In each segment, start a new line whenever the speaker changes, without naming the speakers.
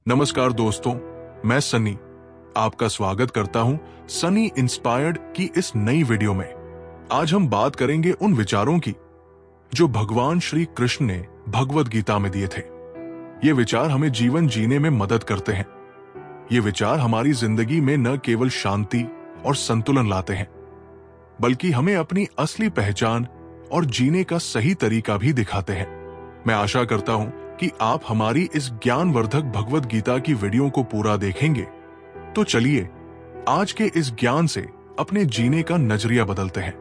नमस्कार दोस्तों, मैं सनी आपका स्वागत करता हूं सनी इंस्पायर्ड की इस नई वीडियो में। आज हम बात करेंगे उन विचारों की जो भगवान श्री कृष्ण ने भगवद गीता में दिए थे। ये विचार हमें जीवन जीने में मदद करते हैं। ये विचार हमारी जिंदगी में न केवल शांति और संतुलन लाते हैं, बल्कि हमें अपनी असली पहचान और जीने का सही तरीका भी दिखाते हैं। मैं आशा करता हूं कि आप हमारी इस ज्ञानवर्धक भगवद गीता की वीडियो को पूरा देखेंगे। तो चलिए आज के इस ज्ञान से अपने जीने का नजरिया बदलते हैं।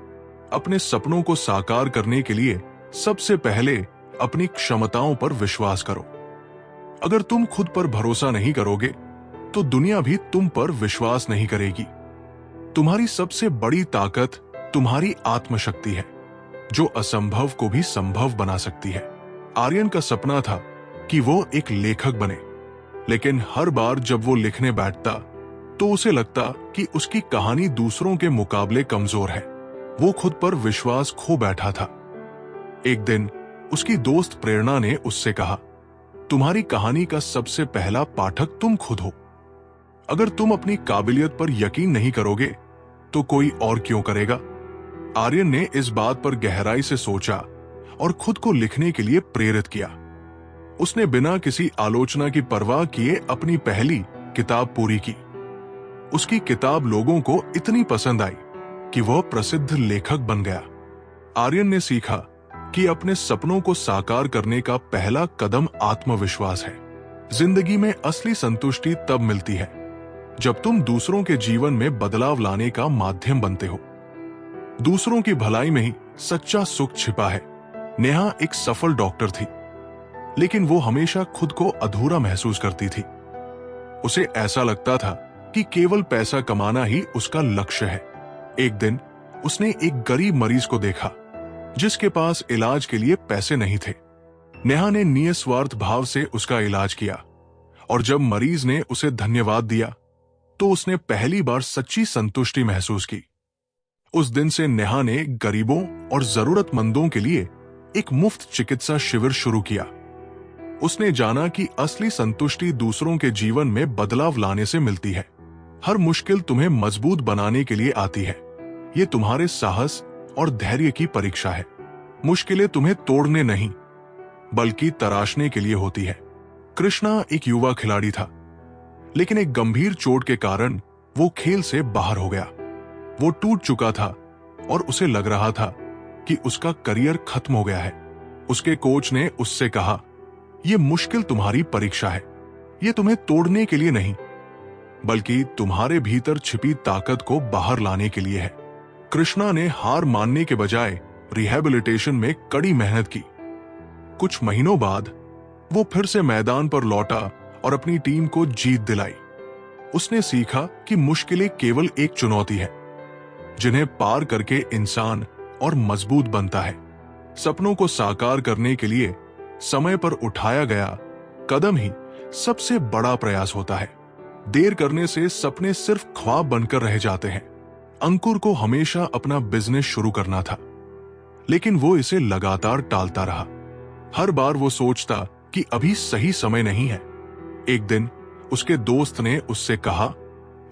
अपने सपनों को साकार करने के लिए सबसे पहले अपनी क्षमताओं पर विश्वास करो। अगर तुम खुद पर भरोसा नहीं करोगे तो दुनिया भी तुम पर विश्वास नहीं करेगी। तुम्हारी सबसे बड़ी ताकत तुम्हारी आत्मशक्ति है, जो असंभव को भी संभव बना सकती है। आर्यन का सपना था कि वो एक लेखक बने, लेकिन हर बार जब वो लिखने बैठता तो उसे लगता कि उसकी कहानी दूसरों के मुकाबले कमजोर है। वो खुद पर विश्वास खो बैठा था। एक दिन उसकी दोस्त प्रेरणा ने उससे कहा, तुम्हारी कहानी का सबसे पहला पाठक तुम खुद हो। अगर तुम अपनी काबिलियत पर यकीन नहीं करोगे तो कोई और क्यों करेगा। आर्यन ने इस बात पर गहराई से सोचा और खुद को लिखने के लिए प्रेरित किया। उसने बिना किसी आलोचना की परवाह किए अपनी पहली किताब पूरी की। उसकी किताब लोगों को इतनी पसंद आई कि वह प्रसिद्ध लेखक बन गया। आर्यन ने सीखा कि अपने सपनों को साकार करने का पहला कदम आत्मविश्वास है। जिंदगी में असली संतुष्टि तब मिलती है जब तुम दूसरों के जीवन में बदलाव लाने का माध्यम बनते हो। दूसरों की भलाई में ही सच्चा सुख छिपा है। नेहा एक सफल डॉक्टर थी, लेकिन वो हमेशा खुद को अधूरा महसूस करती थी। उसे ऐसा लगता था कि केवल पैसा कमाना ही उसका लक्ष्य है। एक दिन उसने एक गरीब मरीज को देखा जिसके पास इलाज के लिए पैसे नहीं थे। नेहा ने निस्वार्थ भाव से उसका इलाज किया और जब मरीज ने उसे धन्यवाद दिया तो उसने पहली बार सच्ची संतुष्टि महसूस की। उस दिन से नेहा ने गरीबों और जरूरतमंदों के लिए एक मुफ्त चिकित्सा शिविर शुरू किया। उसने जाना कि असली संतुष्टि दूसरों के जीवन में बदलाव लाने से मिलती है। हर मुश्किल तुम्हें मजबूत बनाने के लिए आती है। ये तुम्हारे साहस और धैर्य की परीक्षा है। मुश्किलें तुम्हें तोड़ने नहीं, बल्कि तराशने के लिए होती है। कृष्णा एक युवा खिलाड़ी था, लेकिन एक गंभीर चोट के कारण वो खेल से बाहर हो गया। वो टूट चुका था और उसे लग रहा था कि उसका करियर खत्म हो गया है। उसके कोच ने उससे कहा, ये मुश्किल तुम्हारी परीक्षा है। ये तुम्हें तोड़ने के लिए नहीं, बल्कि तुम्हारे भीतर छिपी ताकत को बाहर लाने के लिए है। कृष्णा ने हार मानने के बजाय रिहैबिलिटेशन में कड़ी मेहनत की। कुछ महीनों बाद वो फिर से मैदान पर लौटा और अपनी टीम को जीत दिलाई। उसने सीखा कि मुश्किलें केवल एक चुनौती है, जिन्हें पार करके इंसान और मजबूत बनता है। सपनों को साकार करने के लिए समय पर उठाया गया कदम ही सबसे बड़ा प्रयास होता है। देर करने से सपने सिर्फ ख्वाब बनकर रह जाते हैं। अंकुर को हमेशा अपना बिजनेस शुरू करना था, लेकिन वो इसे लगातार टालता रहा। हर बार वो सोचता कि अभी सही समय नहीं है। एक दिन उसके दोस्त ने उससे कहा,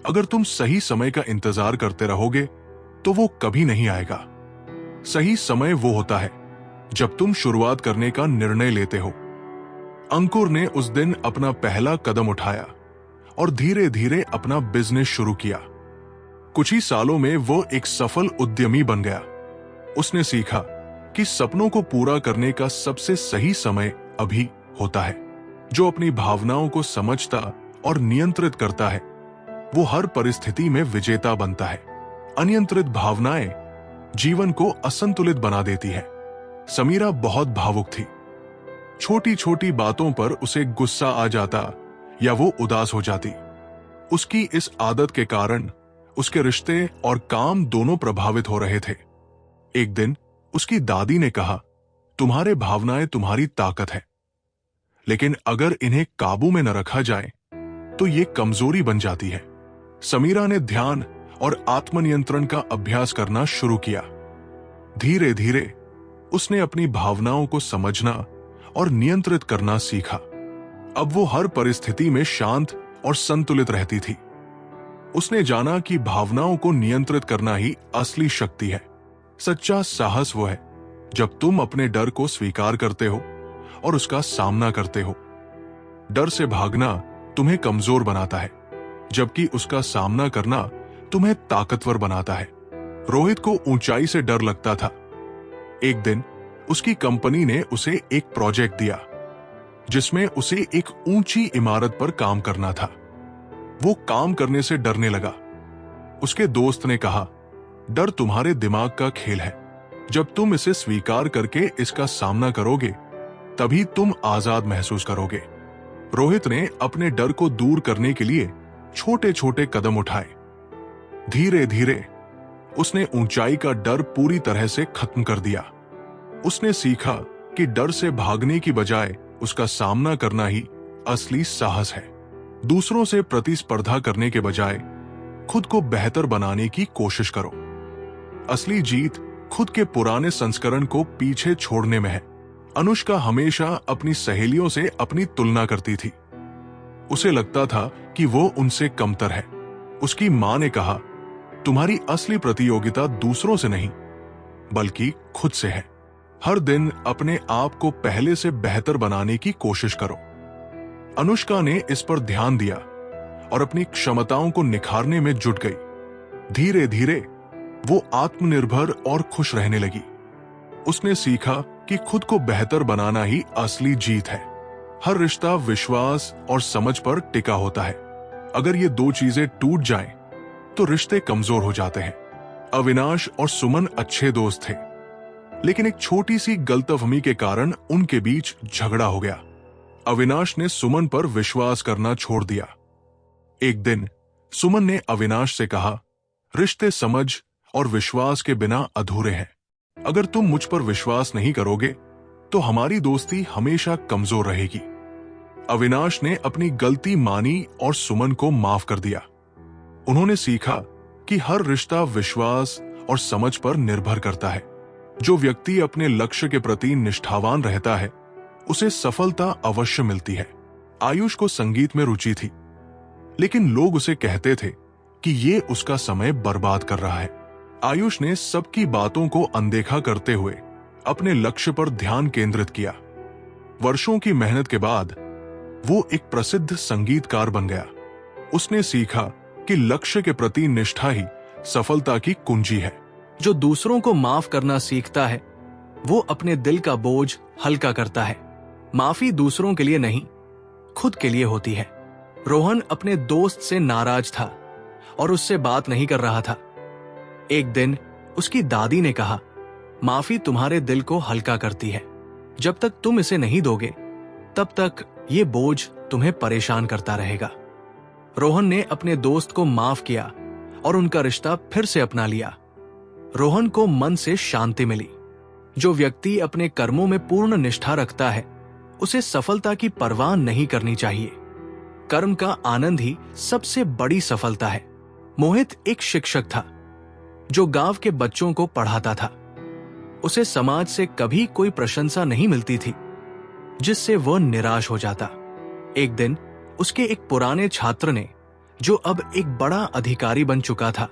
अगर तुम सही समय का इंतजार करते रहोगे तो वो कभी नहीं आएगा। सही समय वो होता है जब तुम शुरुआत करने का निर्णय लेते हो। अंकुर ने उस दिन अपना पहला कदम उठाया और धीरे धीरे अपना बिजनेस शुरू किया। कुछ ही सालों में वो एक सफल उद्यमी बन गया। उसने सीखा कि सपनों को पूरा करने का सबसे सही समय अभी होता है। जो अपनी भावनाओं को समझता और नियंत्रित करता है, वो हर परिस्थिति में विजेता बनता है। अनियंत्रित भावनाएं जीवन को असंतुलित बना देती है। समीरा बहुत भावुक थी। छोटी छोटी बातों पर उसे गुस्सा आ जाता या वो उदास हो जाती। उसकी इस आदत के कारण उसके रिश्ते और काम दोनों प्रभावित हो रहे थे। एक दिन उसकी दादी ने कहा, तुम्हारे भावनाएं तुम्हारी ताकत है, लेकिन अगर इन्हें काबू में न रखा जाए तो ये कमजोरी बन जाती है। समीरा ने ध्यान और आत्मनियंत्रण का अभ्यास करना शुरू किया। धीरे धीरे उसने अपनी भावनाओं को समझना और नियंत्रित करना सीखा। अब वो हर परिस्थिति में शांत और संतुलित रहती थी। उसने जाना कि भावनाओं को नियंत्रित करना ही असली शक्ति है। सच्चा साहस वो है जब तुम अपने डर को स्वीकार करते हो और उसका सामना करते हो। डर से भागना तुम्हें कमजोर बनाता है, जबकि उसका सामना करना तुम्हें ताकतवर बनाता है। रोहित को ऊंचाई से डर लगता था। एक दिन उसकी कंपनी ने उसे एक प्रोजेक्ट दिया जिसमें उसे एक ऊंची इमारत पर काम करना था। वो काम करने से डरने लगा। उसके दोस्त ने कहा, डर तुम्हारे दिमाग का खेल है। जब तुम इसे स्वीकार करके इसका सामना करोगे तभी तुम आजाद महसूस करोगे। रोहित ने अपने डर को दूर करने के लिए छोटे छोटे कदम उठाए। धीरे धीरे उसने ऊंचाई का डर पूरी तरह से खत्म कर दिया। उसने सीखा कि डर से भागने की बजाय उसका सामना करना ही असली साहस है। दूसरों से प्रतिस्पर्धा करने के बजाय खुद को बेहतर बनाने की कोशिश करो। असली जीत खुद के पुराने संस्करण को पीछे छोड़ने में है। अनुष्का हमेशा अपनी सहेलियों से अपनी तुलना करती थी। उसे लगता था कि वो उनसे कमतर है। उसकी मां ने कहा, तुम्हारी असली प्रतियोगिता दूसरों से नहीं बल्कि खुद से है। हर दिन अपने आप को पहले से बेहतर बनाने की कोशिश करो। अनुष्का ने इस पर ध्यान दिया और अपनी क्षमताओं को निखारने में जुट गई। धीरे धीरे वो आत्मनिर्भर और खुश रहने लगी। उसने सीखा कि खुद को बेहतर बनाना ही असली जीत है। हर रिश्ता विश्वास और समझ पर टिका होता है। अगर ये दो चीजें टूट जाएं, तो रिश्ते कमजोर हो जाते हैं। अविनाश और सुमन अच्छे दोस्त थे, लेकिन एक छोटी सी गलतफहमी के कारण उनके बीच झगड़ा हो गया। अविनाश ने सुमन पर विश्वास करना छोड़ दिया। एक दिन सुमन ने अविनाश से कहा, रिश्ते समझ और विश्वास के बिना अधूरे हैं। अगर तुम मुझ पर विश्वास नहीं करोगे तो हमारी दोस्ती हमेशा कमजोर रहेगी। अविनाश ने अपनी गलती मानी और सुमन को माफ कर दिया। उन्होंने सीखा कि हर रिश्ता विश्वास और समझ पर निर्भर करता है। जो व्यक्ति अपने लक्ष्य के प्रति निष्ठावान रहता है उसे सफलता अवश्य मिलती है। आयुष को संगीत में रुचि थी, लेकिन लोग उसे कहते थे कि ये उसका समय बर्बाद कर रहा है। आयुष ने सबकी बातों को अनदेखा करते हुए अपने लक्ष्य पर ध्यान केंद्रित किया। वर्षों की मेहनत के बाद वो एक प्रसिद्ध संगीतकार बन गया। उसने सीखा कि लक्ष्य के प्रति निष्ठा ही सफलता की कुंजी है।
जो दूसरों को माफ करना सीखता है वो अपने दिल का बोझ हल्का करता है। माफी दूसरों के लिए नहीं, खुद के लिए होती है। रोहन अपने दोस्त से नाराज था और उससे बात नहीं कर रहा था। एक दिन उसकी दादी ने कहा, माफी तुम्हारे दिल को हल्का करती है। जब तक तुम इसे नहीं दोगे तब तक ये बोझ तुम्हें परेशान करता रहेगा। रोहन ने अपने दोस्त को माफ किया और उनका रिश्ता फिर से अपना लिया। रोहन को मन से शांति मिली। जो व्यक्ति अपने कर्मों में पूर्ण निष्ठा रखता है उसे सफलता की परवाह नहीं करनी चाहिए। कर्म का आनंद ही सबसे बड़ी सफलता है। मोहित एक शिक्षक था जो गांव के बच्चों को पढ़ाता था। उसे समाज से कभी कोई प्रशंसा नहीं मिलती थी, जिससे वह निराश हो जाता। एक दिन उसके एक पुराने छात्र ने, जो अब एक बड़ा अधिकारी बन चुका था,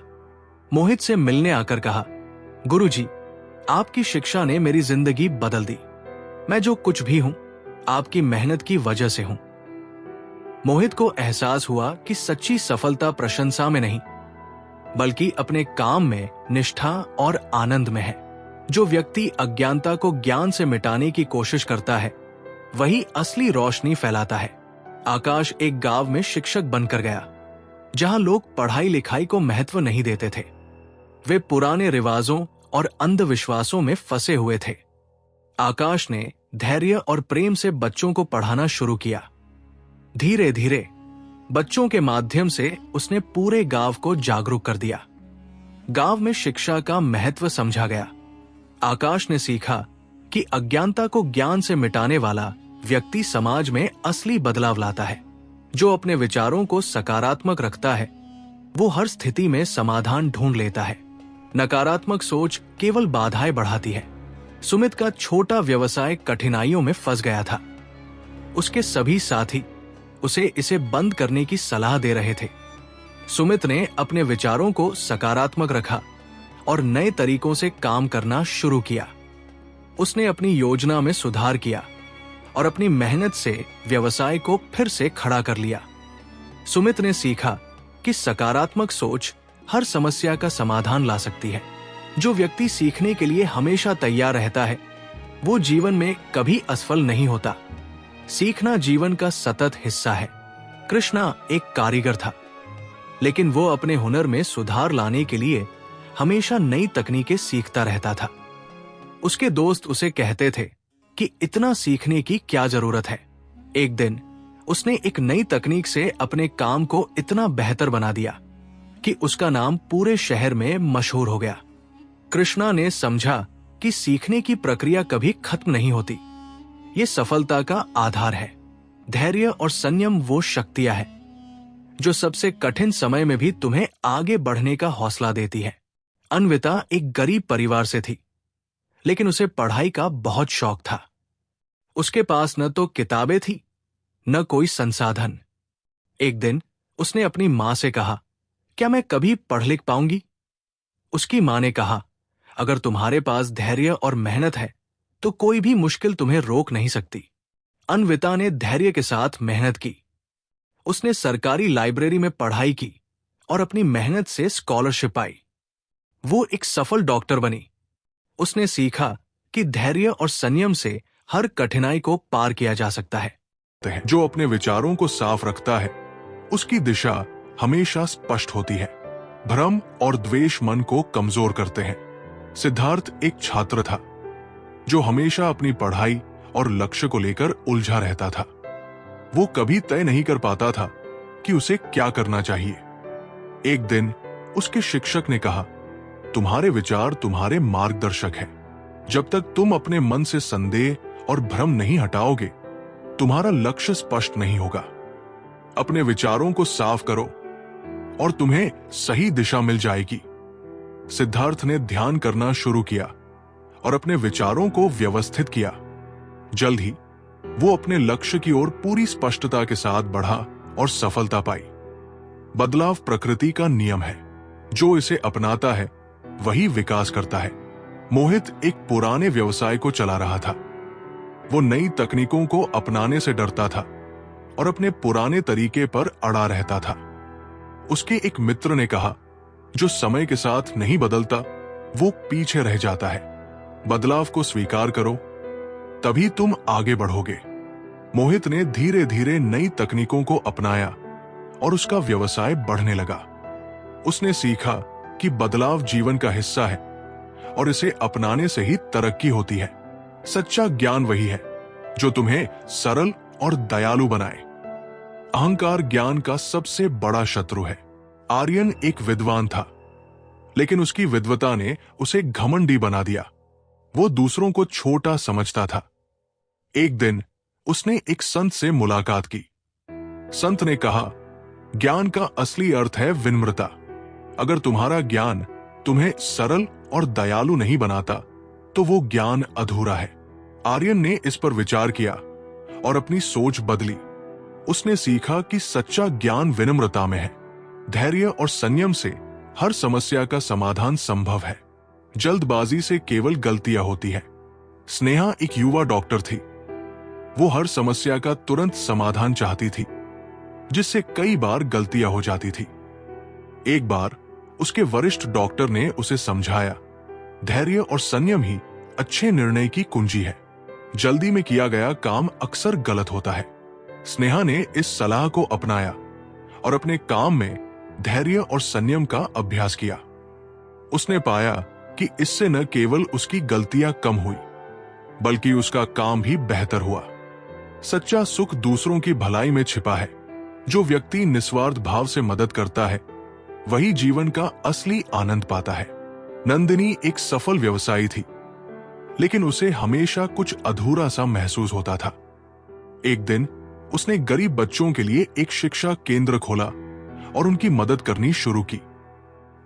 मोहित से मिलने आकर कहा, गुरुजी, आपकी शिक्षा ने मेरी जिंदगी बदल दी। मैं जो कुछ भी हूं आपकी मेहनत की वजह से हूं। मोहित को एहसास हुआ कि सच्ची सफलता प्रशंसा में नहीं बल्कि अपने काम में निष्ठा और आनंद में है। जो व्यक्ति अज्ञानता को ज्ञान से मिटाने की कोशिश करता है वही असली रोशनी फैलाता है। आकाश एक गांव में शिक्षक बनकर गया जहां लोग पढ़ाई लिखाई को महत्व नहीं देते थे। वे पुराने रिवाजों और अंधविश्वासों में फंसे हुए थे। आकाश ने धैर्य और प्रेम से बच्चों को पढ़ाना शुरू किया। धीरे धीरे बच्चों के माध्यम से उसने पूरे गांव को जागरूक कर दिया। गांव में शिक्षा का महत्व समझा गया। आकाश ने सीखा कि अज्ञानता को ज्ञान से मिटाने वाला व्यक्ति समाज में असली बदलाव लाता है। जो अपने विचारों को सकारात्मक रखता है वो हर स्थिति में समाधान ढूंढ लेता है। नकारात्मक सोच केवल बाधाएं बढ़ाती है। सुमित का छोटा व्यवसाय कठिनाइयों में फंस गया था। उसके सभी साथी उसे इसे बंद करने की सलाह दे रहे थे। सुमित ने अपने विचारों को सकारात्मक रखा और नए तरीकों से काम करना शुरू किया। उसने अपनी योजना में सुधार किया और अपनी मेहनत से व्यवसाय को फिर से खड़ा कर लिया। सुमित ने सीखा कि सकारात्मक सोच हर समस्या का समाधान ला सकती है। जो व्यक्ति सीखने के लिए हमेशा तैयार रहता है, वो जीवन में कभी असफल नहीं होता। सीखना जीवन का सतत हिस्सा है। कृष्णा एक कारीगर था, लेकिन वो अपने हुनर में सुधार लाने के लिए हमेशा नई तकनीकें सीखता रहता था। उसके दोस्त उसे कहते थे कि इतना सीखने की क्या जरूरत है। एक दिन उसने एक नई तकनीक से अपने काम को इतना बेहतर बना दिया कि उसका नाम पूरे शहर में मशहूर हो गया। कृष्णा ने समझा कि सीखने की प्रक्रिया कभी खत्म नहीं होती। ये सफलता का आधार है। धैर्य और संयम वो शक्तियां हैं जो सबसे कठिन समय में भी तुम्हें आगे बढ़ने का हौसला देती है। अन्विता एक गरीब परिवार से थी, लेकिन उसे पढ़ाई का बहुत शौक था। उसके पास न तो किताबें थी, न कोई संसाधन। एक दिन उसने अपनी मां से कहा, क्या मैं कभी पढ़ लिख पाऊंगी? उसकी मां ने कहा, अगर तुम्हारे पास धैर्य और मेहनत है तो कोई भी मुश्किल तुम्हें रोक नहीं सकती। अन्विता ने धैर्य के साथ मेहनत की। उसने सरकारी लाइब्रेरी में पढ़ाई की और अपनी मेहनत से स्कॉलरशिप पाई। वो एक सफल डॉक्टर बनी। उसने सीखा कि धैर्य और संयम से हर कठिनाई को पार किया जा सकता है।
जो अपने विचारों को साफ रखता है, उसकी दिशा हमेशा स्पष्ट होती है। भ्रम और द्वेष मन को कमजोर करते हैं। सिद्धार्थ एक छात्र था जो हमेशा अपनी पढ़ाई और लक्ष्य को लेकर उलझा रहता था। वो कभी तय नहीं कर पाता था कि उसे क्या करना चाहिए। एक दिन उसके शिक्षक ने कहा, तुम्हारे विचार तुम्हारे मार्गदर्शक हैं। जब तक तुम अपने मन से संदेह और भ्रम नहीं हटाओगे, तुम्हारा लक्ष्य स्पष्ट नहीं होगा। अपने विचारों को साफ करो और तुम्हें सही दिशा मिल जाएगी। सिद्धार्थ ने ध्यान करना शुरू किया और अपने विचारों को व्यवस्थित किया। जल्द ही वो अपने लक्ष्य की ओर पूरी स्पष्टता के साथ बढ़ा और सफलता पाई। बदलाव प्रकृति का नियम है। जो इसे अपनाता है वही विकास करता है। मोहित एक पुराने व्यवसाय को चला रहा था। वो नई तकनीकों को अपनाने से डरता था और अपने पुराने तरीके पर अड़ा रहता था। उसके एक मित्र ने कहा, जो समय के साथ नहीं बदलता वो पीछे रह जाता है। बदलाव को स्वीकार करो, तभी तुम आगे बढ़ोगे। मोहित ने धीरे धीरे नई तकनीकों को अपनाया और उसका व्यवसाय बढ़ने लगा। उसने सीखा कि बदलाव जीवन का हिस्सा है और इसे अपनाने से ही तरक्की होती है। सच्चा ज्ञान वही है जो तुम्हें सरल और दयालु बनाए। अहंकार ज्ञान का सबसे बड़ा शत्रु है। आर्यन एक विद्वान था, लेकिन उसकी विद्वता ने उसे घमंडी बना दिया। वो दूसरों को छोटा समझता था। एक दिन उसने एक संत से मुलाकात की। संत ने कहा, ज्ञान का असली अर्थ है विनम्रता। अगर तुम्हारा ज्ञान तुम्हें सरल और दयालु नहीं बनाता तो वो ज्ञान अधूरा है। आर्यन ने इस पर विचार किया और अपनी सोच बदली। उसने सीखा कि सच्चा ज्ञान विनम्रता में है। धैर्य और संयम से हर समस्या का समाधान संभव है। जल्दबाजी से केवल गलतियां होती है। स्नेहा एक युवा डॉक्टर थी। वो हर समस्या का तुरंत समाधान चाहती थी, जिससे कई बार गलतियां हो जाती थी। एक बार उसके वरिष्ठ डॉक्टर ने उसे समझाया, धैर्य और संयम ही अच्छे निर्णय की कुंजी है। जल्दी में किया गया काम अक्सर गलत होता है। स्नेहा ने इस सलाह को अपनाया और अपने काम में धैर्य और संयम का अभ्यास किया। उसने पाया कि इससे न केवल उसकी गलतियां कम हुई, बल्कि उसका काम भी बेहतर हुआ। सच्चा सुख दूसरों की भलाई में छिपा है। जो व्यक्ति निस्वार्थ भाव से मदद करता है, वही जीवन का असली आनंद पाता है। नंदिनी एक सफल व्यवसायी थी, लेकिन उसे हमेशा कुछ अधूरा सा महसूस होता था। एक दिन उसने गरीब बच्चों के लिए एक शिक्षा केंद्र खोला और उनकी मदद करनी शुरू की।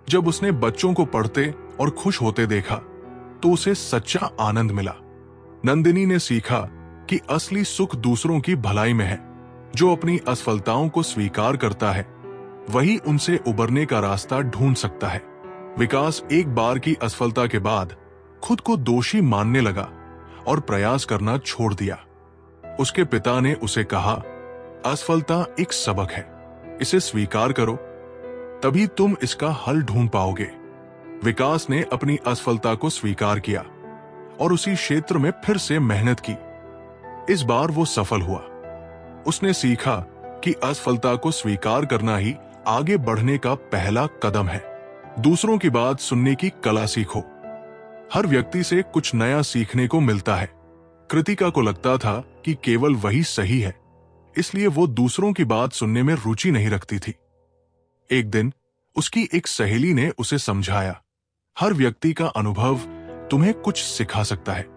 जब उसने बच्चों को पढ़ते और खुश होते देखा तो उसे सच्चा आनंद मिला। नंदिनी ने सीखा कि कि असली सुख दूसरों की भलाई में है। जो अपनी असफलताओं को स्वीकार करता है वही उनसे उबरने का रास्ता ढूंढ सकता है। विकास एक बार की असफलता के बाद खुद को दोषी मानने लगा और प्रयास करना छोड़ दिया। उसके पिता ने उसे कहा, असफलता एक सबक है, इसे स्वीकार करो, तभी तुम इसका हल ढूंढ पाओगे। विकास ने अपनी असफलता को स्वीकार किया और उसी क्षेत्र में फिर से मेहनत की। इस बार वो सफल हुआ। उसने सीखा कि असफलता को स्वीकार करना ही आगे बढ़ने का पहला कदम है। दूसरों की बात सुनने की कला सीखो। हर व्यक्ति से कुछ नया सीखने को मिलता है। कृतिका को लगता था कि केवल वही सही है, इसलिए वो दूसरों की बात सुनने में रुचि नहीं रखती थी। एक दिन उसकी एक सहेली ने उसे समझाया, हर व्यक्ति का अनुभव तुम्हें कुछ सिखा सकता है,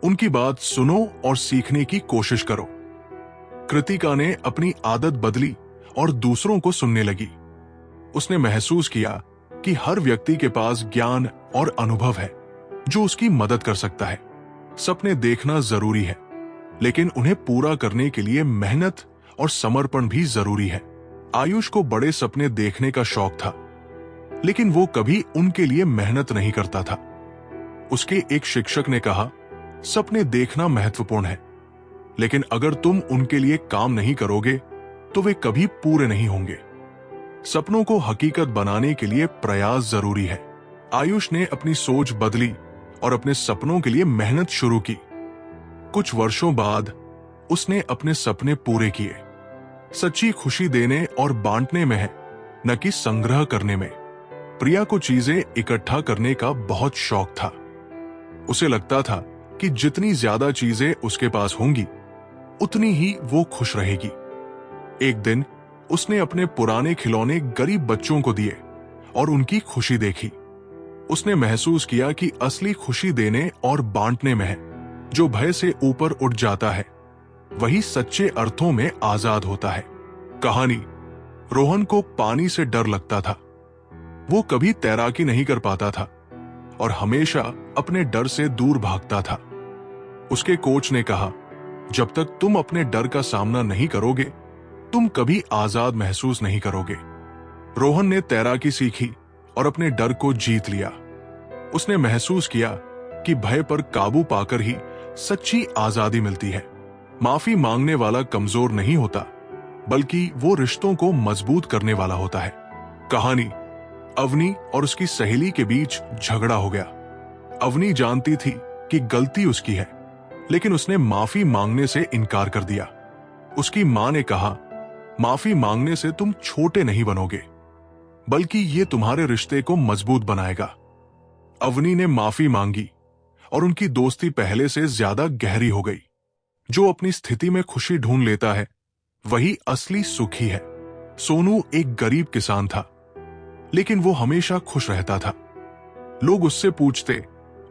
उनकी बात सुनो और सीखने की कोशिश करो। कृतिका ने अपनी आदत बदली और दूसरों को सुनने लगी। उसने महसूस किया कि हर व्यक्ति के पास ज्ञान और अनुभव है जो उसकी मदद कर सकता है। सपने देखना जरूरी है, लेकिन उन्हें पूरा करने के लिए मेहनत और समर्पण भी जरूरी है। आयुष को बड़े सपने देखने का शौक था, लेकिन वो कभी उनके लिए मेहनत नहीं करता था। उसके एक शिक्षक ने कहा, सपने देखना महत्वपूर्ण है, लेकिन अगर तुम उनके लिए काम नहीं करोगे तो वे कभी पूरे नहीं होंगे। सपनों को हकीकत बनाने के लिए प्रयास जरूरी है। आयुष ने अपनी सोच बदली और अपने सपनों के लिए मेहनत शुरू की। कुछ वर्षों बाद उसने अपने सपने पूरे किए। सच्ची खुशी देने और बांटने में है, न कि संग्रह करने में। प्रिया को चीजें इकट्ठा करने का बहुत शौक था। उसे लगता था कि जितनी ज्यादा चीजें उसके पास होंगी उतनी ही वो खुश रहेगी। एक दिन उसने अपने पुराने खिलौने गरीब बच्चों को दिए और उनकी खुशी देखी। उसने महसूस किया कि असली खुशी देने और बांटने में है। जो भय से ऊपर उठ जाता है वही सच्चे अर्थों में आजाद होता है। कहानी, रोहन को पानी से डर लगता था। वो कभी तैराकी नहीं कर पाता था और हमेशा अपने डर से दूर भागता था। उसके कोच ने कहा, जब तक तुम अपने डर का सामना नहीं करोगे तुम कभी आजाद महसूस नहीं करोगे। रोहन ने तैराकी सीखी और अपने डर को जीत लिया। उसने महसूस किया कि भय पर काबू पाकर ही सच्ची आजादी मिलती है। माफी मांगने वाला कमजोर नहीं होता, बल्कि वो रिश्तों को मजबूत करने वाला होता है। कहानी, अवनी और उसकी सहेली के बीच झगड़ा हो गया। अवनी जानती थी कि गलती उसकी है, लेकिन उसने माफी मांगने से इनकार कर दिया। उसकी मां ने कहा, माफी मांगने से तुम छोटे नहीं बनोगे, बल्कि ये तुम्हारे रिश्ते को मजबूत बनाएगा। अवनी ने माफी मांगी और उनकी दोस्ती पहले से ज्यादा गहरी हो गई। जो अपनी स्थिति में खुशी ढूंढ लेता है वही असली सुखी है। सोनू एक गरीब किसान था, लेकिन वो हमेशा खुश रहता था। लोग उससे पूछते,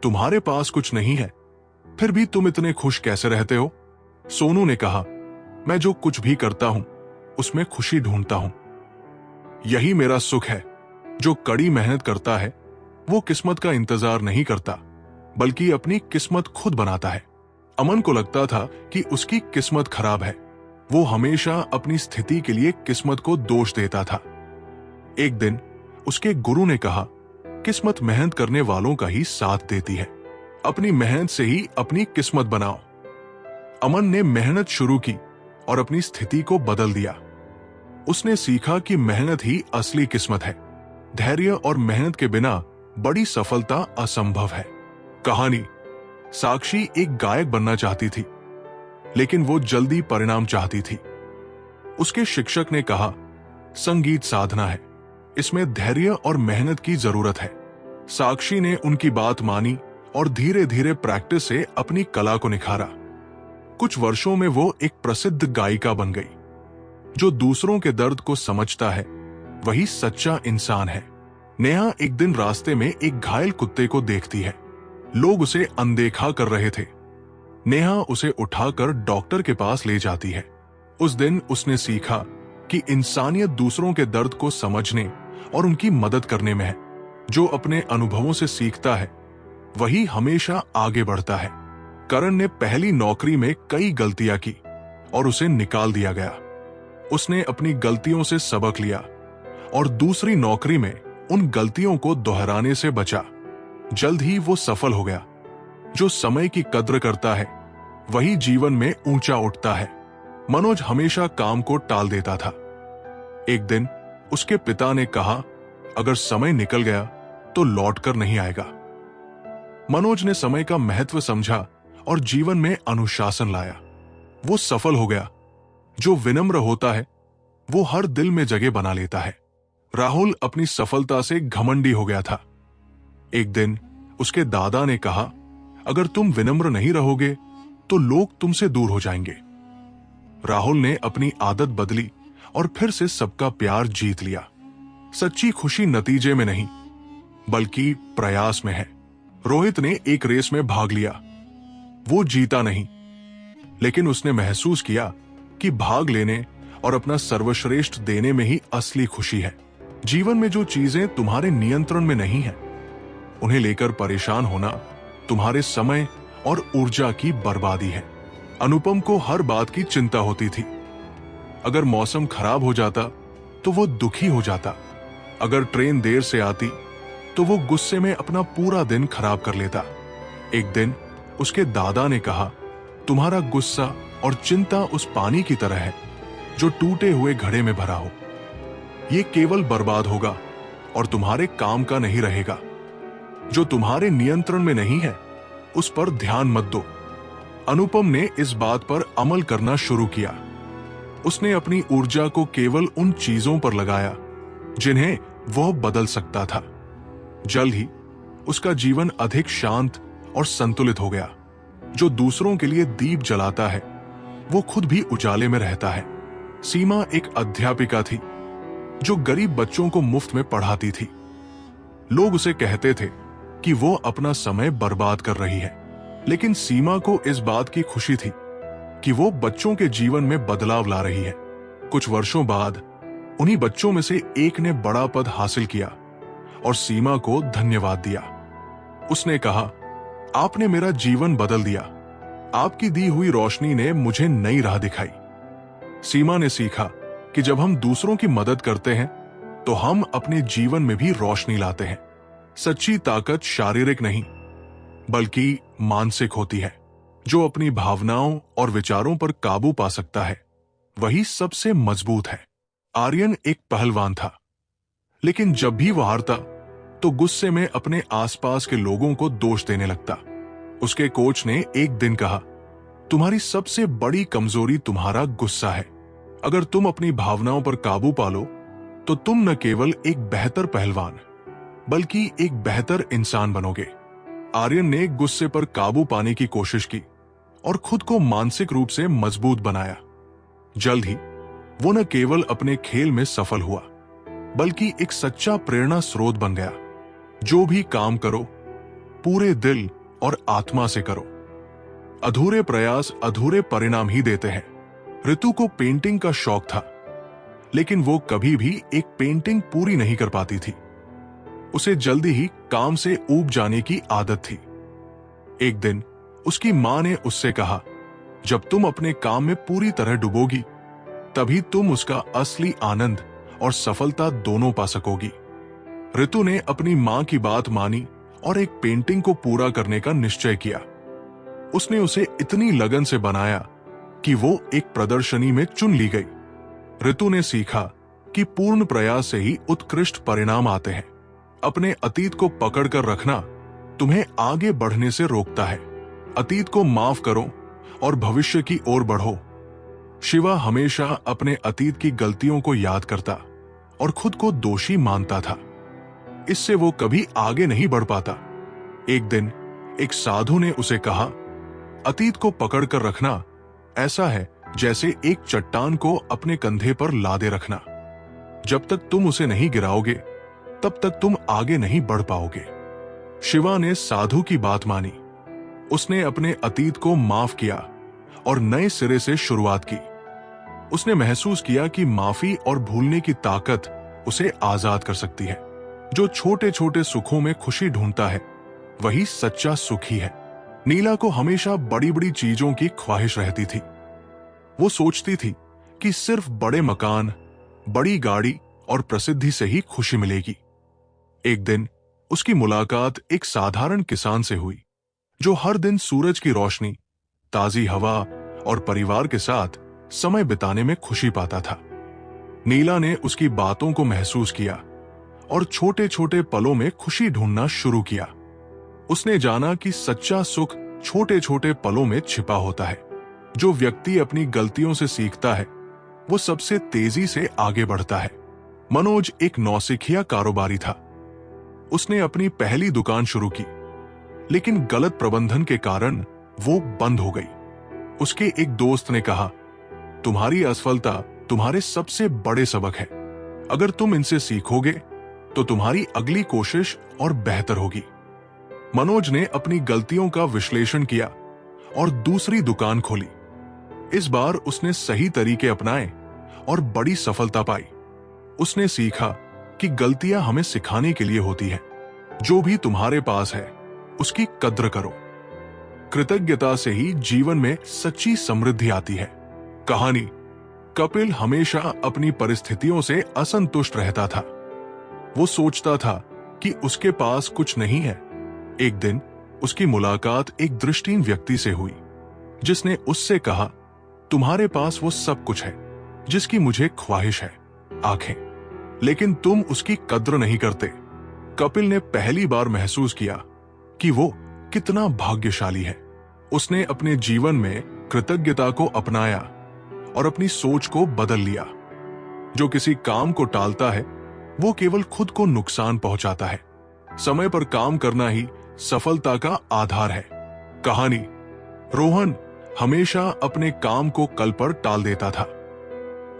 तुम्हारे पास कुछ नहीं है, फिर भी तुम इतने खुश कैसे रहते हो? सोनू ने कहा, मैं जो कुछ भी करता हूं उसमें खुशी ढूंढता हूं। यही मेरा सुख है। जो कड़ी मेहनत करता है वो किस्मत का इंतजार नहीं करता, बल्कि अपनी किस्मत खुद बनाता है। अमन को लगता था कि उसकी किस्मत खराब है। वो हमेशा अपनी स्थिति के लिए किस्मत को दोष देता था। एक दिन उसके गुरु ने कहा, किस्मत मेहनत करने वालों का ही साथ देती है। अपनी मेहनत से ही अपनी किस्मत बनाओ। अमन ने मेहनत शुरू की और अपनी स्थिति को बदल दिया। उसने सीखा कि मेहनत ही असली किस्मत है। धैर्य और मेहनत के बिना बड़ी सफलता असंभव है। कहानी, साक्षी एक गायक बनना चाहती थी, लेकिन वो जल्दी परिणाम चाहती थी। उसके शिक्षक ने कहा, संगीत साधना है, इसमें धैर्य और मेहनत की जरूरत है। साक्षी ने उनकी बात मानी और धीरे धीरे प्रैक्टिस से अपनी कला को निखारा। कुछ वर्षों में वो एक प्रसिद्ध गायिका बन गई। जो दूसरों के दर्द को समझता है वही सच्चा इंसान है। नेहा एक दिन रास्ते में एक घायल कुत्ते को देखती है। लोग उसे अनदेखा कर रहे थे। नेहा उसे उठाकर डॉक्टर के पास ले जाती है। उस दिन उसने सीखा कि इंसानियत दूसरों के दर्द को समझने और उनकी मदद करने में है। जो अपने अनुभवों से सीखता है वही हमेशा आगे बढ़ता है। करण ने पहली नौकरी में कई गलतियां की और उसे निकाल दिया गया। उसने अपनी गलतियों से सबक लिया और दूसरी नौकरी में उन गलतियों को दोहराने से बचा। जल्द ही वो सफल हो गया। जो समय की कद्र करता है वही जीवन में ऊंचा उठता है। मनोज हमेशा काम को टाल देता था। एक दिन उसके पिता ने कहा, अगर समय निकल गया तो लौटकर नहीं आएगा। मनोज ने समय का महत्व समझा और जीवन में अनुशासन लाया। वो सफल हो गया। जो विनम्र होता है वो हर दिल में जगह बना लेता है। राहुल अपनी सफलता से घमंडी हो गया था। एक दिन उसके दादा ने कहा, अगर तुम विनम्र नहीं रहोगे तो लोग तुमसे दूर हो जाएंगे। राहुल ने अपनी आदत बदली और फिर से सबका प्यार जीत लिया। सच्ची खुशी नतीजे में नहीं बल्कि प्रयास में है। रोहित ने एक रेस में भाग लिया। वो जीता नहीं, लेकिन उसने महसूस किया कि भाग लेने और अपना सर्वश्रेष्ठ देने में ही असली खुशी है। जीवन में जो चीजें तुम्हारे नियंत्रण में नहीं है उन्हें लेकर परेशान होना तुम्हारे समय और ऊर्जा की बर्बादी है। अनुपम को हर बात की चिंता होती थी। अगर मौसम खराब हो जाता तो वो दुखी हो जाता। अगर ट्रेन देर से आती तो वो गुस्से में अपना पूरा दिन खराब कर लेता। एक दिन उसके दादा ने कहा, तुम्हारा गुस्सा और चिंता उस पानी की तरह है जो टूटे हुए घड़े में भरा हो। ये केवल बर्बाद होगा और तुम्हारे काम का नहीं रहेगा। जो तुम्हारे नियंत्रण में नहीं है उस पर ध्यान मत दो। अनुपम ने इस बात पर अमल करना शुरू किया। उसने अपनी ऊर्जा को केवल उन चीजों पर लगाया जिन्हें वह बदल सकता था। जल्द ही उसका जीवन अधिक शांत और संतुलित हो गया। जो दूसरों के लिए दीप जलाता है वो खुद भी उजाले में रहता है। सीमा एक अध्यापिका थी जो गरीब बच्चों को मुफ्त में पढ़ाती थी। लोग उसे कहते थे कि वो अपना समय बर्बाद कर रही है, लेकिन सीमा को इस बात की खुशी थी कि वो बच्चों के जीवन में बदलाव ला रही है। कुछ वर्षों बाद उन्हीं बच्चों में से एक ने बड़ा पद हासिल किया और सीमा को धन्यवाद दिया। उसने कहा, आपने मेरा जीवन बदल दिया। आपकी दी हुई रोशनी ने मुझे नई राह दिखाई। सीमा ने सीखा कि जब हम दूसरों की मदद करते हैं तो हम अपने जीवन में भी रोशनी लाते हैं। सच्ची ताकत शारीरिक नहीं बल्कि मानसिक होती है। जो अपनी भावनाओं और विचारों पर काबू पा सकता है वही सबसे मजबूत है। आर्यन एक पहलवान था, लेकिन जब भी वह हारता तो गुस्से में अपने आसपास के लोगों को दोष देने लगता। उसके कोच ने एक दिन कहा, तुम्हारी सबसे बड़ी कमजोरी तुम्हारा गुस्सा है। अगर तुम अपनी भावनाओं पर काबू पालो तो तुम न केवल एक बेहतर पहलवान बल्कि एक बेहतर इंसान बनोगे। आर्यन ने गुस्से पर काबू पाने की कोशिश की और खुद को मानसिक रूप से मजबूत बनाया। जल्द ही वो न केवल अपने खेल में सफल हुआ बल्कि एक सच्चा प्रेरणा स्रोत बन गया। जो भी काम करो पूरे दिल और आत्मा से करो। अधूरे प्रयास अधूरे परिणाम ही देते हैं। ऋतु को पेंटिंग का शौक था, लेकिन वो कभी भी एक पेंटिंग पूरी नहीं कर पाती थी। उसे जल्दी ही काम से ऊब जाने की आदत थी। एक दिन उसकी मां ने उससे कहा, जब तुम अपने काम में पूरी तरह डूबोगी तभी तुम उसका असली आनंद और सफलता दोनों पा सकोगी। ऋतु ने अपनी मां की बात मानी और एक पेंटिंग को पूरा करने का निश्चय किया। उसने उसे इतनी लगन से बनाया कि वो एक प्रदर्शनी में चुन ली गई। ऋतु ने सीखा कि पूर्ण प्रयास से ही उत्कृष्ट परिणाम आते हैं। अपने अतीत को पकड़कर रखना तुम्हें आगे बढ़ने से रोकता है। अतीत को माफ करो और भविष्य की ओर बढ़ो। शिवा हमेशा अपने अतीत की गलतियों को याद करता और खुद को दोषी मानता था। इससे वो कभी आगे नहीं बढ़ पाता। एक दिन एक साधु ने उसे कहा, अतीत को पकड़कर रखना ऐसा है जैसे एक चट्टान को अपने कंधे पर लादे रखना। जब तक तुम उसे नहीं गिराओगे तब तक तुम आगे नहीं बढ़ पाओगे। शिवा ने साधु की बात मानी। उसने अपने अतीत को माफ किया और नए सिरे से शुरुआत की। उसने महसूस किया कि माफी और भूलने की ताकत उसे आजाद कर सकती है। जो छोटे छोटे सुखों में खुशी ढूंढता है वही सच्चा सुखी है। नीला को हमेशा बड़ी बड़ी चीजों की ख्वाहिश रहती थी। वो सोचती थी कि सिर्फ बड़े मकान, बड़ी गाड़ी और प्रसिद्धि से ही खुशी मिलेगी। एक दिन उसकी मुलाकात एक साधारण किसान से हुई जो हर दिन सूरज की रोशनी, ताजी हवा और परिवार के साथ समय बिताने में खुशी पाता था। नीला ने उसकी बातों को महसूस किया और छोटे छोटे पलों में खुशी ढूंढना शुरू किया। उसने जाना कि सच्चा सुख छोटे छोटे पलों में छिपा होता है। जो व्यक्ति अपनी गलतियों से सीखता है वो सबसे तेजी से आगे बढ़ता है। मनोज एक नौसिखिया कारोबारी था। उसने अपनी पहली दुकान शुरू की, लेकिन गलत प्रबंधन के कारण वो बंद हो गई। उसके एक दोस्त ने कहा, तुम्हारी असफलता तुम्हारे सबसे बड़े सबक है। अगर तुम इनसे सीखोगे तो तुम्हारी अगली कोशिश और बेहतर होगी। मनोज ने अपनी गलतियों का विश्लेषण किया और दूसरी दुकान खोली। इस बार उसने सही तरीके अपनाए और बड़ी सफलता पाई। उसने सीखा कि गलतियां हमें सिखाने के लिए होती है। जो भी तुम्हारे पास है उसकी कद्र करो। कृतज्ञता से ही जीवन में सच्ची समृद्धि आती है। कहानी। कपिल हमेशा अपनी परिस्थितियों से असंतुष्ट रहता था। वो सोचता था कि उसके पास कुछ नहीं है। एक दिन उसकी मुलाकात एक दृष्टिहीन व्यक्ति से हुई जिसने उससे कहा, तुम्हारे पास वो सब कुछ है जिसकी मुझे ख्वाहिश है, आंखें, लेकिन तुम उसकी कद्र नहीं करते। कपिल ने पहली बार महसूस किया कि वो कितना भाग्यशाली है। उसने अपने जीवन में कृतज्ञता को अपनाया और अपनी सोच को बदल लिया। जो किसी काम को टालता है वो केवल खुद को नुकसान पहुंचाता है। समय पर काम करना ही सफलता का आधार है। कहानी। रोहन हमेशा अपने काम को कल पर टाल देता था।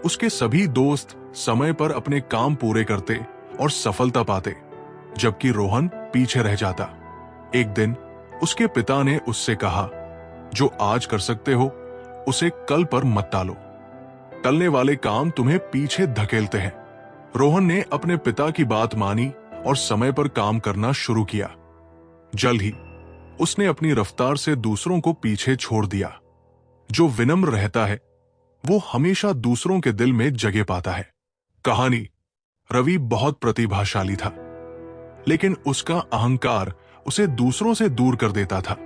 उसके सभी दोस्त समय पर अपने काम पूरे करते और सफलता पाते, जबकि रोहन पीछे रह जाता। एक दिन उसके पिता ने उससे कहा, जो आज कर सकते हो उसे कल पर मत टालो। टलने वाले काम तुम्हें पीछे धकेलते हैं। रोहन ने अपने पिता की बात मानी और समय पर काम करना शुरू किया। जल्द ही उसने अपनी रफ्तार से दूसरों को पीछे छोड़ दिया। जो विनम्र रहता है वो हमेशा दूसरों के दिल में जगह पाता है। कहानी। रवि बहुत प्रतिभाशाली था, लेकिन उसका अहंकार उसे दूसरों से दूर कर देता था।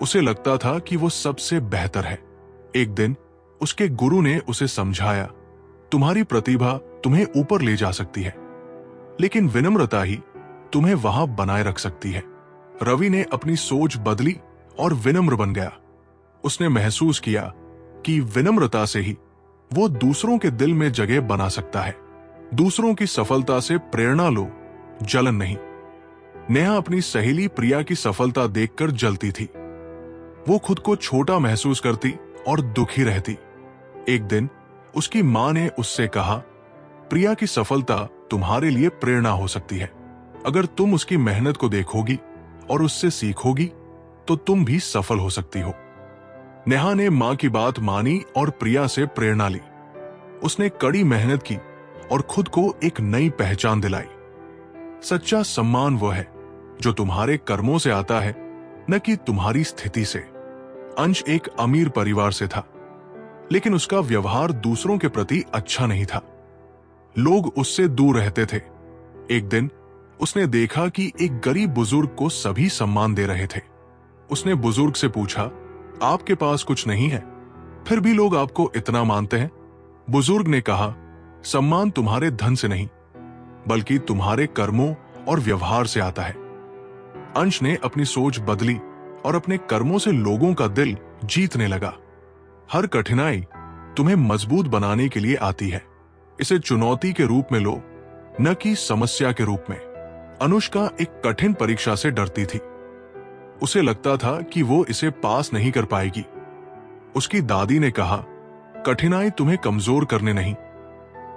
उसे लगता था कि वो सबसे बेहतर है। एक दिन उसके गुरु ने उसे समझाया, तुम्हारी प्रतिभा तुम्हें ऊपर ले जा सकती है, लेकिन विनम्रता ही तुम्हें वहां बनाए रख सकती है। रवि ने अपनी सोच बदली और विनम्र बन गया। उसने महसूस किया कि विनम्रता से ही वो दूसरों के दिल में जगह बना सकता है। दूसरों की सफलता से प्रेरणा लो, जलन नहीं। नेहा अपनी सहेली प्रिया की सफलता देखकर जलती थी। वो खुद को छोटा महसूस करती और दुखी रहती। एक दिन उसकी मां ने उससे कहा, प्रिया की सफलता तुम्हारे लिए प्रेरणा हो सकती है। अगर तुम उसकी मेहनत को देखोगी और उससे सीखोगी तो तुम भी सफल हो सकती हो। नेहा ने मां की बात मानी और प्रिया से प्रेरणा ली। उसने कड़ी मेहनत की और खुद को एक नई पहचान दिलाई। सच्चा सम्मान वो है जो तुम्हारे कर्मों से आता है, न कि तुम्हारी स्थिति से। अंश एक अमीर परिवार से था, लेकिन उसका व्यवहार दूसरों के प्रति अच्छा नहीं था। लोग उससे दूर रहते थे। एक दिन उसने देखा कि एक गरीब बुजुर्ग को सभी सम्मान दे रहे थे। उसने बुजुर्ग से पूछा, आपके पास कुछ नहीं है, फिर भी लोग आपको इतना मानते हैं? बुजुर्ग ने कहा, सम्मान तुम्हारे धन से नहीं, बल्कि तुम्हारे कर्मों और व्यवहार से आता है। अंश ने अपनी सोच बदली और अपने कर्मों से लोगों का दिल जीतने लगा। हर कठिनाई तुम्हें मजबूत बनाने के लिए आती है। इसे चुनौती के रूप में लो, न कि समस्या के रूप में। अनुष्का एक कठिन परीक्षा से डरती थी। उसे लगता था कि वो इसे पास नहीं कर पाएगी। उसकी दादी ने कहा, कठिनाई तुम्हें कमजोर करने नहीं,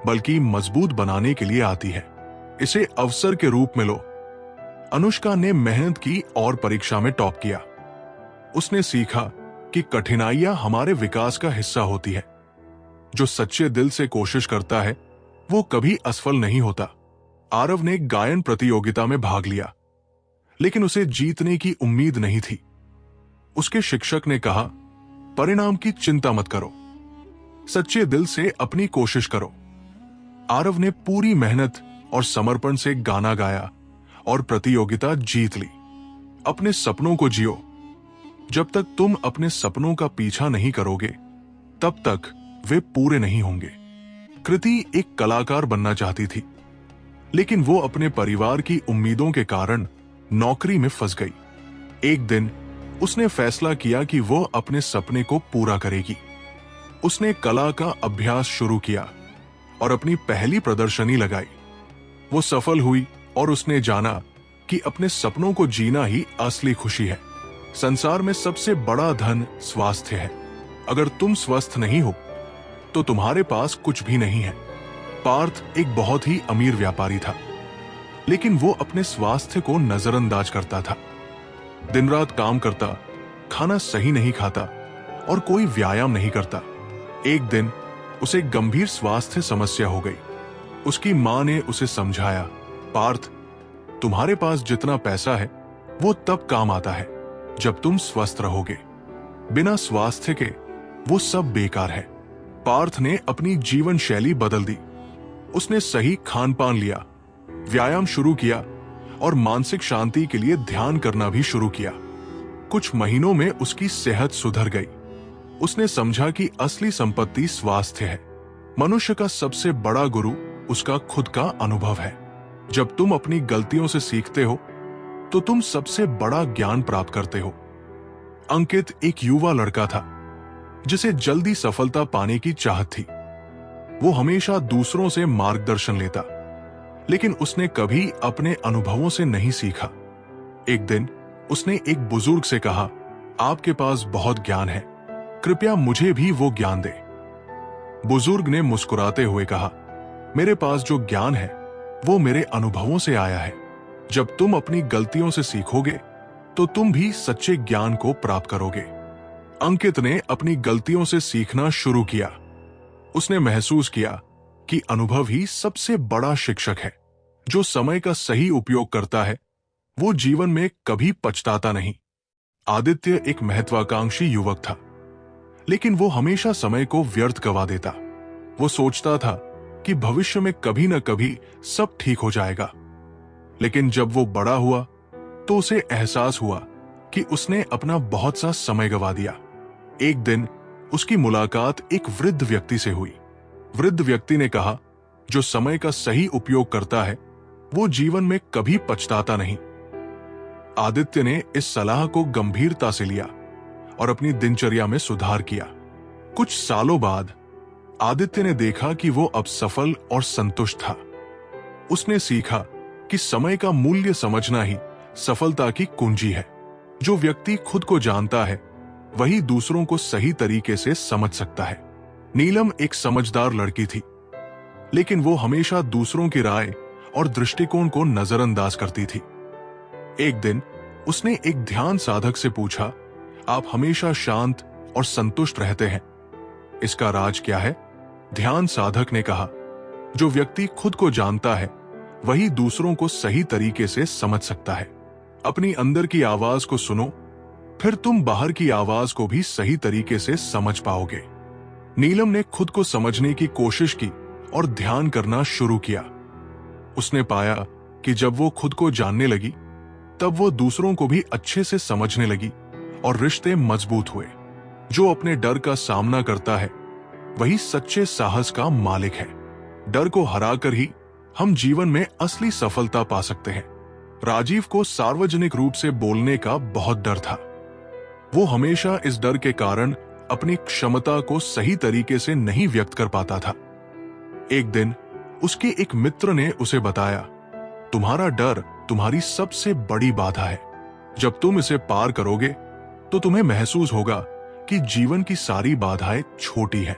बल्कि मजबूत बनाने के लिए आती है। इसे अवसर के रूप में लो। अनुष्का ने मेहनत की और परीक्षा में टॉप किया। उसने सीखा कि कठिनाइयां हमारे विकास का हिस्सा होती है। जो सच्चे दिल से कोशिश करता है वो कभी असफल नहीं होता। आरव ने गायन प्रतियोगिता में भाग लिया, लेकिन उसे जीतने की उम्मीद नहीं थी। उसके शिक्षक ने कहा, परिणाम की चिंता मत करो, सच्चे दिल से अपनी कोशिश करो। आरव ने पूरी मेहनत और समर्पण से गाना गाया और प्रतियोगिता जीत ली। अपने सपनों को जियो। जब तक तुम अपने सपनों का पीछा नहीं करोगे, तब तक वे पूरे नहीं होंगे। कृति एक कलाकार बनना चाहती थी, लेकिन वो अपने परिवार की उम्मीदों के कारण नौकरी में फंस गई। एक दिन उसने फैसला किया कि वो अपने सपने को पूरा करेगी। उसने कला का अभ्यास शुरू किया और अपनी पहली प्रदर्शनी लगाई। वो सफल हुई और उसने जाना कि अपने सपनों को जीना ही असली खुशी है। संसार में सबसे बड़ा धन स्वास्थ्य है। अगर तुम स्वस्थ नहीं हो तो तुम्हारे पास कुछ भी नहीं है। पार्थ एक बहुत ही अमीर व्यापारी था, लेकिन वो अपने स्वास्थ्य को नजरअंदाज करता था। दिन रात काम करता, खाना सही नहीं खाता और कोई व्यायाम नहीं करता। एक दिन उसे गंभीर स्वास्थ्य समस्या हो गई। उसकी मां ने उसे समझाया, पार्थ, तुम्हारे पास जितना पैसा है वो तब काम आता है जब तुम स्वस्थ रहोगे। बिना स्वास्थ्य के वो सब बेकार है। पार्थ ने अपनी जीवन शैली बदल दी। उसने सही खान पान लिया, व्यायाम शुरू किया और मानसिक शांति के लिए ध्यान करना भी शुरू किया। कुछ महीनों में उसकी सेहत सुधर गई। उसने समझा कि असली संपत्ति स्वास्थ्य है। मनुष्य का सबसे बड़ा गुरु उसका खुद का अनुभव है। जब तुम अपनी गलतियों से सीखते हो तो तुम सबसे बड़ा ज्ञान प्राप्त करते हो। अंकित एक युवा लड़का था जिसे जल्दी सफलता पाने की चाहत थी। वो हमेशा दूसरों से मार्गदर्शन लेता, लेकिन उसने कभी अपने अनुभवों से नहीं सीखा। एक दिन उसने एक बुजुर्ग से कहा, आपके पास बहुत ज्ञान है, कृपया मुझे भी वो ज्ञान दे। बुजुर्ग ने मुस्कुराते हुए कहा, मेरे पास जो ज्ञान है वो मेरे अनुभवों से आया है। जब तुम अपनी गलतियों से सीखोगे तो तुम भी सच्चे ज्ञान को प्राप्त करोगे। अंकित ने अपनी गलतियों से सीखना शुरू किया। उसने महसूस किया कि अनुभव ही सबसे बड़ा शिक्षक है। जो समय का सही उपयोग करता है वो जीवन में कभी पछताता नहीं। आदित्य एक महत्वाकांक्षी युवक था, लेकिन वो हमेशा समय को व्यर्थ गवा देता। वो सोचता था कि भविष्य में कभी न कभी सब ठीक हो जाएगा, लेकिन जब वो बड़ा हुआ तो उसे एहसास हुआ कि उसने अपना बहुत सा समय गवा दिया। एक दिन उसकी मुलाकात एक वृद्ध व्यक्ति से हुई। वृद्ध व्यक्ति ने कहा, जो समय का सही उपयोग करता है वो जीवन में कभी पछताता नहीं। आदित्य ने इस सलाह को गंभीरता से लिया और अपनी दिनचर्या में सुधार किया। कुछ सालों बाद आदित्य ने देखा कि वो अब सफल और संतुष्ट था। उसने सीखा कि समय का मूल्य समझना ही सफलता की कुंजी है। जो व्यक्ति खुद को जानता है वही दूसरों को सही तरीके से समझ सकता है। नीलम एक समझदार लड़की थी, लेकिन वो हमेशा दूसरों की राय और दृष्टिकोण को नजरअंदाज करती थी। एक दिन उसने एक ध्यान साधक से पूछा, आप हमेशा शांत और संतुष्ट रहते हैं, इसका राज क्या है? ध्यान साधक ने कहा, जो व्यक्ति खुद को जानता है वही दूसरों को सही तरीके से समझ सकता है। अपनी अंदर की आवाज को सुनो, फिर तुम बाहर की आवाज को भी सही तरीके से समझ पाओगे। नीलम ने खुद को समझने की कोशिश की और ध्यान करना शुरू किया। उसने पाया कि जब वो खुद को जानने लगी तब वो दूसरों को भी अच्छे से समझने लगी और रिश्ते मजबूत हुए। जो अपने डर का सामना करता है वही सच्चे साहस का मालिक है। डर को हराकर ही हम जीवन में असली सफलता पा सकते हैं। राजीव को सार्वजनिक रूप से बोलने का बहुत डर था। वो हमेशा इस डर के कारण अपनी क्षमता को सही तरीके से नहीं व्यक्त कर पाता था। एक दिन उसके एक मित्र ने उसे बताया, तुम्हारा डर तुम्हारी सबसे बड़ी बाधा है। जब तुम इसे पार करोगे तो तुम्हें महसूस होगा कि जीवन की सारी बाधाएं छोटी हैं।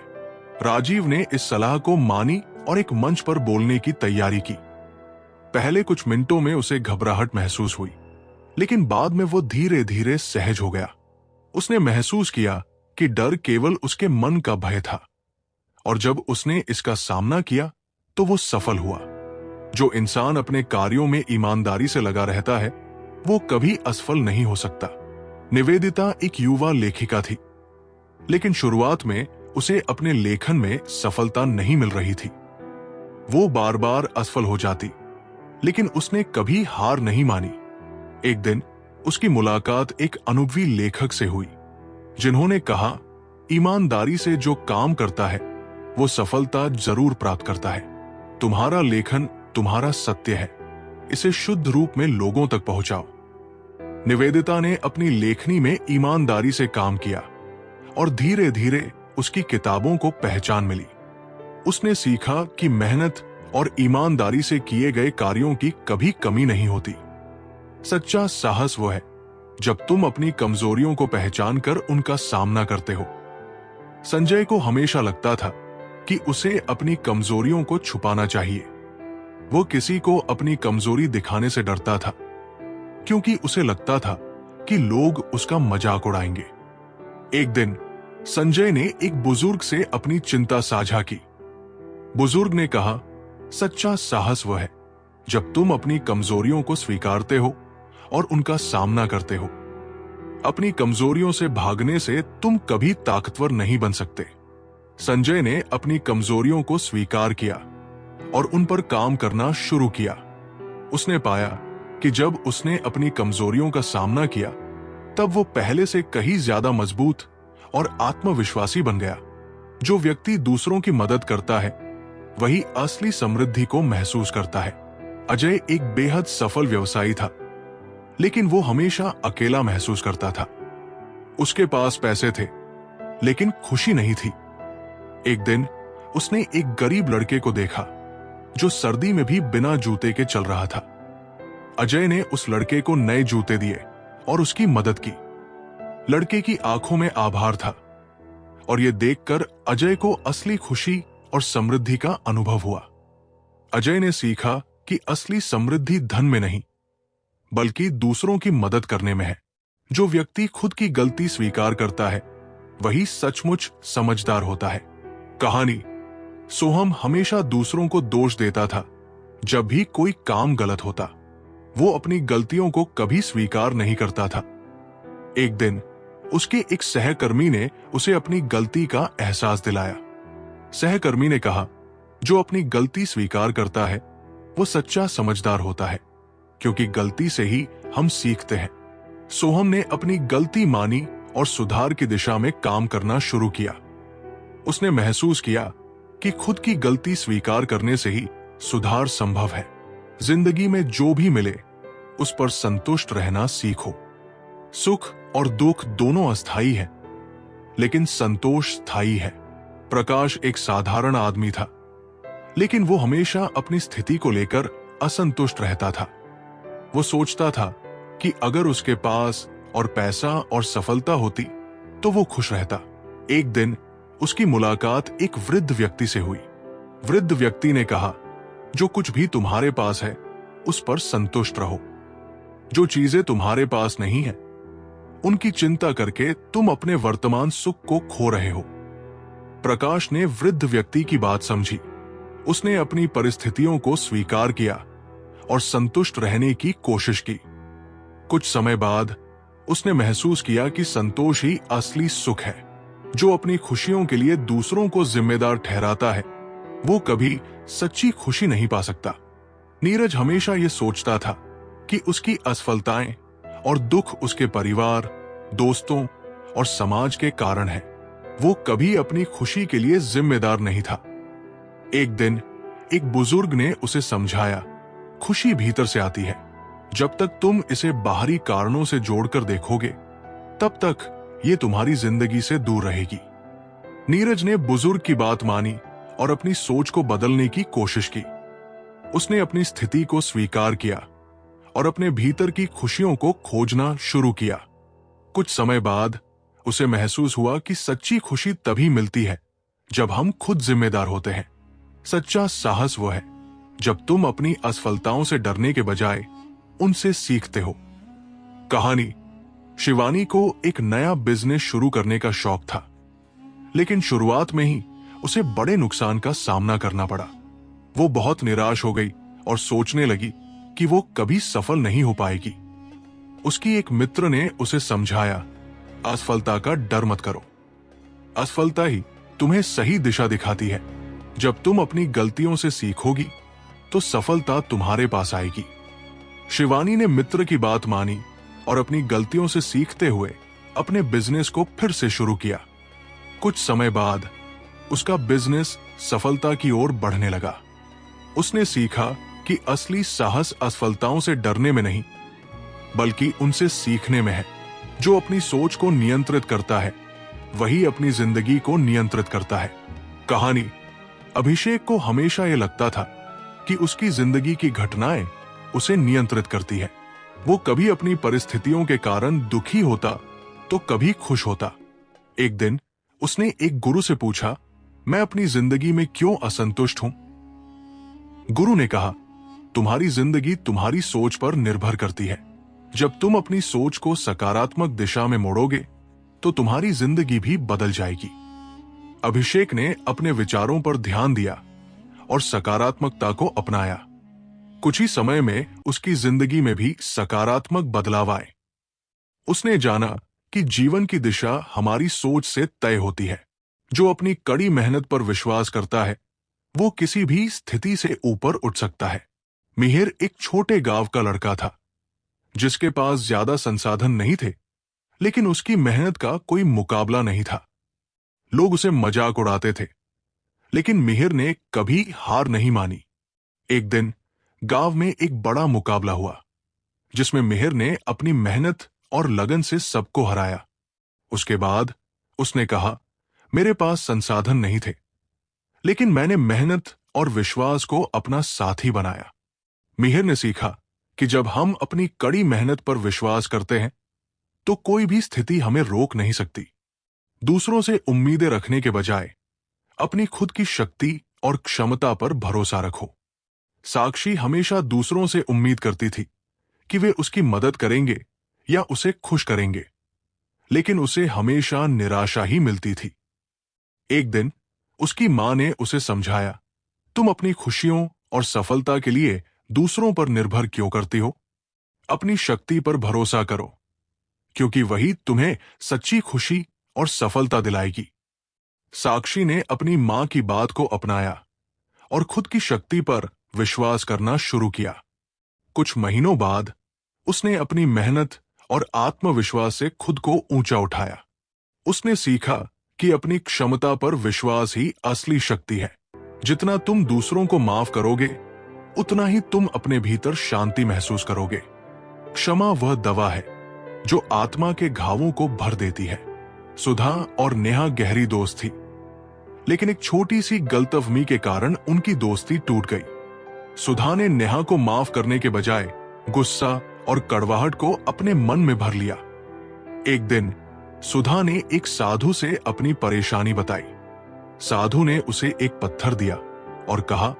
राजीव ने इस सलाह को मानी और एक मंच पर बोलने की तैयारी की। पहले कुछ मिनटों में उसे घबराहट महसूस हुई, लेकिन बाद में वो धीरे धीरे सहज हो गया। उसने महसूस किया कि डर केवल उसके मन का भय था, और जब उसने इसका सामना किया तो वो सफल हुआ। जो इंसान अपने कार्यों में ईमानदारी से लगा रहता है वो कभी असफल नहीं हो सकता। निवेदिता एक युवा लेखिका थी, लेकिन शुरुआत में उसे अपने लेखन में सफलता नहीं मिल रही थी। वो बार बार असफल हो जाती, लेकिन उसने कभी हार नहीं मानी। एक दिन उसकी मुलाकात एक अनुभवी लेखक से हुई, जिन्होंने कहा, ईमानदारी से जो काम करता है वो सफलता जरूर प्राप्त करता है। तुम्हारा लेखन तुम्हारा सत्य है, इसे शुद्ध रूप में लोगों तक पहुंचाओ। निवेदिता ने अपनी लेखनी में ईमानदारी से काम किया और धीरे धीरे उसकी किताबों को पहचान मिली। उसने सीखा कि मेहनत और ईमानदारी से किए गए कार्यों की कभी कमी नहीं होती। सच्चा साहस वो है जब तुम अपनी कमजोरियों को पहचान कर उनका सामना करते हो। संजय को हमेशा लगता था कि उसे अपनी कमजोरियों को छुपाना चाहिए। वो किसी को अपनी कमजोरी दिखाने से डरता था, क्योंकि उसे लगता था कि लोग उसका मजाक उड़ाएंगे। एक दिन संजय ने एक बुजुर्ग से अपनी चिंता साझा की। बुजुर्ग ने कहा, सच्चा साहस वह है जब तुम अपनी कमजोरियों को स्वीकारते हो और उनका सामना करते हो। अपनी कमजोरियों से भागने से तुम कभी ताकतवर नहीं बन सकते। संजय ने अपनी कमजोरियों को स्वीकार किया और उन पर काम करना शुरू किया। उसने पाया कि जब उसने अपनी कमजोरियों का सामना किया, तब वो पहले से कहीं ज्यादा मजबूत और आत्मविश्वासी बन गया। जो व्यक्ति दूसरों की मदद करता है, वही असली समृद्धि को महसूस करता है। अजय एक बेहद सफल व्यवसायी था, लेकिन वो हमेशा अकेला महसूस करता था। उसके पास पैसे थे, लेकिन खुशी नहीं थी। एक दिन उसने एक गरीब लड़के को देखा जो सर्दी में भी बिना जूते के चल रहा था। अजय ने उस लड़के को नए जूते दिए और उसकी मदद की। लड़के की आंखों में आभार था और यह देखकर अजय को असली खुशी और समृद्धि का अनुभव हुआ। अजय ने सीखा कि असली समृद्धि धन में नहीं, बल्कि दूसरों की मदद करने में है। जो व्यक्ति खुद की गलती स्वीकार करता है, वही सचमुच समझदार होता है। कहानी। सोहम हमेशा दूसरों को दोष देता था जब भी कोई काम गलत होता। वो अपनी गलतियों को कभी स्वीकार नहीं करता था। एक दिन उसके एक सहकर्मी ने उसे अपनी गलती का एहसास दिलाया। सहकर्मी ने कहा, जो अपनी गलती स्वीकार करता है वो सच्चा समझदार होता है, क्योंकि गलती से ही हम सीखते हैं। सोहम ने अपनी गलती मानी और सुधार की दिशा में काम करना शुरू किया। उसने महसूस किया कि खुद की गलती स्वीकार करने से ही सुधार संभव है। जिंदगी में जो भी मिले उस पर संतुष्ट रहना सीखो। सुख और दुख दोनों अस्थायी हैं, लेकिन संतोष स्थायी है। प्रकाश एक साधारण आदमी था, लेकिन वो हमेशा अपनी स्थिति को लेकर असंतुष्ट रहता था। वो सोचता था कि अगर उसके पास और पैसा और सफलता होती तो वो खुश रहता। एक दिन उसकी मुलाकात एक वृद्ध व्यक्ति से हुई। वृद्ध व्यक्ति ने कहा, जो कुछ भी तुम्हारे पास है उस पर संतुष्ट रहो। जो चीजें तुम्हारे पास नहीं है, उनकी चिंता करके तुम अपने वर्तमान सुख को खो रहे हो। प्रकाश ने वृद्ध व्यक्ति की बात समझी। उसने अपनी परिस्थितियों को स्वीकार किया और संतुष्ट रहने की कोशिश की। कुछ समय बाद उसने महसूस किया कि संतोष ही असली सुख है। जो अपनी खुशियों के लिए दूसरों को जिम्मेदार ठहराता है, वो कभी सच्ची खुशी नहीं पा सकता। नीरज हमेशा ये सोचता था कि उसकी असफलताएं और दुख उसके परिवार, दोस्तों और समाज के कारण है। वो कभी अपनी खुशी के लिए जिम्मेदार नहीं था। एक दिन एक बुजुर्ग ने उसे समझाया, खुशी भीतर से आती है। जब तक तुम इसे बाहरी कारणों से जोड़कर देखोगे, तब तक ये तुम्हारी जिंदगी से दूर रहेगी। नीरज ने बुजुर्ग की बात मानी और अपनी सोच को बदलने की कोशिश की। उसने अपनी स्थिति को स्वीकार किया और अपने भीतर की खुशियों को खोजना शुरू किया। कुछ समय बाद उसे महसूस हुआ कि सच्ची खुशी तभी मिलती है जब हम खुद जिम्मेदार होते हैं। सच्चा साहस वो है जब तुम अपनी असफलताओं से डरने के बजाय उनसे सीखते हो। कहानी। शिवानी को एक नया बिजनेस शुरू करने का शौक था, लेकिन शुरुआत में ही उसे बड़े नुकसान का सामना करना पड़ा। वो बहुत निराश हो गई और सोचने लगी कि वो कभी सफल नहीं हो पाएगी। उसकी एक मित्र ने उसे समझाया, असफलता का डर मत करो, असफलता ही तुम्हें सही दिशा दिखाती है। जब तुम अपनी गलतियों से सीखोगी तो सफलता तुम्हारे पास आएगी। शिवानी ने मित्र की बात मानी और अपनी गलतियों से सीखते हुए अपने बिजनेस को फिर से शुरू किया। कुछ समय बाद उसका बिजनेस सफलता की ओर बढ़ने लगा। उसने सीखा कि असली साहस असफलताओं से डरने में नहीं, बल्कि उनसे सीखने में है। जो अपनी सोच को नियंत्रित करता है वही अपनी जिंदगी को नियंत्रित करता है। कहानी, अभिषेक को हमेशा यह लगता था कि उसकी जिंदगी की घटनाएं उसे नियंत्रित करती है। वो कभी अपनी परिस्थितियों के कारण दुखी होता तो कभी खुश होता। एक दिन उसने एक गुरु से पूछा, मैं अपनी जिंदगी में क्यों असंतुष्ट हूं? गुरु ने कहा, तुम्हारी जिंदगी तुम्हारी सोच पर निर्भर करती है। जब तुम अपनी सोच को सकारात्मक दिशा में मोड़ोगे तो तुम्हारी जिंदगी भी बदल जाएगी। अभिषेक ने अपने विचारों पर ध्यान दिया और सकारात्मकता को अपनाया। कुछ ही समय में उसकी जिंदगी में भी सकारात्मक बदलाव आए। उसने जाना कि जीवन की दिशा हमारी सोच से तय होती है। जो अपनी कड़ी मेहनत पर विश्वास करता है वो किसी भी स्थिति से ऊपर उठ सकता है। मिहिर एक छोटे गांव का लड़का था जिसके पास ज्यादा संसाधन नहीं थे, लेकिन उसकी मेहनत का कोई मुकाबला नहीं था। लोग उसे मजाक उड़ाते थे, लेकिन मिहिर ने कभी हार नहीं मानी। एक दिन गांव में एक बड़ा मुकाबला हुआ जिसमें मिहिर ने अपनी मेहनत और लगन से सबको हराया। उसके बाद उसने कहा, मेरे पास संसाधन नहीं थे, लेकिन मैंने मेहनत और विश्वास को अपना साथी बनाया। मिहिर ने सीखा कि जब हम अपनी कड़ी मेहनत पर विश्वास करते हैं तो कोई भी स्थिति हमें रोक नहीं सकती। दूसरों से उम्मीदें रखने के बजाय अपनी खुद की शक्ति और क्षमता पर भरोसा रखो। साक्षी हमेशा दूसरों से उम्मीद करती थी कि वे उसकी मदद करेंगे या उसे खुश करेंगे, लेकिन उसे हमेशा निराशा ही मिलती थी। एक दिन उसकी मां ने उसे समझाया, तुम अपनी खुशियों और सफलता के लिए दूसरों पर निर्भर क्यों करती हो? अपनी शक्ति पर भरोसा करो, क्योंकि वही तुम्हें सच्ची खुशी और सफलता दिलाएगी। साक्षी ने अपनी मां की बात को अपनाया और खुद की शक्ति पर विश्वास करना शुरू किया। कुछ महीनों बाद उसने अपनी मेहनत और आत्मविश्वास से खुद को ऊंचा उठाया। उसने सीखा कि अपनी क्षमता पर विश्वास ही असली शक्ति है। जितना तुम दूसरों को माफ करोगे उतना ही तुम अपने भीतर शांति महसूस करोगे। क्षमा वह दवा है जो आत्मा के घावों को भर देती है। सुधा और नेहा गहरी दोस्त थी, लेकिन एक छोटी सी गलतफहमी के कारण उनकी दोस्ती टूट गई। सुधा ने नेहा को माफ करने के बजाय गुस्सा और कड़वाहट को अपने मन में भर लिया। एक दिन सुधा ने एक साधु से अपनी परेशानी बताई। साधु ने उसे एक पत्थर दिया और कहा,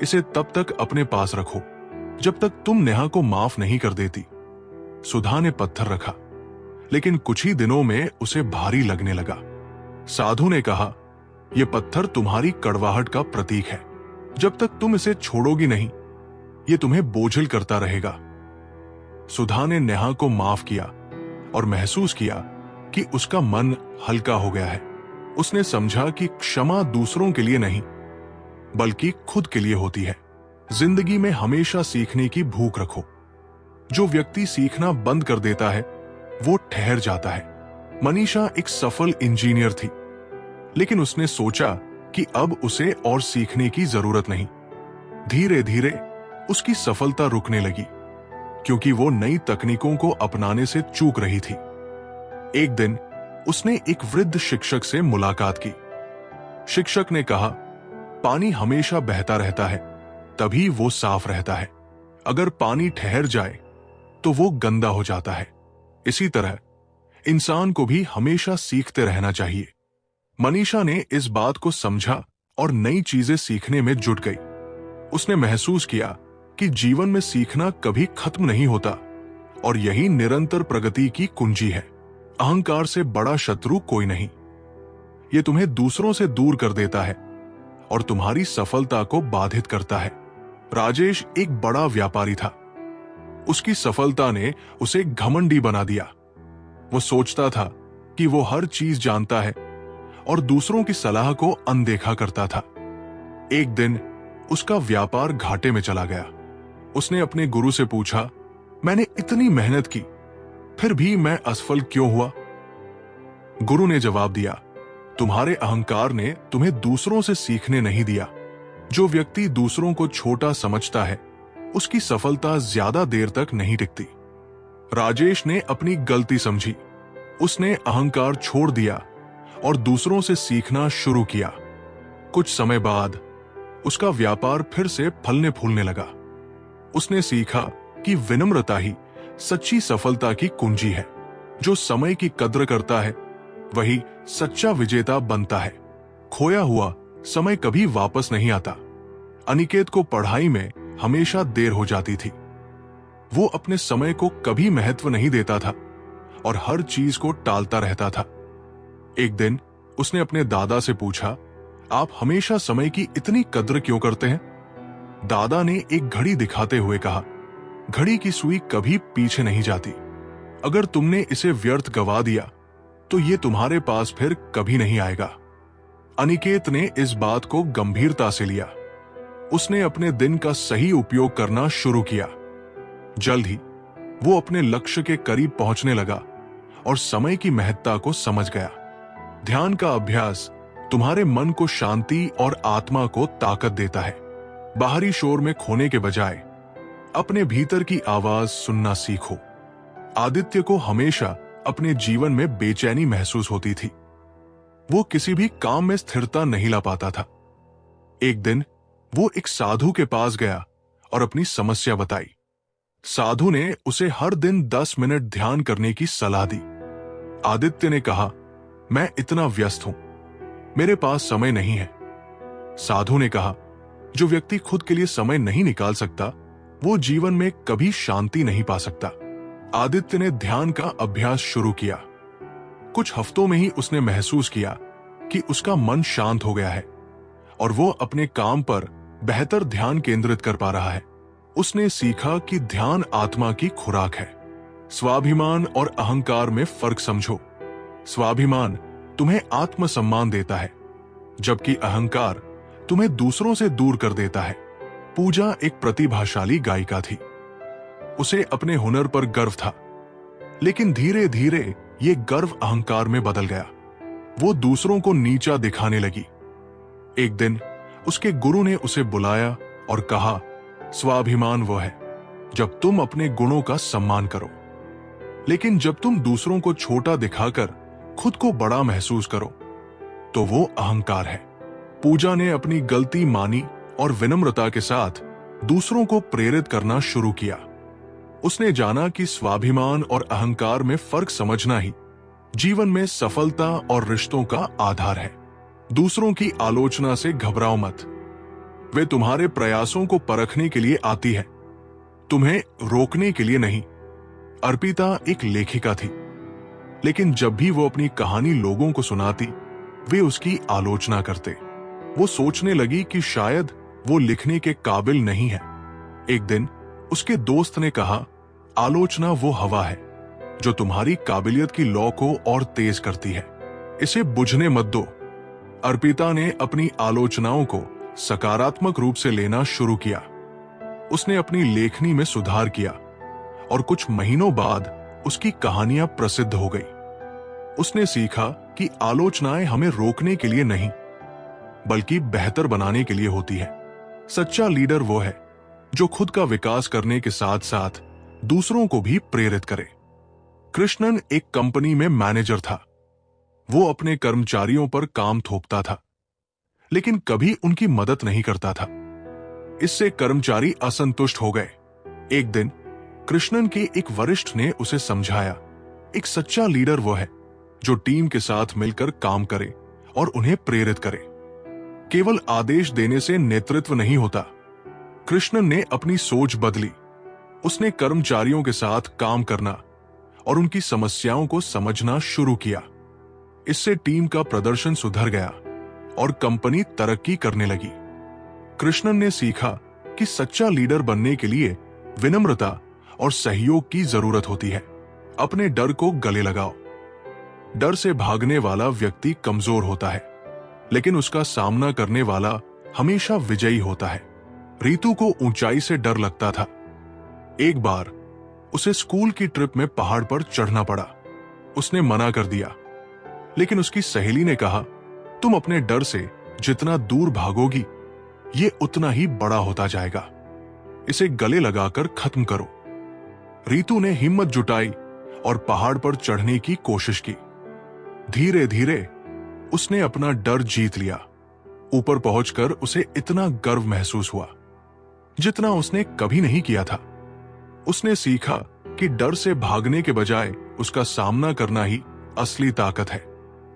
इसे तब तक अपने पास रखो जब तक तुम नेहा को माफ नहीं कर देती। सुधा ने पत्थर रखा, लेकिन कुछ ही दिनों में उसे भारी लगने लगा। साधु ने कहा, यह पत्थर तुम्हारी कड़वाहट का प्रतीक है। जब तक तुम इसे छोड़ोगी नहीं, यह तुम्हें बोझिल करता रहेगा। सुधा ने नेहा को माफ किया और महसूस किया कि उसका मन हल्का हो गया है। उसने समझा कि क्षमा दूसरों के लिए नहीं, बल्कि खुद के लिए होती है। जिंदगी में हमेशा सीखने की भूख रखो। जो व्यक्ति सीखना बंद कर देता है वो ठहर जाता है। मनीषा एक सफल इंजीनियर थी, लेकिन उसने सोचा कि अब उसे और सीखने की जरूरत नहीं। धीरे धीरे उसकी सफलता रुकने लगी, क्योंकि वो नई तकनीकों को अपनाने से चूक रही थी। एक दिन उसने एक वृद्ध शिक्षक से मुलाकात की। शिक्षक ने कहा, पानी हमेशा बहता रहता है, तभी वो साफ रहता है। अगर पानी ठहर जाए तो वो गंदा हो जाता है। इसी तरह इंसान को भी हमेशा सीखते रहना चाहिए। मनीषा ने इस बात को समझा और नई चीजें सीखने में जुट गई। उसने महसूस किया कि जीवन में सीखना कभी खत्म नहीं होता और यही निरंतर प्रगति की कुंजी है। अहंकार से बड़ा शत्रु कोई नहीं। यह तुम्हें दूसरों से दूर कर देता है और तुम्हारी सफलता को बाधित करता है। राजेश एक बड़ा व्यापारी था। उसकी सफलता ने उसे घमंडी बना दिया। वो सोचता था कि वो हर चीज जानता है और दूसरों की सलाह को अनदेखा करता था। एक दिन उसका व्यापार घाटे में चला गया। उसने अपने गुरु से पूछा, मैंने इतनी मेहनत की, फिर भी मैं असफल क्यों हुआ? गुरु ने जवाब दिया, तुम्हारे अहंकार ने तुम्हें दूसरों से सीखने नहीं दिया। जो व्यक्ति दूसरों को छोटा समझता है, उसकी सफलता ज्यादा देर तक नहीं टिकती। राजेश ने अपनी गलती समझी। उसने अहंकार छोड़ दिया और दूसरों से सीखना शुरू किया। कुछ समय बाद उसका व्यापार फिर से फलने फूलने लगा। उसने सीखा कि विनम्रता ही सच्ची सफलता की कुंजी है। जो समय की कद्र करता है, वही सच्चा विजेता बनता है। खोया हुआ समय कभी वापस नहीं आता। अनिकेत को पढ़ाई में हमेशा देर हो जाती थी। वो अपने समय को कभी महत्व नहीं देता था और हर चीज को टालता रहता था। एक दिन उसने अपने दादा से पूछा, आप हमेशा समय की इतनी कद्र क्यों करते हैं? दादा ने एक घड़ी दिखाते हुए कहा, घड़ी की सुई कभी पीछे नहीं जाती। अगर तुमने इसे व्यर्थ गवा दिया तो ये तुम्हारे पास फिर कभी नहीं आएगा। अनिकेत ने इस बात को गंभीरता से लिया। उसने अपने दिन का सही उपयोग करना शुरू किया। जल्द ही वो अपने लक्ष्य के करीब पहुंचने लगा और समय की महत्ता को समझ गया। ध्यान का अभ्यास तुम्हारे मन को शांति और आत्मा को ताकत देता है। बाहरी शोर में खोने के बजाय अपने भीतर की आवाज सुनना सीखो। आदित्य को हमेशा अपने जीवन में बेचैनी महसूस होती थी। वो किसी भी काम में स्थिरता नहीं ला पाता था। एक दिन वो एक साधु के पास गया और अपनी समस्या बताई। साधु ने उसे हर दिन 10 मिनट ध्यान करने की सलाह दी। आदित्य ने कहा, मैं इतना व्यस्त हूं, मेरे पास समय नहीं है। साधु ने कहा, जो व्यक्ति खुद के लिए समय नहीं निकाल सकता, वो जीवन में कभी शांति नहीं पा सकता। आदित्य ने ध्यान का अभ्यास शुरू किया। कुछ हफ्तों में ही उसने महसूस किया कि उसका मन शांत हो गया है और वो अपने काम पर बेहतर ध्यान केंद्रित कर पा रहा है। उसने सीखा कि ध्यान आत्मा की खुराक है। स्वाभिमान और अहंकार में फर्क समझो। स्वाभिमान तुम्हें आत्मसम्मान देता है, जबकि अहंकार तुम्हें दूसरों से दूर कर देता है। पूजा एक प्रतिभाशाली गायिका थी। उसे अपने हुनर पर गर्व था, लेकिन धीरे धीरे ये गर्व अहंकार में बदल गया। वो दूसरों को नीचा दिखाने लगी। एक दिन उसके गुरु ने उसे बुलाया और कहा, स्वाभिमान वो है जब तुम अपने गुणों का सम्मान करो, लेकिन जब तुम दूसरों को छोटा दिखाकर खुद को बड़ा महसूस करो तो वो अहंकार है। पूजा ने अपनी गलती मानी और विनम्रता के साथ दूसरों को प्रेरित करना शुरू किया। उसने जाना कि स्वाभिमान और अहंकार में फर्क समझना ही जीवन में सफलता और रिश्तों का आधार है। दूसरों की आलोचना से घबराओ मत। वे तुम्हारे प्रयासों को परखने के लिए आती है, तुम्हें रोकने के लिए नहीं। अर्पिता एक लेखिका थी, लेकिन जब भी वो अपनी कहानी लोगों को सुनाती, वे उसकी आलोचना करते। वो सोचने लगी कि शायद वो लिखने के काबिल नहीं है। एक दिन उसके दोस्त ने कहा, आलोचना वो हवा है जो तुम्हारी काबिलियत की लौ को और तेज करती है, इसे बुझने मत दो। अर्पिता ने अपनी आलोचनाओं को सकारात्मक रूप से लेना शुरू किया। उसने अपनी लेखनी में सुधार किया और कुछ महीनों बाद उसकी कहानियां प्रसिद्ध हो गई। उसने सीखा कि आलोचनाएं हमें रोकने के लिए नहीं, बल्कि बेहतर बनाने के लिए होती है। सच्चा लीडर वो है जो खुद का विकास करने के साथ साथ दूसरों को भी प्रेरित करे। कृष्णन एक कंपनी में मैनेजर था। वो अपने कर्मचारियों पर काम थोपता था, लेकिन कभी उनकी मदद नहीं करता था। इससे कर्मचारी असंतुष्ट हो गए। एक दिन कृष्णन के एक वरिष्ठ ने उसे समझाया, एक सच्चा लीडर वो है जो टीम के साथ मिलकर काम करे और उन्हें प्रेरित करे। केवल आदेश देने से नेतृत्व नहीं होता। कृष्णन ने अपनी सोच बदली। उसने कर्मचारियों के साथ काम करना और उनकी समस्याओं को समझना शुरू किया। इससे टीम का प्रदर्शन सुधर गया और कंपनी तरक्की करने लगी। कृष्णन ने सीखा कि सच्चा लीडर बनने के लिए विनम्रता और सहयोग की जरूरत होती है। अपने डर को गले लगाओ। डर से भागने वाला व्यक्ति कमजोर होता है, लेकिन उसका सामना करने वाला हमेशा विजयी होता है। रीतू को ऊंचाई से डर लगता था। एक बार उसे स्कूल की ट्रिप में पहाड़ पर चढ़ना पड़ा। उसने मना कर दिया, लेकिन उसकी सहेली ने कहा, तुम अपने डर से जितना दूर भागोगी, ये उतना ही बड़ा होता जाएगा। इसे गले लगाकर खत्म करो। रीतू ने हिम्मत जुटाई और पहाड़ पर चढ़ने की कोशिश की। धीरे धीरे उसने अपना डर जीत लिया। ऊपर पहुंचकर उसे इतना गर्व महसूस हुआ जितना उसने कभी नहीं किया था। उसने सीखा कि डर से भागने के बजाय उसका सामना करना ही असली ताकत है।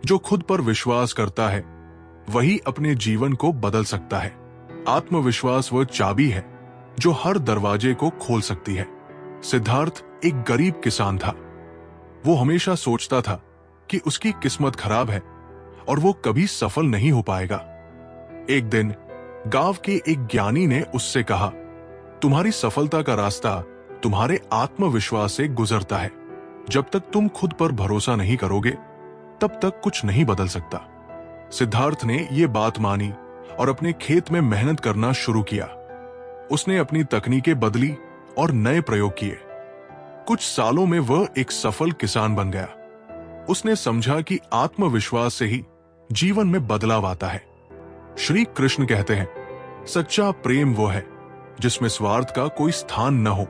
जो खुद पर विश्वास करता है वही अपने जीवन को बदल सकता है। आत्मविश्वास वह चाबी है जो हर दरवाजे को खोल सकती है। सिद्धार्थ एक गरीब किसान था। वो हमेशा सोचता था कि उसकी किस्मत खराब है और वो कभी सफल नहीं हो पाएगा। एक दिन गांव के एक ज्ञानी ने उससे कहा, तुम्हारी सफलता का रास्ता तुम्हारे आत्मविश्वास से गुजरता है। जब तक तुम खुद पर भरोसा नहीं करोगे, तब तक कुछ नहीं बदल सकता। सिद्धार्थ ने ये बात मानी और अपने खेत में मेहनत करना शुरू किया। उसने अपनी तकनीकें बदली और नए प्रयोग किए। कुछ सालों में वह एक सफल किसान बन गया। उसने समझा कि आत्मविश्वास से ही जीवन में बदलाव आता है। श्री कृष्ण कहते हैं, सच्चा प्रेम वो है जिसमें स्वार्थ का कोई स्थान न हो।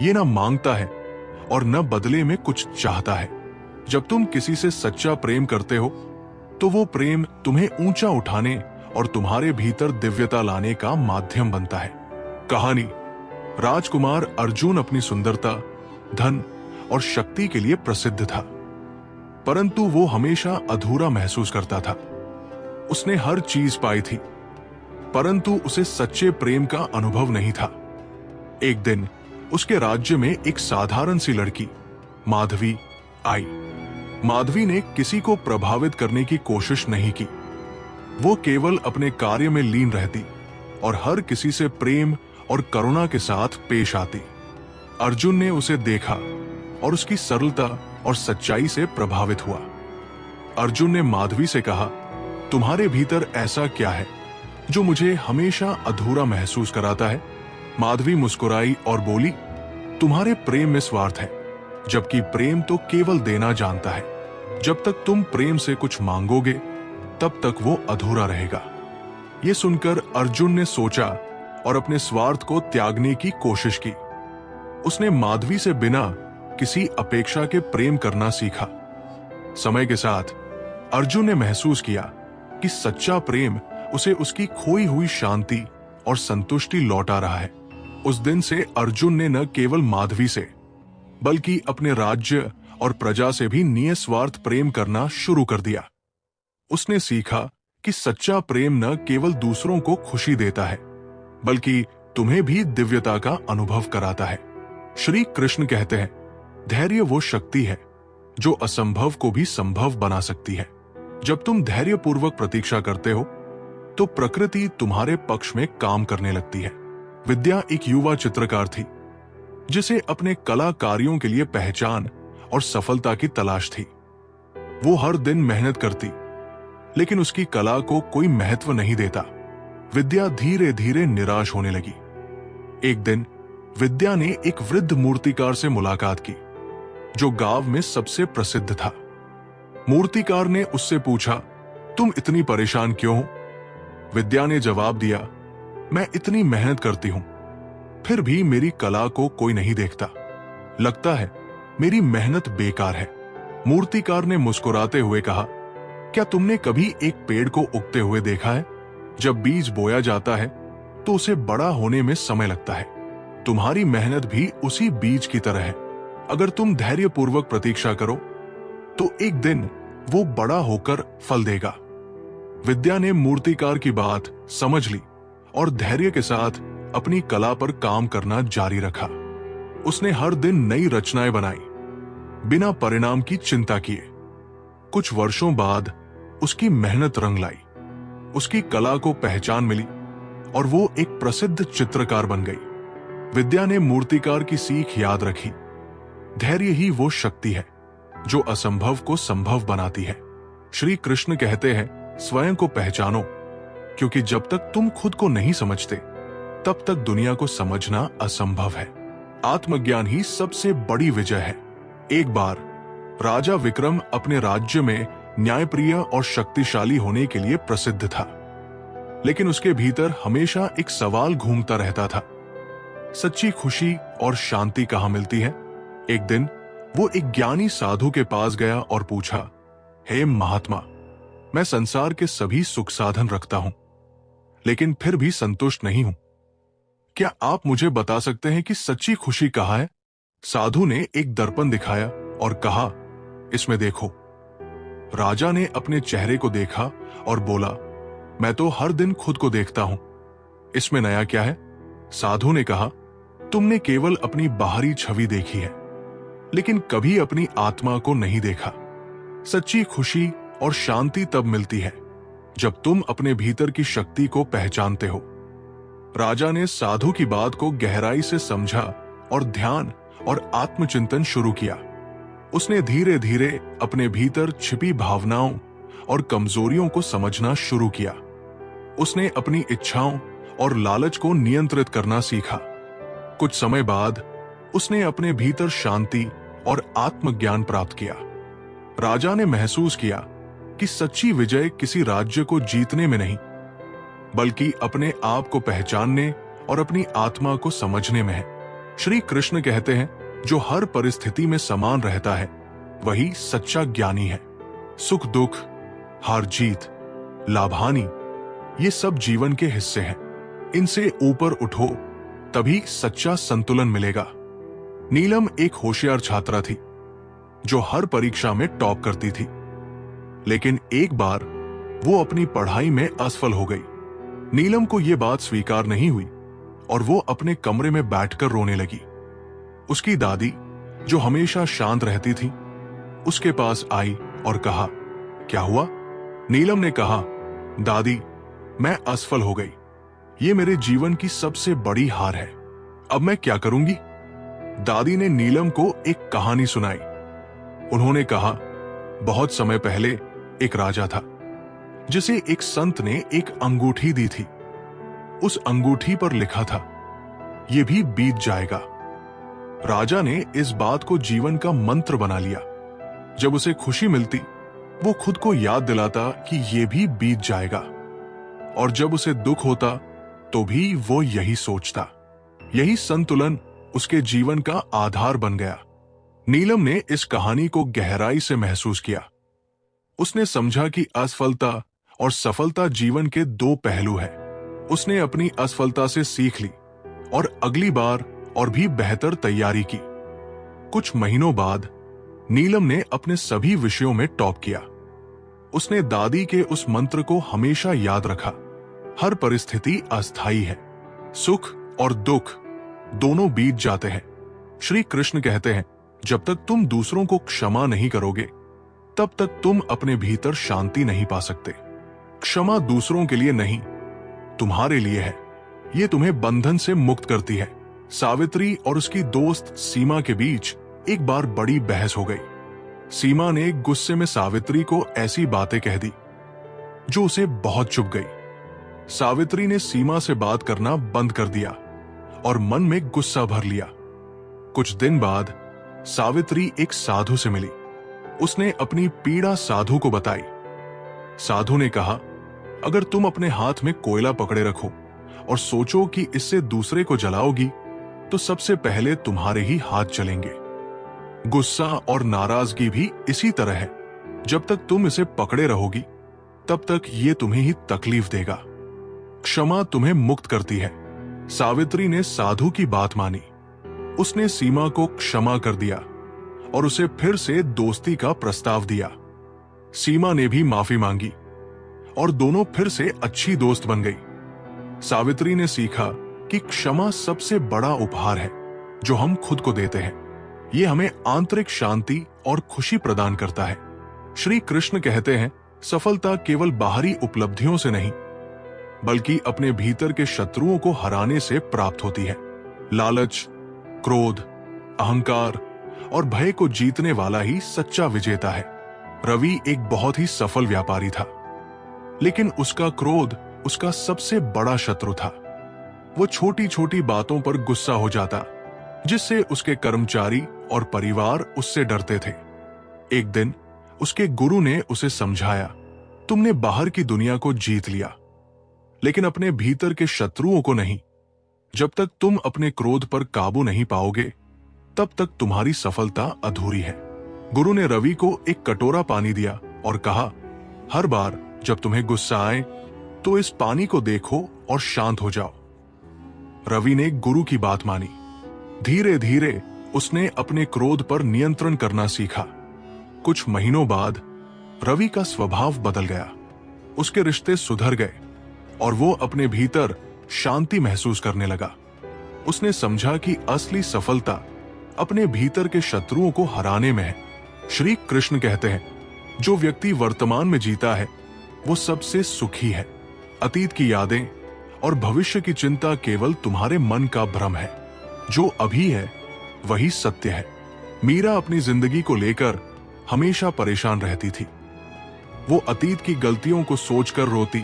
ये ना मांगता है और न बदले में कुछ चाहता है। जब तुम किसी से सच्चा प्रेम करते हो तो वो प्रेम तुम्हें ऊंचा उठाने और तुम्हारे भीतर दिव्यता लाने का माध्यम बनता है। कहानी, राजकुमार अर्जुन अपनी सुंदरता, धन और शक्ति के लिए प्रसिद्ध था, परंतु वो हमेशा अधूरा महसूस करता था। उसने हर चीज पाई थी, परंतु उसे सच्चे प्रेम का अनुभव नहीं था। एक दिन उसके राज्य में एक साधारण सी लड़की माधवी आई। माधवी ने किसी को प्रभावित करने की कोशिश नहीं की। वो केवल अपने कार्य में लीन रहती और हर किसी से प्रेम और करुणा के साथ पेश आती। अर्जुन ने उसे देखा और उसकी सरलता और सच्चाई से प्रभावित हुआ। अर्जुन ने माधवी से कहा, तुम्हारे भीतर ऐसा क्या है जो मुझे हमेशा अधूरा महसूस कराता है? माधवी मुस्कुराई और बोली, तुम्हारे प्रेम में स्वार्थ है, जबकि प्रेम तो केवल देना जानता है। जब तक तुम प्रेम से कुछ मांगोगे, तब तक वो अधूरा रहेगा। ये सुनकर अर्जुन ने सोचा और अपने स्वार्थ को त्यागने की कोशिश की। उसने माधवी से बिना किसी अपेक्षा के प्रेम करना सीखा। समय के साथ अर्जुन ने महसूस किया कि सच्चा प्रेम उसे उसकी खोई हुई शांति और संतुष्टि लौटा रहा है। उस दिन से अर्जुन ने न केवल माधवी से, बल्कि अपने राज्य और प्रजा से भी निस्वार्थ प्रेम करना शुरू कर दिया। उसने सीखा कि सच्चा प्रेम न केवल दूसरों को खुशी देता है, बल्कि तुम्हें भी दिव्यता का अनुभव कराता है। श्री कृष्ण कहते हैं, धैर्य वो शक्ति है जो असंभव को भी संभव बना सकती है। जब तुम धैर्यपूर्वक प्रतीक्षा करते हो, तो प्रकृति तुम्हारे पक्ष में काम करने लगती है। विद्या एक युवा चित्रकार थी, जिसे अपने कला कार्यों के लिए पहचान और सफलता की तलाश थी। वो हर दिन मेहनत करती, लेकिन उसकी कला को कोई महत्व नहीं देता। विद्या धीरे धीरे निराश होने लगी। एक दिन विद्या ने एक वृद्ध मूर्तिकार से मुलाकात की, जो गांव में सबसे प्रसिद्ध था। मूर्तिकार ने उससे पूछा, तुम इतनी परेशान क्यों हो? विद्या ने जवाब दिया, मैं इतनी मेहनत करती हूं, फिर भी मेरी कला को कोई नहीं देखता। लगता है मेरी मेहनत बेकार है। मूर्तिकार ने मुस्कुराते हुए कहा, क्या तुमने कभी एक पेड़ को उगते हुए देखा है? जब बीज बोया जाता है तो उसे बड़ा होने में समय लगता है। तुम्हारी मेहनत भी उसी बीज की तरह है। अगर तुम धैर्यपूर्वक प्रतीक्षा करो, तो एक दिन वो बड़ा होकर फल देगा। विद्या ने मूर्तिकार की बात समझ ली और धैर्य के साथ अपनी कला पर काम करना जारी रखा। उसने हर दिन नई रचनाएं बनाई, बिना परिणाम की चिंता किए। कुछ वर्षों बाद उसकी मेहनत रंग लाई। उसकी कला को पहचान मिली और वो एक प्रसिद्ध चित्रकार बन गई। विद्या ने मूर्तिकार की सीख याद रखी। धैर्य ही वो शक्ति है जो असंभव को संभव बनाती है। श्री कृष्ण कहते हैं, स्वयं को पहचानो, क्योंकि जब तक तुम खुद को नहीं समझते तब तक दुनिया को समझना असंभव है। आत्मज्ञान ही सबसे बड़ी विजय है। एक बार राजा विक्रम अपने राज्य में न्यायप्रिय और शक्तिशाली होने के लिए प्रसिद्ध था, लेकिन उसके भीतर हमेशा एक सवाल घूमता रहता था, सच्ची खुशी और शांति कहां मिलती है? एक दिन वो एक ज्ञानी साधु के पास गया और पूछा, हे महात्मा, मैं संसार के सभी सुख साधन रखता हूं, लेकिन फिर भी संतुष्ट नहीं हूं। क्या आप मुझे बता सकते हैं कि सच्ची खुशी कहां है? साधु ने एक दर्पण दिखाया और कहा, इसमें देखो। राजा ने अपने चेहरे को देखा और बोला, मैं तो हर दिन खुद को देखता हूं, इसमें नया क्या है? साधु ने कहा, तुमने केवल अपनी बाहरी छवि देखी है, लेकिन कभी अपनी आत्मा को नहीं देखा। सच्ची खुशी और शांति तब मिलती है जब तुम अपने भीतर की शक्ति को पहचानते हो। राजा ने साधु की बात को गहराई से समझा और ध्यान और आत्मचिंतन शुरू किया। उसने धीरे धीरे अपने भीतर छिपी भावनाओं और कमजोरियों को समझना शुरू किया। उसने अपनी इच्छाओं और लालच को नियंत्रित करना सीखा। कुछ समय बाद उसने अपने भीतर शांति और आत्मज्ञान प्राप्त किया। राजा ने महसूस किया कि सच्ची विजय किसी राज्य को जीतने में नहीं, बल्कि अपने आप को पहचानने और अपनी आत्मा को समझने में है। श्री कृष्ण कहते हैं, जो हर परिस्थिति में समान रहता है वही सच्चा ज्ञानी है। सुख दुख, हार जीत, लाभ हानि, ये सब जीवन के हिस्से हैं। इनसे ऊपर उठो, तभी सच्चा संतुलन मिलेगा। नीलम एक होशियार छात्रा थी जो हर परीक्षा में टॉप करती थी, लेकिन एक बार वो अपनी पढ़ाई में असफल हो गई। नीलम को यह बात स्वीकार नहीं हुई और वो अपने कमरे में बैठकर रोने लगी। उसकी दादी, जो हमेशा शांत रहती थी, उसके पास आई और कहा, क्या हुआ? नीलम ने कहा, दादी, मैं असफल हो गई। ये मेरे जीवन की सबसे बड़ी हार है। अब मैं क्या करूंगी? दादी ने नीलम को एक कहानी सुनाई। उन्होंने कहा, बहुत समय पहले एक राजा था जिसे एक संत ने एक अंगूठी दी थी। उस अंगूठी पर लिखा था, यह भी बीत जाएगा। राजा ने इस बात को जीवन का मंत्र बना लिया। जब उसे खुशी मिलती, वो खुद को याद दिलाता कि यह भी बीत जाएगा, और जब उसे दुख होता तो भी वो यही सोचता। यही संतुलन उसके जीवन का आधार बन गया। नीलम ने इस कहानी को गहराई से महसूस किया। उसने समझा कि असफलता और सफलता जीवन के दो पहलू हैं। उसने अपनी असफलता से सीख ली और अगली बार और भी बेहतर तैयारी की। कुछ महीनों बाद नीलम ने अपने सभी विषयों में टॉप किया। उसने दादी के उस मंत्र को हमेशा याद रखा, हर परिस्थिति अस्थायी है, सुख और दुख दोनों बीत जाते हैं। श्री कृष्ण कहते हैं, जब तक तुम दूसरों को क्षमा नहीं करोगे तब तक तुम अपने भीतर शांति नहीं पा सकते। क्षमा दूसरों के लिए नहीं, तुम्हारे लिए है। यह तुम्हें बंधन से मुक्त करती है। सावित्री और उसकी दोस्त सीमा के बीच एक बार बड़ी बहस हो गई। सीमा ने गुस्से में सावित्री को ऐसी बातें कह दी जो उसे बहुत चुभ गई। सावित्री ने सीमा से बात करना बंद कर दिया और मन में गुस्सा भर लिया। कुछ दिन बाद सावित्री एक साधु से मिली। उसने अपनी पीड़ा साधु को बताई। साधु ने कहा, अगर तुम अपने हाथ में कोयला पकड़े रखो और सोचो कि इससे दूसरे को जलाओगी तो सबसे पहले तुम्हारे ही हाथ जलेंगे। गुस्सा और नाराजगी भी इसी तरह है। जब तक तुम इसे पकड़े रहोगी तब तक ये तुम्हें ही तकलीफ देगा। क्षमा तुम्हें मुक्त करती है। सावित्री ने साधु की बात मानी। उसने सीमा को क्षमा कर दिया और उसे फिर से दोस्ती का प्रस्ताव दिया। सीमा ने भी माफी मांगी और दोनों फिर से अच्छी दोस्त बन गई। सावित्री ने सीखा कि क्षमा सबसे बड़ा उपहार है जो हम खुद को देते हैं। यह हमें आंतरिक शांति और खुशी प्रदान करता है। श्री कृष्ण कहते हैं, सफलता केवल बाहरी उपलब्धियों से नहीं, बल्कि अपने भीतर के शत्रुओं को हराने से प्राप्त होती है। लालच, क्रोध, अहंकार और भय को जीतने वाला ही सच्चा विजेता है। रवि एक बहुत ही सफल व्यापारी था, लेकिन उसका क्रोध उसका सबसे बड़ा शत्रु था। वो छोटी छोटी बातों पर गुस्सा हो जाता, जिससे उसके कर्मचारी और परिवार उससे डरते थे। एक दिन उसके गुरु ने उसे समझाया, तुमने बाहर की दुनिया को जीत लिया, लेकिन अपने भीतर के शत्रुओं को नहीं। जब तक तुम अपने क्रोध पर काबू नहीं पाओगे, तब तक तुम्हारी सफलता अधूरी है। गुरु ने रवि को एक कटोरा पानी दिया और कहा, हर बार जब तुम्हें गुस्सा आए तो इस पानी को देखो और शांत हो जाओ। रवि ने गुरु की बात मानी। धीरे धीरे उसने अपने क्रोध पर नियंत्रण करना सीखा। कुछ महीनों बाद रवि का स्वभाव बदल गया। उसके रिश्ते सुधर गए और वो अपने भीतर शांति महसूस करने लगा। उसने समझा कि असली सफलता अपने भीतर के शत्रुओं को हराने में है। श्री कृष्ण कहते हैं, जो व्यक्ति वर्तमान में जीता है वो सबसे सुखी है। अतीत की यादें और भविष्य की चिंता केवल तुम्हारे मन का भ्रम है। जो अभी है वही सत्य है। मीरा अपनी जिंदगी को लेकर हमेशा परेशान रहती थी। वो अतीत की गलतियों को सोचकर रोती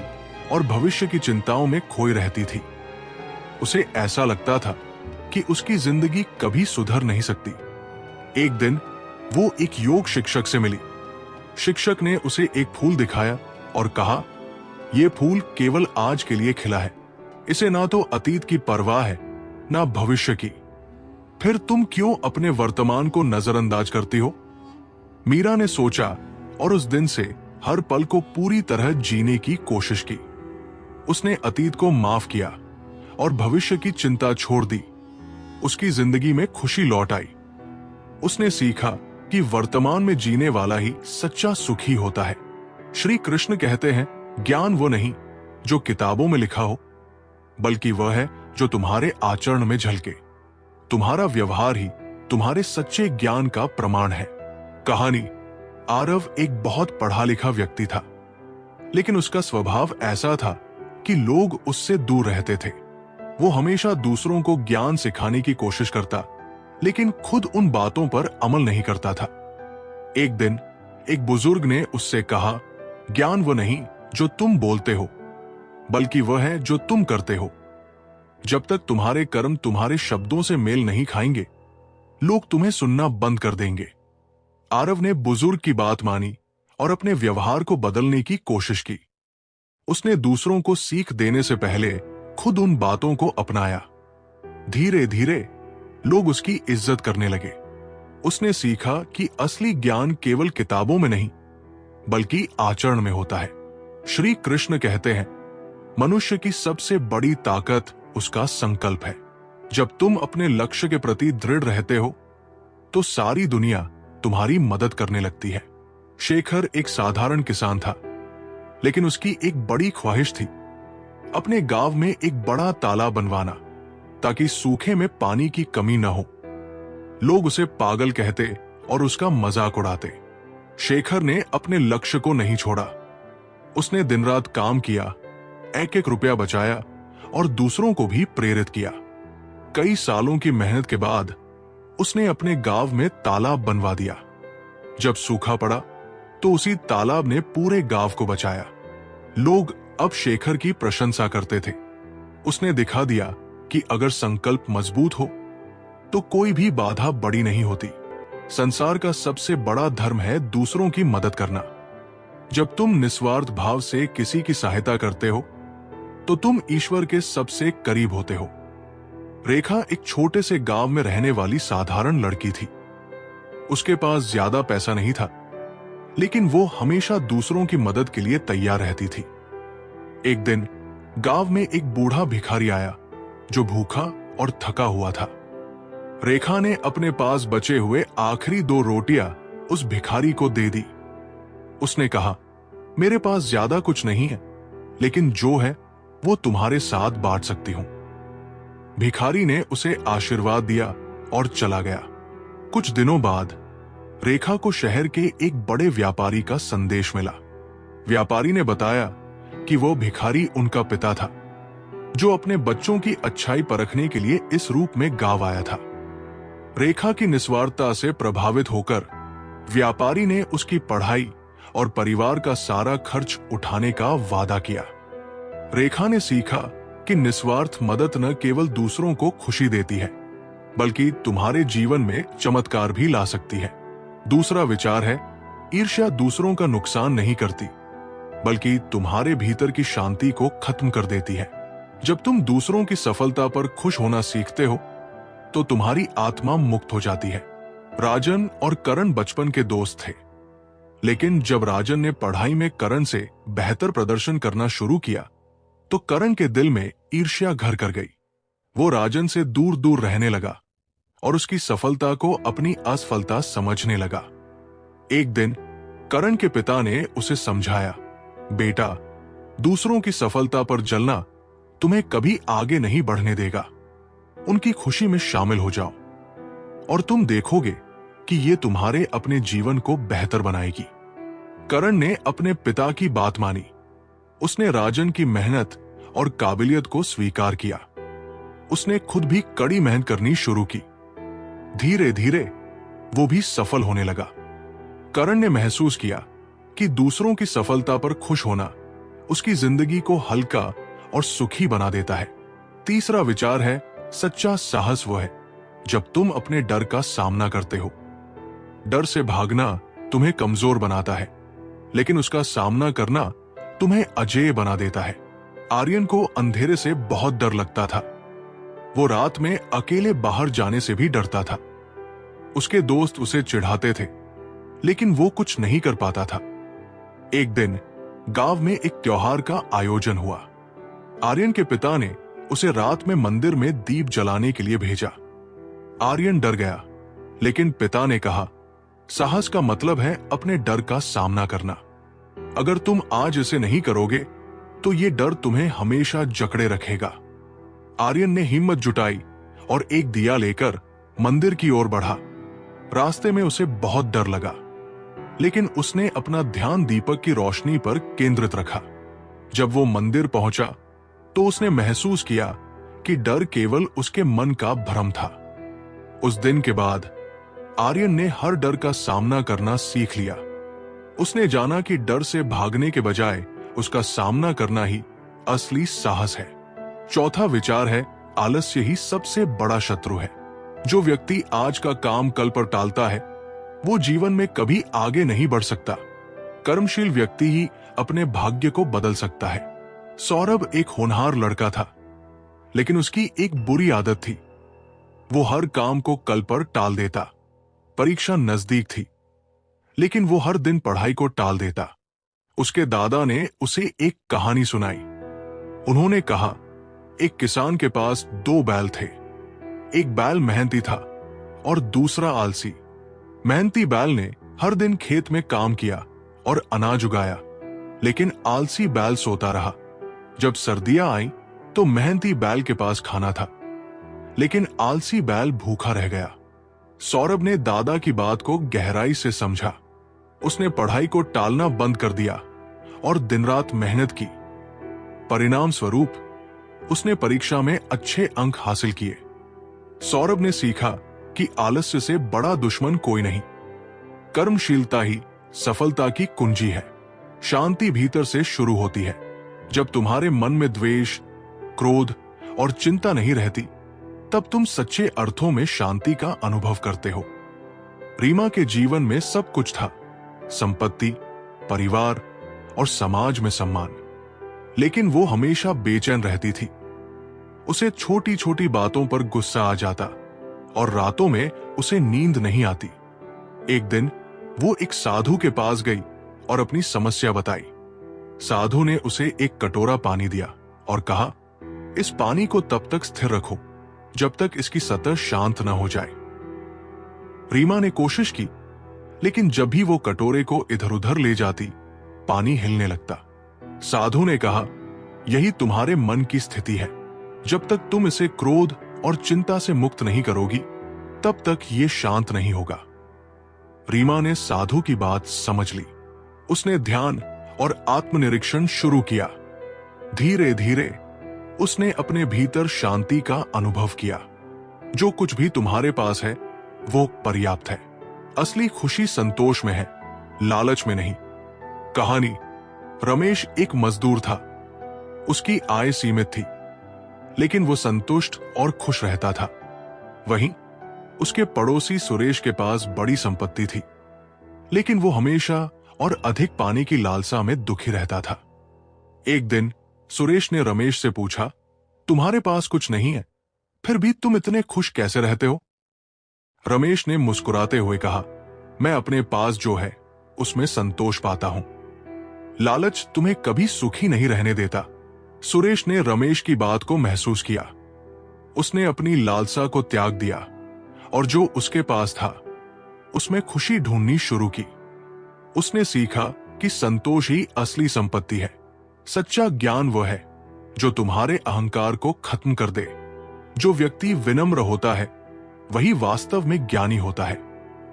और भविष्य की चिंताओं में खोई रहती थी। उसे ऐसा लगता था कि उसकी जिंदगी कभी सुधर नहीं सकती। एक दिन वो एक योग शिक्षक से मिली। शिक्षक ने उसे एक फूल दिखाया और कहा, यह फूल केवल आज के लिए खिला है। इसे ना तो अतीत की परवाह है ना भविष्य की। फिर तुम क्यों अपने वर्तमान को नजरअंदाज करती हो? मीरा ने सोचा और उस दिन से हर पल को पूरी तरह जीने की कोशिश की। उसने अतीत को माफ किया और भविष्य की चिंता छोड़ दी। उसकी जिंदगी में खुशी लौट आई। उसने सीखा कि वर्तमान में जीने वाला ही सच्चा सुखी होता है। श्री कृष्ण कहते हैं, ज्ञान वो नहीं जो किताबों में लिखा हो, बल्कि वह है जो तुम्हारे आचरण में झलके। तुम्हारा व्यवहार ही तुम्हारे सच्चे ज्ञान का प्रमाण है। कहानी। आरव एक बहुत पढ़ा लिखा व्यक्ति था, लेकिन उसका स्वभाव ऐसा था कि लोग उससे दूर रहते थे। वो हमेशा दूसरों को ज्ञान सिखाने की कोशिश करता, लेकिन खुद उन बातों पर अमल नहीं करता था। एक दिन एक बुजुर्ग ने उससे कहा, ज्ञान वो नहीं जो तुम बोलते हो, बल्कि वह है जो तुम करते हो। जब तक तुम्हारे कर्म तुम्हारे शब्दों से मेल नहीं खाएंगे, लोग तुम्हें सुनना बंद कर देंगे। आरव ने बुजुर्ग की बात मानी और अपने व्यवहार को बदलने की कोशिश की। उसने दूसरों को सीख देने से पहले खुद उन बातों को अपनाया। धीरे धीरे लोग उसकी इज्जत करने लगे। उसने सीखा कि असली ज्ञान केवल किताबों में नहीं, बल्कि आचरण में होता है। श्री कृष्ण कहते हैं, मनुष्य की सबसे बड़ी ताकत उसका संकल्प है। जब तुम अपने लक्ष्य के प्रति दृढ़ रहते हो, तो सारी दुनिया तुम्हारी मदद करने लगती है। शेखर एक साधारण किसान था, लेकिन उसकी एक बड़ी ख्वाहिश थी, अपने गांव में एक बड़ा तालाब बनवाना, ताकि सूखे में पानी की कमी न हो। लोग उसे पागल कहते और उसका मजाक उड़ाते। शेखर ने अपने लक्ष्य को नहीं छोड़ा। उसने दिन रात काम किया, एक एक रुपया बचाया और दूसरों को भी प्रेरित किया। कई सालों की मेहनत के बाद उसने अपने गांव में तालाब बनवा दिया। जब सूखा पड़ा तो उसी तालाब ने पूरे गांव को बचाया। लोग अब शेखर की प्रशंसा करते थे। उसने दिखा दिया कि अगर संकल्प मजबूत हो तो कोई भी बाधा बड़ी नहीं होती। संसार का सबसे बड़ा धर्म है दूसरों की मदद करना। जब तुम निस्वार्थ भाव से किसी की सहायता करते हो, तो तुम ईश्वर के सबसे करीब होते हो। रेखा एक छोटे से गांव में रहने वाली साधारण लड़की थी। उसके पास ज्यादा पैसा नहीं था, लेकिन वो हमेशा दूसरों की मदद के लिए तैयार रहती थी। एक दिन गांव में एक बूढ़ा भिखारी आया, जो भूखा और थका हुआ था। रेखा ने अपने पास बचे हुए आखिरी 2 रोटियां उस भिखारी को दे दी। उसने कहा, मेरे पास ज्यादा कुछ नहीं है, लेकिन जो है वो तुम्हारे साथ बांट सकती हूं। भिखारी ने उसे आशीर्वाद दिया और चला गया। कुछ दिनों बाद रेखा को शहर के एक बड़े व्यापारी का संदेश मिला। व्यापारी ने बताया कि वो भिखारी उनका पिता था। जो अपने बच्चों की अच्छाई परखने के लिए इस रूप में गांव आया था। रेखा की निस्वार्थता से प्रभावित होकर व्यापारी ने उसकी पढ़ाई और परिवार का सारा खर्च उठाने का वादा किया। रेखा ने सीखा कि निस्वार्थ मदद न केवल दूसरों को खुशी देती है, बल्कि तुम्हारे जीवन में चमत्कार भी ला सकती है। दूसरा विचार है, ईर्ष्या दूसरों का नुकसान नहीं करती, बल्कि तुम्हारे भीतर की शांति को खत्म कर देती है। जब तुम दूसरों की सफलता पर खुश होना सीखते हो, तो तुम्हारी आत्मा मुक्त हो जाती है। राजन और करण बचपन के दोस्त थे, लेकिन जब राजन ने पढ़ाई में करण से बेहतर प्रदर्शन करना शुरू किया, तो करण के दिल में ईर्ष्या घर कर गई। वो राजन से दूर दूर रहने लगा और उसकी सफलता को अपनी असफलता समझने लगा। एक दिन करण के पिता ने उसे समझाया, बेटा, दूसरों की सफलता पर जलना तुम्हें कभी आगे नहीं बढ़ने देगा। उनकी खुशी में शामिल हो जाओ और तुम देखोगे कि ये तुम्हारे अपने जीवन को बेहतर बनाएगी। करण ने अपने पिता की बात मानी। उसने राजन की मेहनत और काबिलियत को स्वीकार किया। उसने खुद भी कड़ी मेहनत करनी शुरू की। धीरे धीरे वो भी सफल होने लगा। करण ने महसूस किया कि दूसरों की सफलता पर खुश होना उसकी जिंदगी को हल्का और सुखी बना देता है। तीसरा विचार है, सच्चा साहस वो है जब तुम अपने डर का सामना करते हो। डर से भागना तुम्हें कमजोर बनाता है, लेकिन उसका सामना करना तुम्हें अजेय बना देता है। आर्यन को अंधेरे से बहुत डर लगता था। वो रात में अकेले बाहर जाने से भी डरता था। उसके दोस्त उसे चिढ़ाते थे, लेकिन वो कुछ नहीं कर पाता था। एक दिन गांव में एक त्योहार का आयोजन हुआ। आर्यन के पिता ने उसे रात में मंदिर में दीप जलाने के लिए भेजा। आर्यन डर गया, लेकिन पिता ने कहा, साहस का मतलब है अपने डर का सामना करना। अगर तुम आज इसे नहीं करोगे, तो ये डर तुम्हें हमेशा जकड़े रखेगा। आर्यन ने हिम्मत जुटाई और एक दिया लेकर मंदिर की ओर बढ़ा। रास्ते में उसे बहुत डर लगा, लेकिन उसने अपना ध्यान दीपक की रोशनी पर केंद्रित रखा। जब वो मंदिर पहुंचा, तो उसने महसूस किया कि डर केवल उसके मन का भ्रम था। उस दिन के बाद आर्यन ने हर डर का सामना करना सीख लिया। उसने जाना कि डर से भागने के बजाय उसका सामना करना ही असली साहस है। चौथा विचार है, आलस्य ही सबसे बड़ा शत्रु है। जो व्यक्ति आज का काम कल पर टालता है, वो जीवन में कभी आगे नहीं बढ़ सकता। कर्मशील व्यक्ति ही अपने भाग्य को बदल सकता है। सौरभ एक होनहार लड़का था, लेकिन उसकी एक बुरी आदत थी। वो हर काम को कल पर टाल देता। परीक्षा नजदीक थी, लेकिन वो हर दिन पढ़ाई को टाल देता। उसके दादा ने उसे एक कहानी सुनाई। उन्होंने कहा, एक किसान के पास 2 बैल थे। एक बैल मेहनती था और दूसरा आलसी। मेहनती बैल ने हर दिन खेत में काम किया और अनाज उगाया, लेकिन आलसी बैल सोता रहा। जब सर्दियां आई, तो मेहनती बैल के पास खाना था, लेकिन आलसी बैल भूखा रह गया। सौरभ ने दादा की बात को गहराई से समझा। उसने पढ़ाई को टालना बंद कर दिया और दिन रात मेहनत की। परिणाम स्वरूप उसने परीक्षा में अच्छे अंक हासिल किए। सौरभ ने सीखा कि आलस्य से बड़ा दुश्मन कोई नहीं। कर्मशीलता ही सफलता की कुंजी है। शांति भीतर से शुरू होती है। जब तुम्हारे मन में द्वेष, क्रोध और चिंता नहीं रहती, तब तुम सच्चे अर्थों में शांति का अनुभव करते हो। रीमा के जीवन में सब कुछ था, संपत्ति, परिवार और समाज में सम्मान, लेकिन वो हमेशा बेचैन रहती थी। उसे छोटी छोटी बातों पर गुस्सा आ जाता और रातों में उसे नींद नहीं आती। एक दिन वो एक साधु के पास गई और अपनी समस्या बताई। साधु ने उसे एक कटोरा पानी दिया और कहा, इस पानी को तब तक स्थिर रखो जब तक इसकी सतह शांत न हो जाए। रीमा ने कोशिश की, लेकिन जब भी वो कटोरे को इधर उधर ले जाती, पानी हिलने लगता। साधु ने कहा, यही तुम्हारे मन की स्थिति है। जब तक तुम इसे क्रोध और चिंता से मुक्त नहीं करोगी, तब तक ये शांत नहीं होगा। रीमा ने साधु की बात समझ ली। उसने ध्यान और आत्मनिरीक्षण शुरू किया। धीरे धीरे उसने अपने भीतर शांति का अनुभव किया। जो कुछ भी तुम्हारे पास है वो पर्याप्त है। असली खुशी संतोष में है, लालच में नहीं। कहानी। रमेश एक मजदूर था। उसकी आय सीमित थी, लेकिन वो संतुष्ट और खुश रहता था। वहीं उसके पड़ोसी सुरेश के पास बड़ी संपत्ति थी, लेकिन वो हमेशा और अधिक पाने की लालसा में दुखी रहता था। एक दिन सुरेश ने रमेश से पूछा, तुम्हारे पास कुछ नहीं है, फिर भी तुम इतने खुश कैसे रहते हो? रमेश ने मुस्कुराते हुए कहा, मैं अपने पास जो है उसमें संतोष पाता हूं। लालच तुम्हें कभी सुखी नहीं रहने देता। सुरेश ने रमेश की बात को महसूस किया। उसने अपनी लालसा को त्याग दिया और जो उसके पास था उसमें खुशी ढूंढनी शुरू की। उसने सीखा कि संतोष ही असली संपत्ति है। सच्चा ज्ञान वह है जो तुम्हारे अहंकार को खत्म कर दे। जो व्यक्ति विनम्र होता है वही वास्तव में ज्ञानी होता है।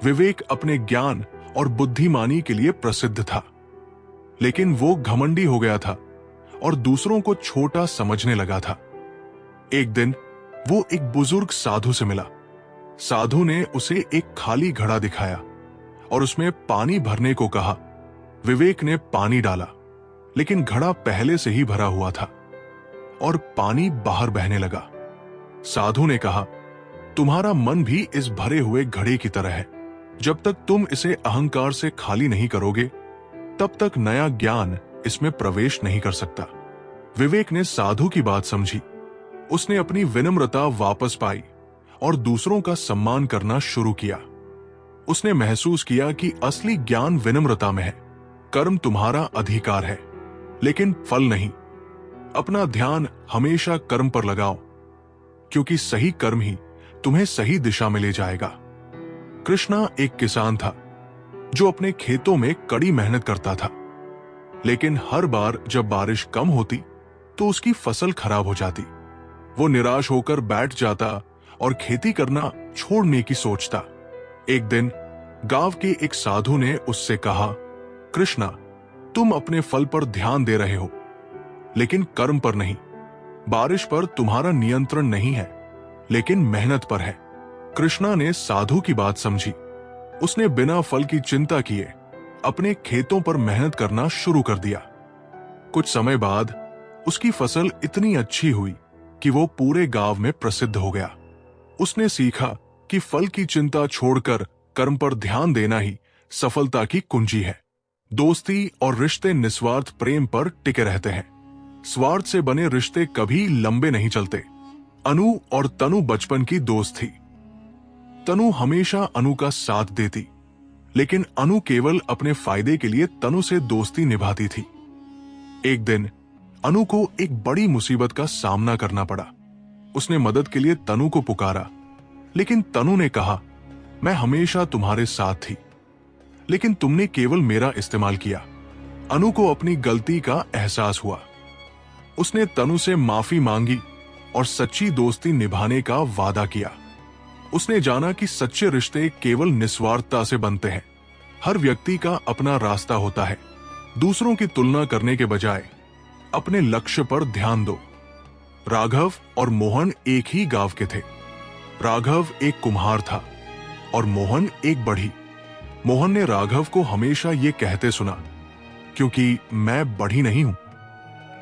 विवेक अपने ज्ञान और बुद्धिमानी के लिए प्रसिद्ध था, लेकिन वो घमंडी हो गया था और दूसरों को छोटा समझने लगा था। एक दिन वो एक बुजुर्ग साधु से मिला। साधु ने उसे एक खाली घड़ा दिखाया और उसमें पानी भरने को कहा। विवेक ने पानी डाला, लेकिन घड़ा पहले से ही भरा हुआ था और पानी बाहर बहने लगा। साधु ने कहा, तुम्हारा मन भी इस भरे हुए घड़े की तरह है। जब तक तुम इसे अहंकार से खाली नहीं करोगे, तब तक नया ज्ञान इसमें प्रवेश नहीं कर सकता। विवेक ने साधु की बात समझी। उसने अपनी विनम्रता वापस पाई और दूसरों का सम्मान करना शुरू किया। उसने महसूस किया कि असली ज्ञान विनम्रता में है। कर्म तुम्हारा अधिकार है, लेकिन फल नहीं। अपना ध्यान हमेशा कर्म पर लगाओ, क्योंकि सही कर्म ही तुम्हें सही दिशा में ले जाएगा। कृष्णा एक किसान था जो अपने खेतों में कड़ी मेहनत करता था, लेकिन हर बार जब बारिश कम होती तो उसकी फसल खराब हो जाती। वो निराश होकर बैठ जाता और खेती करना छोड़ने की सोचता। एक दिन गांव के एक साधु ने उससे कहा, कृष्णा, तुम अपने फल पर ध्यान दे रहे हो, लेकिन कर्म पर नहीं। बारिश पर तुम्हारा नियंत्रण नहीं है, लेकिन मेहनत पर है। कृष्णा ने साधु की बात समझी। उसने बिना फल की चिंता किए अपने खेतों पर मेहनत करना शुरू कर दिया। कुछ समय बाद उसकी फसल इतनी अच्छी हुई कि वो पूरे गांव में प्रसिद्ध हो गया। उसने सीखा कि फल की चिंता छोड़कर कर्म पर ध्यान देना ही सफलता की कुंजी है। दोस्ती और रिश्ते निस्वार्थ प्रेम पर टिके रहते हैं। स्वार्थ से बने रिश्ते कभी लंबे नहीं चलते। अनु और तनु बचपन की दोस्त थी। तनु हमेशा अनु का साथ देती, लेकिन अनु केवल अपने फायदे के लिए तनु से दोस्ती निभाती थी। एक दिन अनु को एक बड़ी मुसीबत का सामना करना पड़ा। उसने मदद के लिए तनु को पुकारा, लेकिन तनु ने कहा, मैं हमेशा तुम्हारे साथ थी, लेकिन तुमने केवल मेरा इस्तेमाल किया। अनु को अपनी गलती का एहसास हुआ। उसने तनु से माफी मांगी और सच्ची दोस्ती निभाने का वादा किया। उसने जाना कि सच्चे रिश्ते केवल निस्वार्थता से बनते हैं। हर व्यक्ति का अपना रास्ता होता है। दूसरों की तुलना करने के बजाय अपने लक्ष्य पर ध्यान दो। राघव और मोहन एक ही गांव के थे। राघव एक कुम्हार था और मोहन एक बढ़ी। मोहन ने राघव को हमेशा ये कहते सुना, क्योंकि मैं बढ़ी नहीं हूं,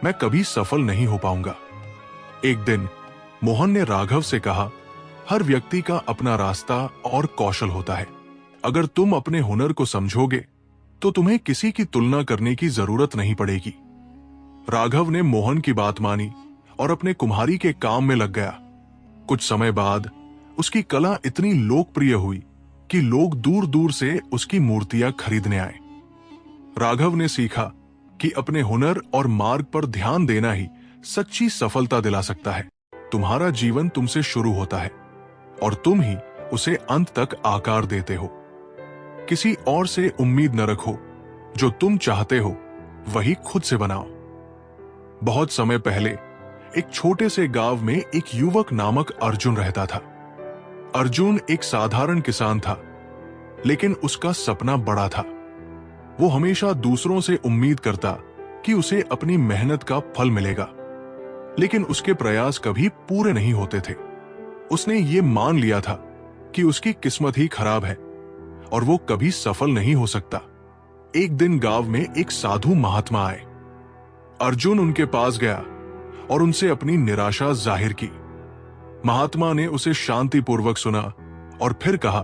मैं कभी सफल नहीं हो पाऊंगा। एक दिन मोहन ने राघव से कहा, हर व्यक्ति का अपना रास्ता और कौशल होता है। अगर तुम अपने हुनर को समझोगे तो तुम्हें किसी की तुलना करने की जरूरत नहीं पड़ेगी। राघव ने मोहन की बात मानी और अपने कुम्हारी के काम में लग गया। कुछ समय बाद उसकी कला इतनी लोकप्रिय हुई कि लोग दूर दूर से उसकी मूर्तियां खरीदने आए। राघव ने सीखा कि अपने हुनर और मार्ग पर ध्यान देना ही सच्ची सफलता दिला सकता है। तुम्हारा जीवन तुमसे शुरू होता है और तुम ही उसे अंत तक आकार देते हो। किसी और से उम्मीद न रखो। जो तुम चाहते हो वही खुद से बनाओ। बहुत समय पहले एक छोटे से गांव में एक युवक नामक अर्जुन रहता था। अर्जुन एक साधारण किसान था, लेकिन उसका सपना बड़ा था। वो हमेशा दूसरों से उम्मीद करता कि उसे अपनी मेहनत का फल मिलेगा, लेकिन उसके प्रयास कभी पूरे नहीं होते थे। उसने ये मान लिया था कि उसकी किस्मत ही खराब है और वो कभी सफल नहीं हो सकता। एक दिन गांव में एक साधु महात्मा आए। अर्जुन उनके पास गया और उनसे अपनी निराशा जाहिर की। महात्मा ने उसे शांतिपूर्वक सुना और फिर कहा,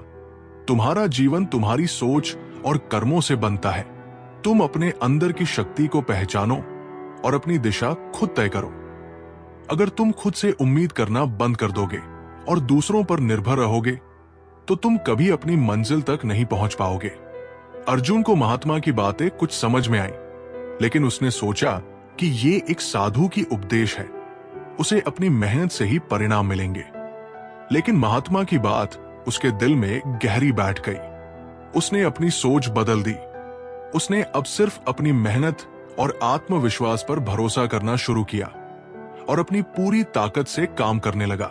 तुम्हारा जीवन तुम्हारी सोच और कर्मों से बनता है। तुम अपने अंदर की शक्ति को पहचानो और अपनी दिशा खुद तय करो। अगर तुम खुद से उम्मीद करना बंद कर दोगे और दूसरों पर निर्भर रहोगे तो तुम कभी अपनी मंजिल तक नहीं पहुंच पाओगे। अर्जुन को महात्मा की बातें कुछ समझ में आई, लेकिन उसने सोचा कि ये एक साधु की उपदेश है, उसे अपनी मेहनत से ही परिणाम मिलेंगे। लेकिन महात्मा की बात उसके दिल में गहरी बैठ गई। उसने अपनी सोच बदल दी। उसने अब सिर्फ अपनी मेहनत और आत्मविश्वास पर भरोसा करना शुरू किया और अपनी पूरी ताकत से काम करने लगा।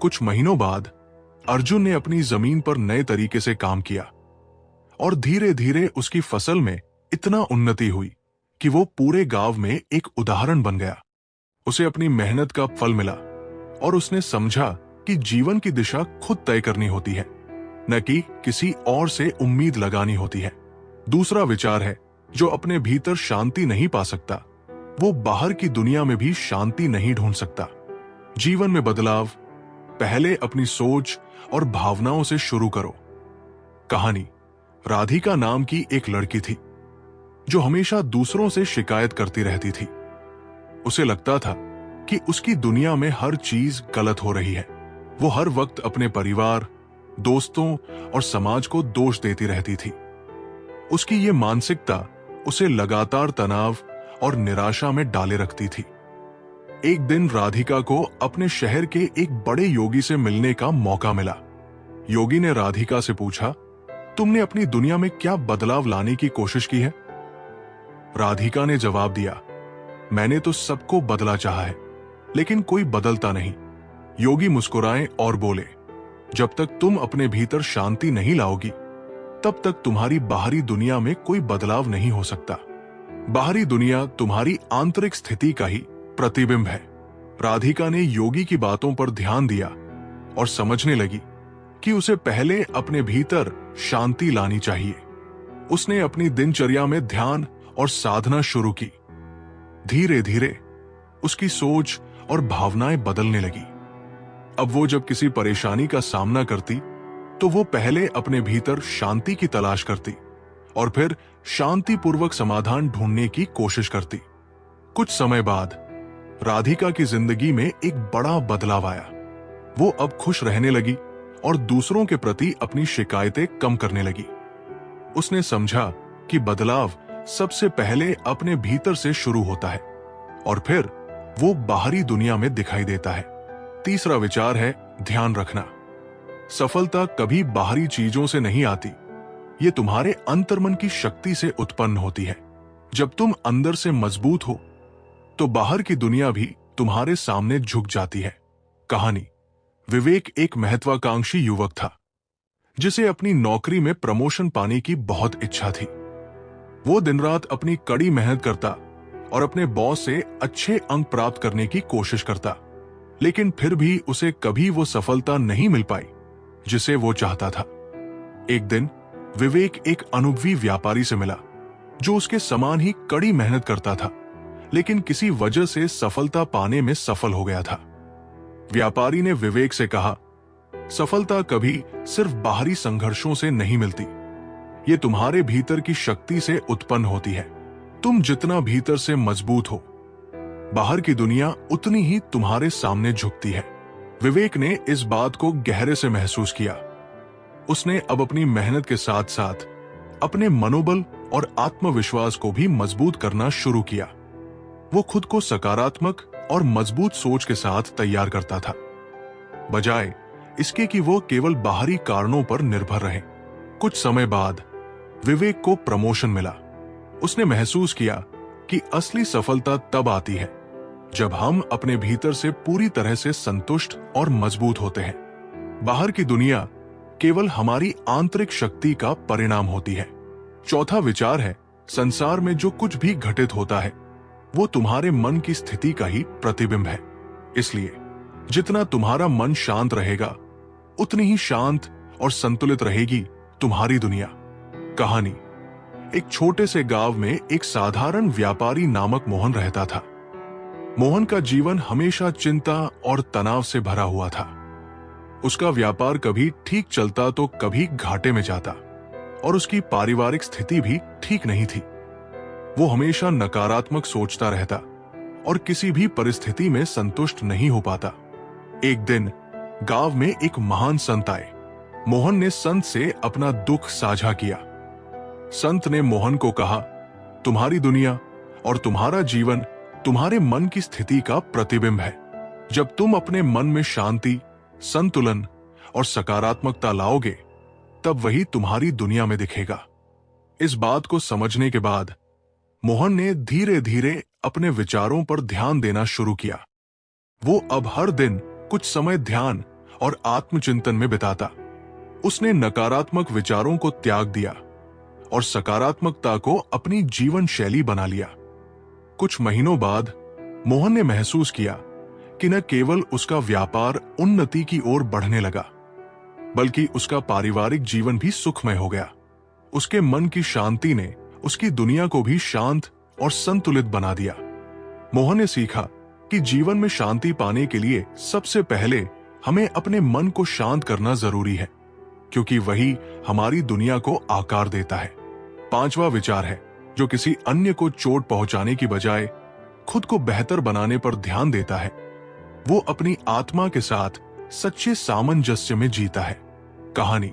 कुछ महीनों बाद अर्जुन ने अपनी जमीन पर नए तरीके से काम किया और धीरे धीरे उसकी फसल में इतना उन्नति हुई कि वो पूरे गांव में एक उदाहरण बन गया। उसे अपनी मेहनत का फल मिला और उसने समझा कि जीवन की दिशा खुद तय करनी होती है, न कि किसी और से उम्मीद लगानी होती है। दूसरा विचार है, जो अपने भीतर शांति नहीं पा सकता वो बाहर की दुनिया में भी शांति नहीं ढूंढ सकता। जीवन में बदलाव पहले अपनी सोच और भावनाओं से शुरू करो। कहानी, राधिका नाम की एक लड़की थी जो हमेशा दूसरों से शिकायत करती रहती थी। उसे लगता था कि उसकी दुनिया में हर चीज गलत हो रही है। वो हर वक्त अपने परिवार, दोस्तों और समाज को दोष देती रहती थी। उसकी ये मानसिकता उसे लगातार तनाव और निराशा में डाले रखती थी। एक दिन राधिका को अपने शहर के एक बड़े योगी से मिलने का मौका मिला। योगी ने राधिका से पूछा, तुमने अपनी दुनिया में क्या बदलाव लाने की कोशिश की है? राधिका ने जवाब दिया, मैंने तो सबको बदला चाहा है, लेकिन कोई बदलता नहीं। योगी मुस्कुराए और बोले, जब तक तुम अपने भीतर शांति नहीं लाओगी तब तक तुम्हारी बाहरी दुनिया में कोई बदलाव नहीं हो सकता। बाहरी दुनिया तुम्हारी आंतरिक स्थिति का ही प्रतिबिंब है। राधिका ने योगी की बातों पर ध्यान दिया और समझने लगी कि उसे पहले अपने भीतर शांति लानी चाहिए। उसने अपनी दिनचर्या में ध्यान और साधना शुरू की। धीरे धीरे उसकी सोच और भावनाएं बदलने लगी। अब वो जब किसी परेशानी का सामना करती तो वो पहले अपने भीतर शांति की तलाश करती और फिर शांतिपूर्वक समाधान ढूंढने की कोशिश करती। कुछ समय बाद राधिका की जिंदगी में एक बड़ा बदलाव आया। वो अब खुश रहने लगी और दूसरों के प्रति अपनी शिकायतें कम करने लगी। उसने समझा कि बदलाव सबसे पहले अपने भीतर से शुरू होता है और फिर वो बाहरी दुनिया में दिखाई देता है। तीसरा विचार है, ध्यान रखना। सफलता कभी बाहरी चीजों से नहीं आती, ये तुम्हारे अंतर्मन की शक्ति से उत्पन्न होती है। जब तुम अंदर से मजबूत हो तो बाहर की दुनिया भी तुम्हारे सामने झुक जाती है। कहानी, विवेक एक महत्वाकांक्षी युवक था जिसे अपनी नौकरी में प्रमोशन पाने की बहुत इच्छा थी। वो दिन रात अपनी कड़ी मेहनत करता और अपने बॉस से अच्छे अंक प्राप्त करने की कोशिश करता, लेकिन फिर भी उसे कभी वो सफलता नहीं मिल पाई जिसे वो चाहता था। एक दिन विवेक एक अनुभवी व्यापारी से मिला जो उसके समान ही कड़ी मेहनत करता था, लेकिन किसी वजह से सफलता पाने में सफल हो गया था। व्यापारी ने विवेक से कहा, सफलता कभी सिर्फ बाहरी संघर्षों से नहीं मिलती, ये तुम्हारे भीतर की शक्ति से उत्पन्न होती है। तुम जितना भीतर से मजबूत हो, बाहर की दुनिया उतनी ही तुम्हारे सामने झुकती है। विवेक ने इस बात को गहरे से महसूस किया। उसने अब अपनी मेहनत के साथ साथ अपने मनोबल और आत्मविश्वास को भी मजबूत करना शुरू किया। वो खुद को सकारात्मक और मजबूत सोच के साथ तैयार करता था, बजाय इसके कि वो केवल बाहरी कारणों पर निर्भर रहे। कुछ समय बाद विवेक को प्रमोशन मिला। उसने महसूस किया कि असली सफलता तब आती है जब हम अपने भीतर से पूरी तरह से संतुष्ट और मजबूत होते हैं। बाहर की दुनिया केवल हमारी आंतरिक शक्ति का परिणाम होती है। चौथा विचार है, संसार में जो कुछ भी घटित होता है वो तुम्हारे मन की स्थिति का ही प्रतिबिंब है। इसलिए जितना तुम्हारा मन शांत रहेगा, उतनी ही शांत और संतुलित रहेगी तुम्हारी दुनिया। कहानी। एक छोटे से गांव में एक साधारण व्यापारी नामक मोहन रहता था। मोहन का जीवन हमेशा चिंता और तनाव से भरा हुआ था। उसका व्यापार कभी ठीक चलता तो कभी घाटे में जाता, और उसकी पारिवारिक स्थिति भी ठीक नहीं थी। वो हमेशा नकारात्मक सोचता रहता और किसी भी परिस्थिति में संतुष्ट नहीं हो पाता। एक दिन गांव में एक महान संत आए। मोहन ने संत से अपना दुख साझा किया। संत ने मोहन को कहा, तुम्हारी दुनिया और तुम्हारा जीवन तुम्हारे मन की स्थिति का प्रतिबिंब है। जब तुम अपने मन में शांति, संतुलन और सकारात्मकता लाओगे, तब वही तुम्हारी दुनिया में दिखेगा। इस बात को समझने के बाद मोहन ने धीरे धीरे अपने विचारों पर ध्यान देना शुरू किया। वो अब हर दिन कुछ समय ध्यान और आत्मचिंतन में बिताता। उसने नकारात्मक विचारों को त्याग दिया और सकारात्मकता को अपनी जीवन शैली बना लिया। कुछ महीनों बाद मोहन ने महसूस किया कि न केवल उसका व्यापार उन्नति की ओर बढ़ने लगा, बल्कि उसका पारिवारिक जीवन भी सुखमय हो गया। उसके मन की शांति ने उसकी दुनिया को भी शांत और संतुलित बना दिया। मोहन ने सीखा कि जीवन में शांति पाने के लिए सबसे पहले हमें अपने मन को शांत करना जरूरी है, क्योंकि वही हमारी दुनिया को आकार देता है। पांचवा विचार है, जो किसी अन्य को चोट पहुंचाने की बजाय खुद को बेहतर बनाने पर ध्यान देता है, वो अपनी आत्मा के साथ सच्चे सामंजस्य में जीता है। कहानी।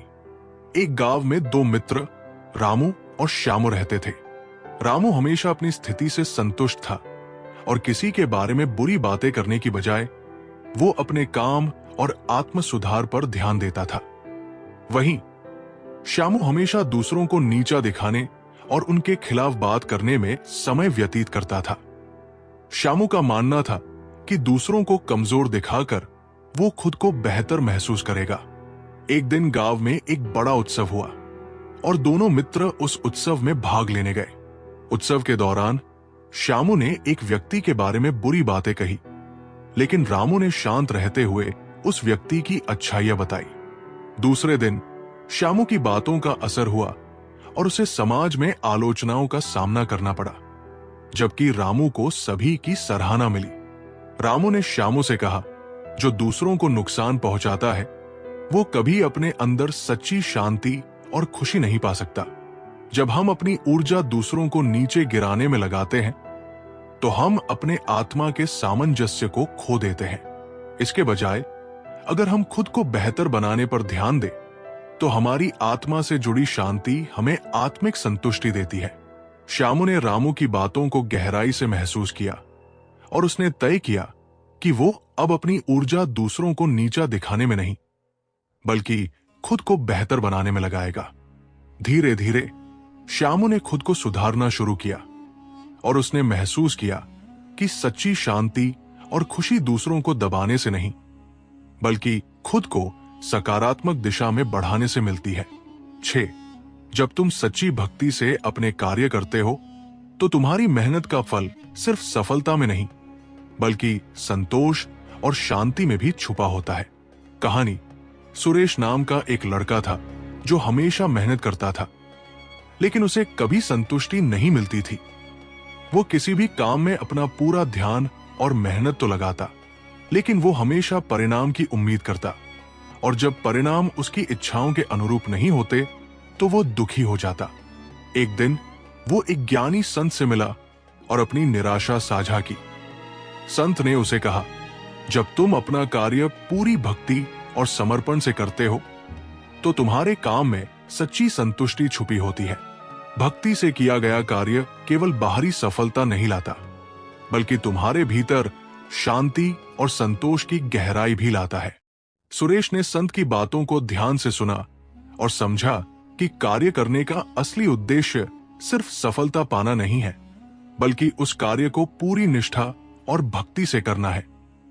एक गांव में दो मित्र रामू और श्यामू रहते थे। रामू हमेशा अपनी स्थिति से संतुष्ट था और किसी के बारे में बुरी बातें करने की बजाय वो अपने काम और आत्म सुधार पर ध्यान देता था। वहीं श्यामू हमेशा दूसरों को नीचा दिखाने और उनके खिलाफ बात करने में समय व्यतीत करता था। श्यामू का मानना था कि दूसरों को कमजोर दिखाकर वो खुद को बेहतर महसूस करेगा। एक दिन गांव में एक बड़ा उत्सव हुआ और दोनों मित्र उस उत्सव में भाग लेने गए। उत्सव के दौरान श्यामू ने एक व्यक्ति के बारे में बुरी बातें कही, लेकिन रामू ने शांत रहते हुए उस व्यक्ति की अच्छाइयां बताई। दूसरे दिन श्यामू की बातों का असर हुआ और उसे समाज में आलोचनाओं का सामना करना पड़ा, जबकि रामू को सभी की सराहना मिली। रामू ने श्यामू से कहा, जो दूसरों को नुकसान पहुंचाता है वो कभी अपने अंदर सच्ची शांति और खुशी नहीं पा सकता। जब हम अपनी ऊर्जा दूसरों को नीचे गिराने में लगाते हैं, तो हम अपने आत्मा के सामंजस्य को खो देते हैं। इसके बजाय अगर हम खुद को बेहतर बनाने पर ध्यान दें, तो हमारी आत्मा से जुड़ी शांति हमें आत्मिक संतुष्टि देती है। श्यामू ने रामू की बातों को गहराई से महसूस किया और उसने तय किया कि वो अब अपनी ऊर्जा दूसरों को नीचा दिखाने में नहीं, बल्कि खुद को बेहतर बनाने में लगाएगा। धीरे धीरे श्यामू ने खुद को सुधारना शुरू किया और उसने महसूस किया कि सच्ची शांति और खुशी दूसरों को दबाने से नहीं, बल्कि खुद को सकारात्मक दिशा में बढ़ाने से मिलती है। 6. जब तुम सच्ची भक्ति से अपने कार्य करते हो, तो तुम्हारी मेहनत का फल सिर्फ सफलता में नहीं, बल्कि संतोष और शांति में भी छुपा होता है। कहानी। सुरेश नाम का एक लड़का था जो हमेशा मेहनत करता था, लेकिन उसे कभी संतुष्टि नहीं मिलती थी। वो किसी भी काम में अपना पूरा ध्यान और मेहनत तो लगाता, लेकिन वो हमेशा परिणाम की उम्मीद करता, और जब परिणाम उसकी इच्छाओं के अनुरूप नहीं होते तो वो दुखी हो जाता। एक दिन वो एक ज्ञानी संत से मिला और अपनी निराशा साझा की। संत ने उसे कहा, जब तुम अपना कार्य पूरी भक्ति और समर्पण से करते हो, तो तुम्हारे काम में सच्ची संतुष्टि छुपी होती है। भक्ति से किया गया कार्य केवल बाहरी सफलता नहीं लाता, बल्कि तुम्हारे भीतर शांति और संतोष की गहराई भी लाता है। सुरेश ने संत की बातों को ध्यान से सुना और समझा कि कार्य करने का असली उद्देश्य सिर्फ सफलता पाना नहीं है, बल्कि उस कार्य को पूरी निष्ठा और भक्ति से करना है।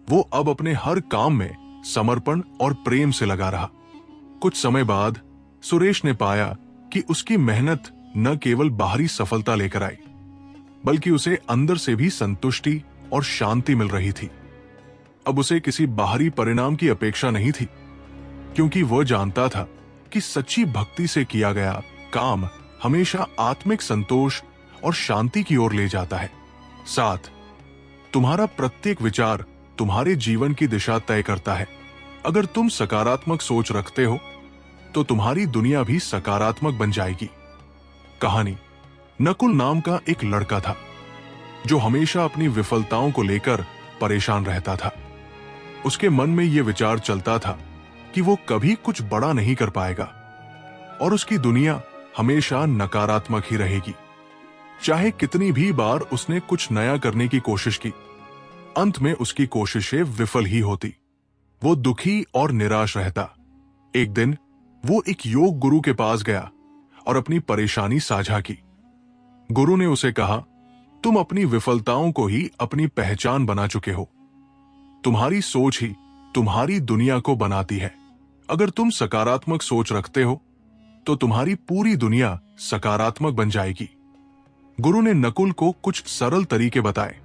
वो अब अपने हर काम में समर्पण और प्रेम से लगा रहा। कुछ समय बाद सुरेश ने पाया कि उसकी मेहनत न केवल बाहरी सफलता लेकर आई, बल्कि उसे अंदर से भी संतुष्टि और शांति मिल रही थी। अब उसे किसी बाहरी परिणाम की अपेक्षा नहीं थी, क्योंकि वह जानता था कि सच्ची भक्ति से किया गया काम हमेशा आत्मिक संतोष और शांति की ओर ले जाता है। 7. तुम्हारा प्रत्येक विचार तुम्हारे जीवन की दिशा तय करता है। अगर तुम सकारात्मक सोच रखते हो तो तुम्हारी दुनिया भी सकारात्मक बन जाएगी। कहानी। नकुल नाम का एक लड़का था जो हमेशा अपनी विफलताओं को लेकर परेशान रहता था। उसके मन में यह विचार चलता था कि वो कभी कुछ बड़ा नहीं कर पाएगा और उसकी दुनिया हमेशा नकारात्मक ही रहेगी। चाहे कितनी भी बार उसने कुछ नया करने की कोशिश की, अंत में उसकी कोशिशें विफल ही होती। वो दुखी और निराश रहता। एक दिन वो एक योग गुरु के पास गया और अपनी परेशानी साझा की। गुरु ने उसे कहा, तुम अपनी विफलताओं को ही अपनी पहचान बना चुके हो। तुम्हारी सोच ही तुम्हारी दुनिया को बनाती है। अगर तुम सकारात्मक सोच रखते हो तो तुम्हारी पूरी दुनिया सकारात्मक बन जाएगी। गुरु ने नकुल को कुछ सरल तरीके बताए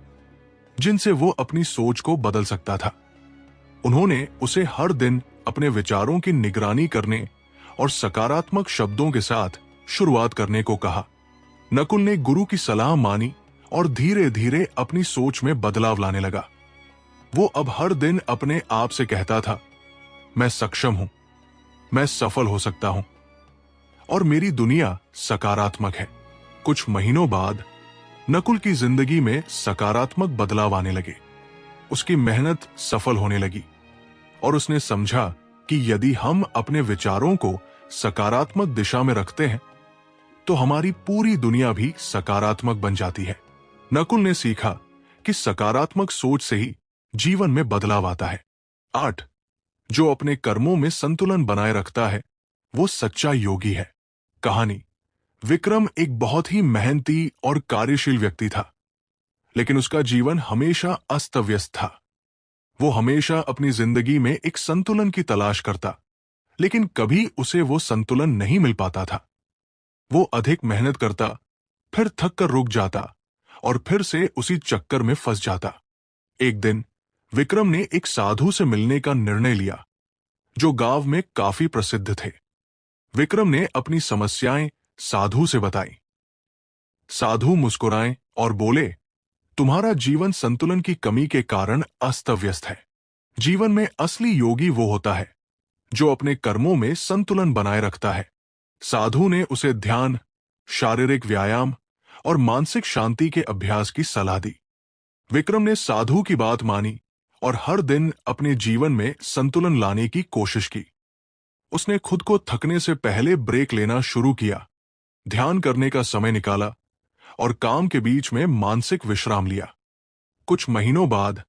जिनसे वो अपनी सोच को बदल सकता था। उन्होंने उसे हर दिन अपने विचारों की निगरानी करने और सकारात्मक शब्दों के साथ शुरुआत करने को कहा। नकुल ने गुरु की सलाह मानी और धीरे धीरे अपनी सोच में बदलाव लाने लगा। वो अब हर दिन अपने आप से कहता था, मैं सक्षम हूं, मैं सफल हो सकता हूं और मेरी दुनिया सकारात्मक है। कुछ महीनों बाद नकुल की जिंदगी में सकारात्मक बदलाव आने लगे। उसकी मेहनत सफल होने लगी और उसने समझा कि यदि हम अपने विचारों को सकारात्मक दिशा में रखते हैं तो हमारी पूरी दुनिया भी सकारात्मक बन जाती है। नकुल ने सीखा कि सकारात्मक सोच से ही जीवन में बदलाव आता है। 8. जो अपने कर्मों में संतुलन बनाए रखता है वो सच्चा योगी है। कहानी। विक्रम एक बहुत ही मेहनती और कार्यशील व्यक्ति था, लेकिन उसका जीवन हमेशा अस्त व्यस्त था। वो हमेशा अपनी जिंदगी में एक संतुलन की तलाश करता, लेकिन कभी उसे वो संतुलन नहीं मिल पाता था। वो अधिक मेहनत करता, फिर थक कर रुक जाता और फिर से उसी चक्कर में फंस जाता। एक दिन विक्रम ने एक साधु से मिलने का निर्णय लिया जो गांव में काफी प्रसिद्ध थे। विक्रम ने अपनी समस्याएं साधु से बताई। साधु मुस्कुराए और बोले, तुम्हारा जीवन संतुलन की कमी के कारण अस्त व्यस्त है। जीवन में असली योगी वो होता है जो अपने कर्मों में संतुलन बनाए रखता है। साधु ने उसे ध्यान, शारीरिक व्यायाम और मानसिक शांति के अभ्यास की सलाह दी। विक्रम ने साधु की बात मानी और हर दिन अपने जीवन में संतुलन लाने की कोशिश की। उसने खुद को थकने से पहले ब्रेक लेना शुरू किया, ध्यान करने का समय निकाला और काम के बीच में मानसिक विश्राम लिया। कुछ महीनों बाद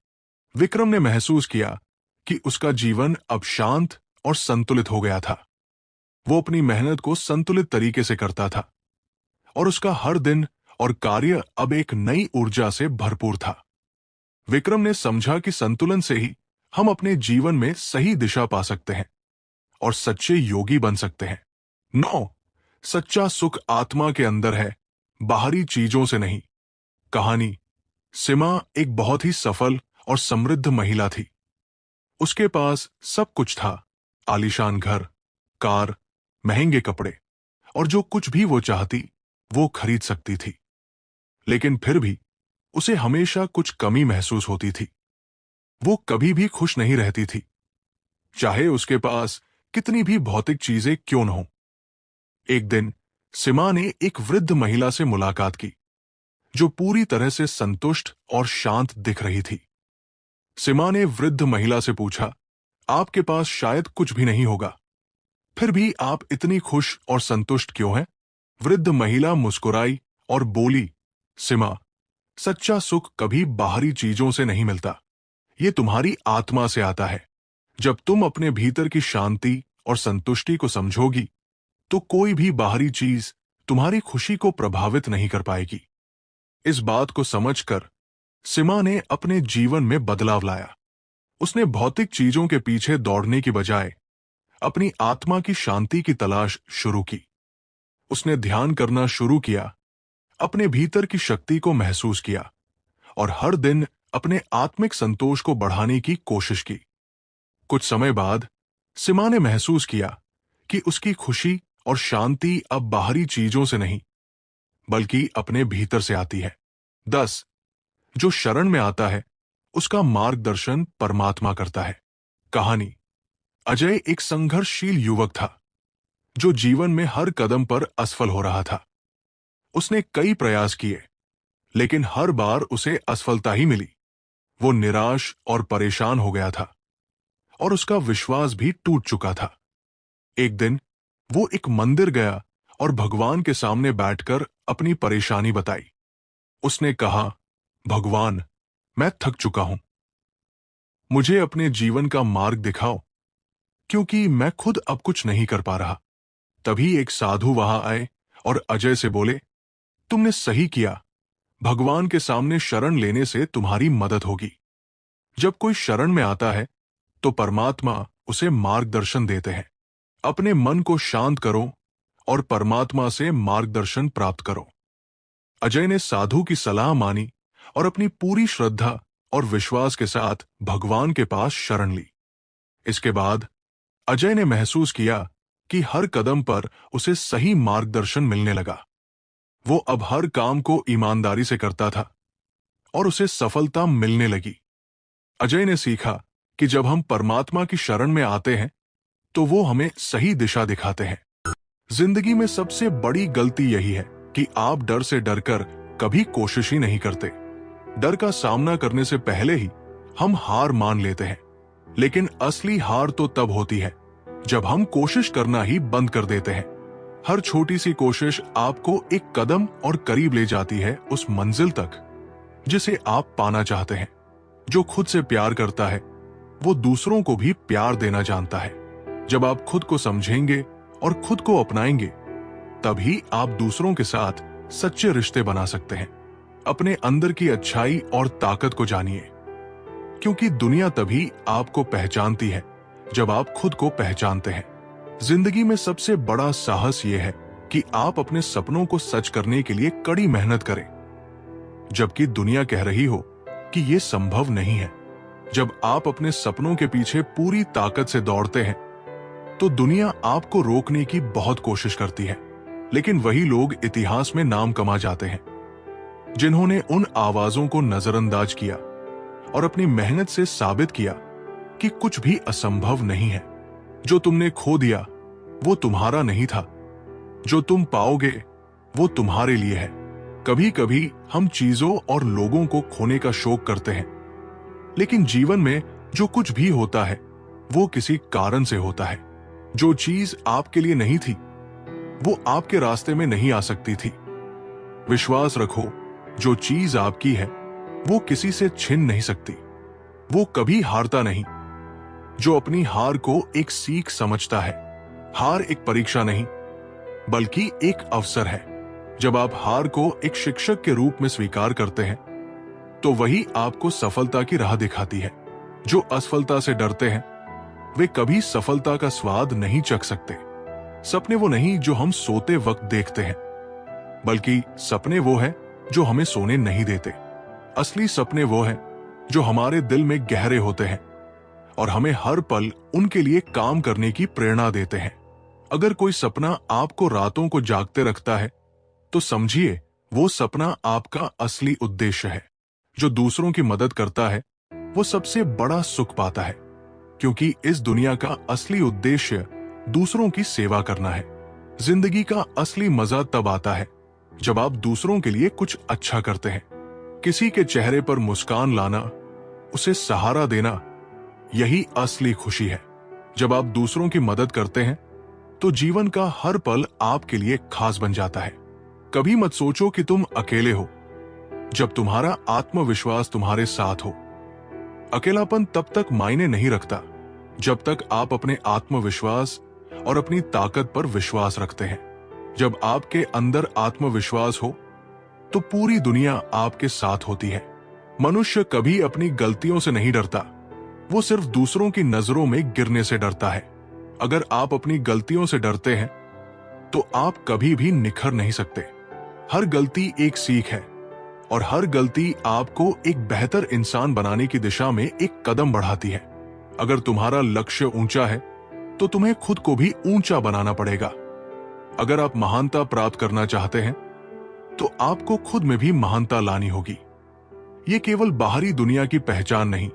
विक्रम ने महसूस किया कि उसका जीवन अब शांत और संतुलित हो गया था। वो अपनी मेहनत को संतुलित तरीके से करता था और उसका हर दिन और कार्य अब एक नई ऊर्जा से भरपूर था। विक्रम ने समझा कि संतुलन से ही हम अपने जीवन में सही दिशा पा सकते हैं और सच्चे योगी बन सकते हैं। 9. सच्चा सुख आत्मा के अंदर है, बाहरी चीजों से नहीं। कहानी। सीमा एक बहुत ही सफल और समृद्ध महिला थी। उसके पास सब कुछ था, आलीशान घर, कार, महंगे कपड़े और जो कुछ भी वो चाहती वो खरीद सकती थी। लेकिन फिर भी उसे हमेशा कुछ कमी महसूस होती थी। वो कभी भी खुश नहीं रहती थी, चाहे उसके पास कितनी भी भौतिक चीजें क्यों न हो। एक दिन सीमा ने एक वृद्ध महिला से मुलाकात की जो पूरी तरह से संतुष्ट और शांत दिख रही थी। सीमा ने वृद्ध महिला से पूछा, आपके पास शायद कुछ भी नहीं होगा, फिर भी आप इतनी खुश और संतुष्ट क्यों हैं? वृद्ध महिला मुस्कुराई और बोली, सीमा, सच्चा सुख कभी बाहरी चीजों से नहीं मिलता, ये तुम्हारी आत्मा से आता है। जब तुम अपने भीतर की शांति और संतुष्टि को समझोगी तो कोई भी बाहरी चीज तुम्हारी खुशी को प्रभावित नहीं कर पाएगी। इस बात को समझकर सीमा ने अपने जीवन में बदलाव लाया। उसने भौतिक चीजों के पीछे दौड़ने की बजाय अपनी आत्मा की शांति की तलाश शुरू की। उसने ध्यान करना शुरू किया, अपने भीतर की शक्ति को महसूस किया और हर दिन अपने आत्मिक संतोष को बढ़ाने की कोशिश की। कुछ समय बाद सीमा ने महसूस किया कि उसकी खुशी और शांति अब बाहरी चीजों से नहीं बल्कि अपने भीतर से आती है। 10. जो शरण में आता है उसका मार्गदर्शन परमात्मा करता है। कहानी। अजय एक संघर्षशील युवक था जो जीवन में हर कदम पर असफल हो रहा था। उसने कई प्रयास किए लेकिन हर बार उसे असफलता ही मिली। वो निराश और परेशान हो गया था और उसका विश्वास भी टूट चुका था। एक दिन वो एक मंदिर गया और भगवान के सामने बैठकर अपनी परेशानी बताई। उसने कहा, भगवान, मैं थक चुका हूं। मुझे अपने जीवन का मार्ग दिखाओ क्योंकि मैं खुद अब कुछ नहीं कर पा रहा। तभी एक साधु वहां आए और अजय से बोले, तुमने सही किया। भगवान के सामने शरण लेने से तुम्हारी मदद होगी। जब कोई शरण में आता है तो परमात्मा उसे मार्गदर्शन देते हैं। अपने मन को शांत करो और परमात्मा से मार्गदर्शन प्राप्त करो। अजय ने साधु की सलाह मानी और अपनी पूरी श्रद्धा और विश्वास के साथ भगवान के पास शरण ली। इसके बाद अजय ने महसूस किया कि हर कदम पर उसे सही मार्गदर्शन मिलने लगा। वो अब हर काम को ईमानदारी से करता था और उसे सफलता मिलने लगी। अजय ने सीखा कि जब हम परमात्मा की शरण में आते हैं तो वो हमें सही दिशा दिखाते हैं। जिंदगी में सबसे बड़ी गलती यही है कि आप डर से डरकर कभी कोशिश ही नहीं करते। डर का सामना करने से पहले ही हम हार मान लेते हैं, लेकिन असली हार तो तब होती है जब हम कोशिश करना ही बंद कर देते हैं। हर छोटी सी कोशिश आपको एक कदम और करीब ले जाती है उस मंजिल तक जिसे आप पाना चाहते हैं। जो खुद से प्यार करता है वो दूसरों को भी प्यार देना जानता है। जब आप खुद को समझेंगे और खुद को अपनाएंगे तभी आप दूसरों के साथ सच्चे रिश्ते बना सकते हैं। अपने अंदर की अच्छाई और ताकत को जानिए, क्योंकि दुनिया तभी आपको पहचानती है जब आप खुद को पहचानते हैं। जिंदगी में सबसे बड़ा साहस यह है कि आप अपने सपनों को सच करने के लिए कड़ी मेहनत करें, जबकि दुनिया कह रही हो कि यह संभव नहीं है। जब आप अपने सपनों के पीछे पूरी ताकत से दौड़ते हैं तो दुनिया आपको रोकने की बहुत कोशिश करती है, लेकिन वही लोग इतिहास में नाम कमा जाते हैं जिन्होंने उन आवाजों को नजरअंदाज किया और अपनी मेहनत से साबित किया कि कुछ भी असंभव नहीं है। जो तुमने खो दिया वो तुम्हारा नहीं था, जो तुम पाओगे वो तुम्हारे लिए है। कभी कभी हम चीजों और लोगों को खोने का शौक करते हैं, लेकिन जीवन में जो कुछ भी होता है वो किसी कारण से होता है। जो चीज आपके लिए नहीं थी वो आपके रास्ते में नहीं आ सकती थी। विश्वास रखो, जो चीज आपकी है वो किसी से छिन नहीं सकती। वो कभी हारता नहीं। जो अपनी हार को एक सीख समझता है, हार एक परीक्षा नहीं बल्कि एक अवसर है। जब आप हार को एक शिक्षक के रूप में स्वीकार करते हैं तो वही आपको सफलता की राह दिखाती है। जो असफलता से डरते हैं वे कभी सफलता का स्वाद नहीं चख सकते। सपने वो नहीं जो हम सोते वक्त देखते हैं, बल्कि सपने वो है जो हमें सोने नहीं देते। असली सपने वो हैं जो हमारे दिल में गहरे होते हैं और हमें हर पल उनके लिए काम करने की प्रेरणा देते हैं। अगर कोई सपना आपको रातों को जागते रखता है तो समझिए वो सपना आपका असली उद्देश्य है। जो दूसरों की मदद करता है वो सबसे बड़ा सुख पाता है, क्योंकि इस दुनिया का असली उद्देश्य दूसरों की सेवा करना है। जिंदगी का असली मजा तब आता है जब आप दूसरों के लिए कुछ अच्छा करते हैं। किसी के चेहरे पर मुस्कान लाना, उसे सहारा देना, यही असली खुशी है। जब आप दूसरों की मदद करते हैं तो जीवन का हर पल आपके लिए खास बन जाता है। कभी मत सोचो कि तुम अकेले हो जब तुम्हारा आत्मविश्वास तुम्हारे साथ हो। अकेलापन तब तक मायने नहीं रखता जब तक आप अपने आत्मविश्वास और अपनी ताकत पर विश्वास रखते हैं। जब आपके अंदर आत्मविश्वास हो तो पूरी दुनिया आपके साथ होती है। मनुष्य कभी अपनी गलतियों से नहीं डरता, वो सिर्फ दूसरों की नजरों में गिरने से डरता है। अगर आप अपनी गलतियों से डरते हैं तो आप कभी भी निखर नहीं सकते। हर गलती एक सीख है और हर गलती आपको एक बेहतर इंसान बनाने की दिशा में एक कदम बढ़ाती है। अगर तुम्हारा लक्ष्य ऊंचा है तो तुम्हें खुद को भी ऊंचा बनाना पड़ेगा। अगर आप महानता प्राप्त करना चाहते हैं तो आपको खुद में भी महानता लानी होगी। यह केवल बाहरी दुनिया की पहचान नहीं,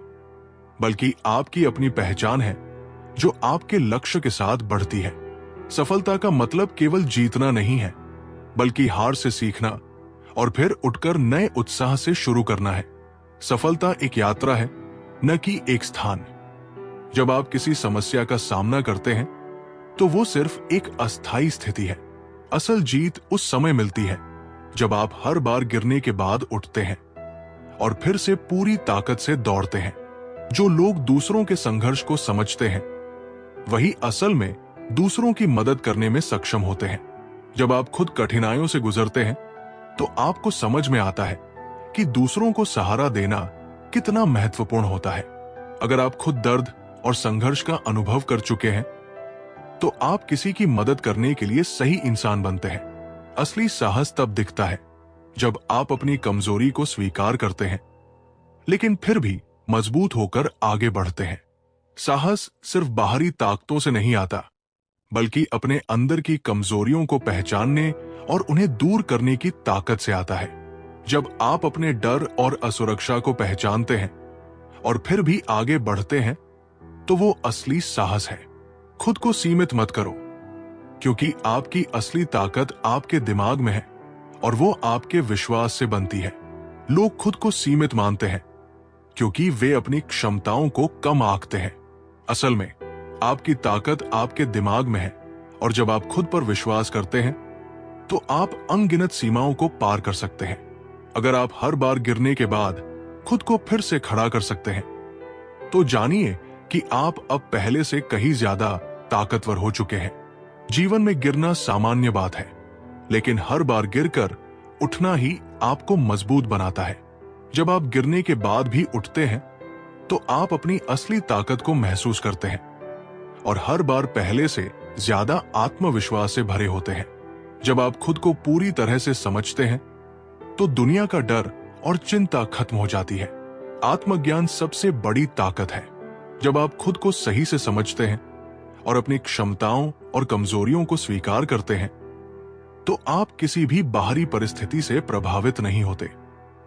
बल्कि आपकी अपनी पहचान है जो आपके लक्ष्य के साथ बढ़ती है। सफलता का मतलब केवल जीतना नहीं है, बल्कि हार से सीखना और फिर उठकर नए उत्साह से शुरू करना है। सफलता एक यात्रा है, न कि एक स्थान। जब आप किसी समस्या का सामना करते हैं तो वो सिर्फ एक अस्थायी स्थिति है। असल जीत उस समय मिलती है जब आप हर बार गिरने के बाद उठते हैं और फिर से पूरी ताकत से दौड़ते हैं। जो लोग दूसरों के संघर्ष को समझते हैं वही असल में दूसरों की मदद करने में सक्षम होते हैं। जब आप खुद कठिनाइयों से गुजरते हैं तो आपको समझ में आता है कि दूसरों को सहारा देना कितना महत्वपूर्ण होता है। अगर आप खुद दर्द और संघर्ष का अनुभव कर चुके हैं तो आप किसी की मदद करने के लिए सही इंसान बनते हैं। असली साहस तब दिखता है जब आप अपनी कमजोरी को स्वीकार करते हैं, लेकिन फिर भी मजबूत होकर आगे बढ़ते हैं। साहस सिर्फ बाहरी ताकतों से नहीं आता, बल्कि अपने अंदर की कमजोरियों को पहचानने और उन्हें दूर करने की ताकत से आता है। जब आप अपने डर और असुरक्षा को पहचानते हैं और फिर भी आगे बढ़ते हैं तो वो असली साहस है। खुद को सीमित मत करो, क्योंकि आपकी असली ताकत आपके दिमाग में है और वो आपके विश्वास से बनती है। लोग खुद को सीमित मानते हैं क्योंकि वे अपनी क्षमताओं को कम आंकते हैं। असल में आपकी ताकत आपके दिमाग में है और जब आप खुद पर विश्वास करते हैं तो आप अनगिनत सीमाओं को पार कर सकते हैं। अगर आप हर बार गिरने के बाद खुद को फिर से खड़ा कर सकते हैं तो जानिए कि आप अब पहले से कहीं ज्यादा ताकतवर हो चुके हैं। जीवन में गिरना सामान्य बात है, लेकिन हर बार गिरकर उठना ही आपको मजबूत बनाता है। जब आप गिरने के बाद भी उठते हैं तो आप अपनी असली ताकत को महसूस करते हैं और हर बार पहले से ज्यादा आत्मविश्वास से भरे होते हैं। जब आप खुद को पूरी तरह से समझते हैं तो दुनिया का डर और चिंता खत्म हो जाती है। आत्मज्ञान सबसे बड़ी ताकत है। जब आप खुद को सही से समझते हैं और अपनी क्षमताओं और कमजोरियों को स्वीकार करते हैं तो आप किसी भी बाहरी परिस्थिति से प्रभावित नहीं होते।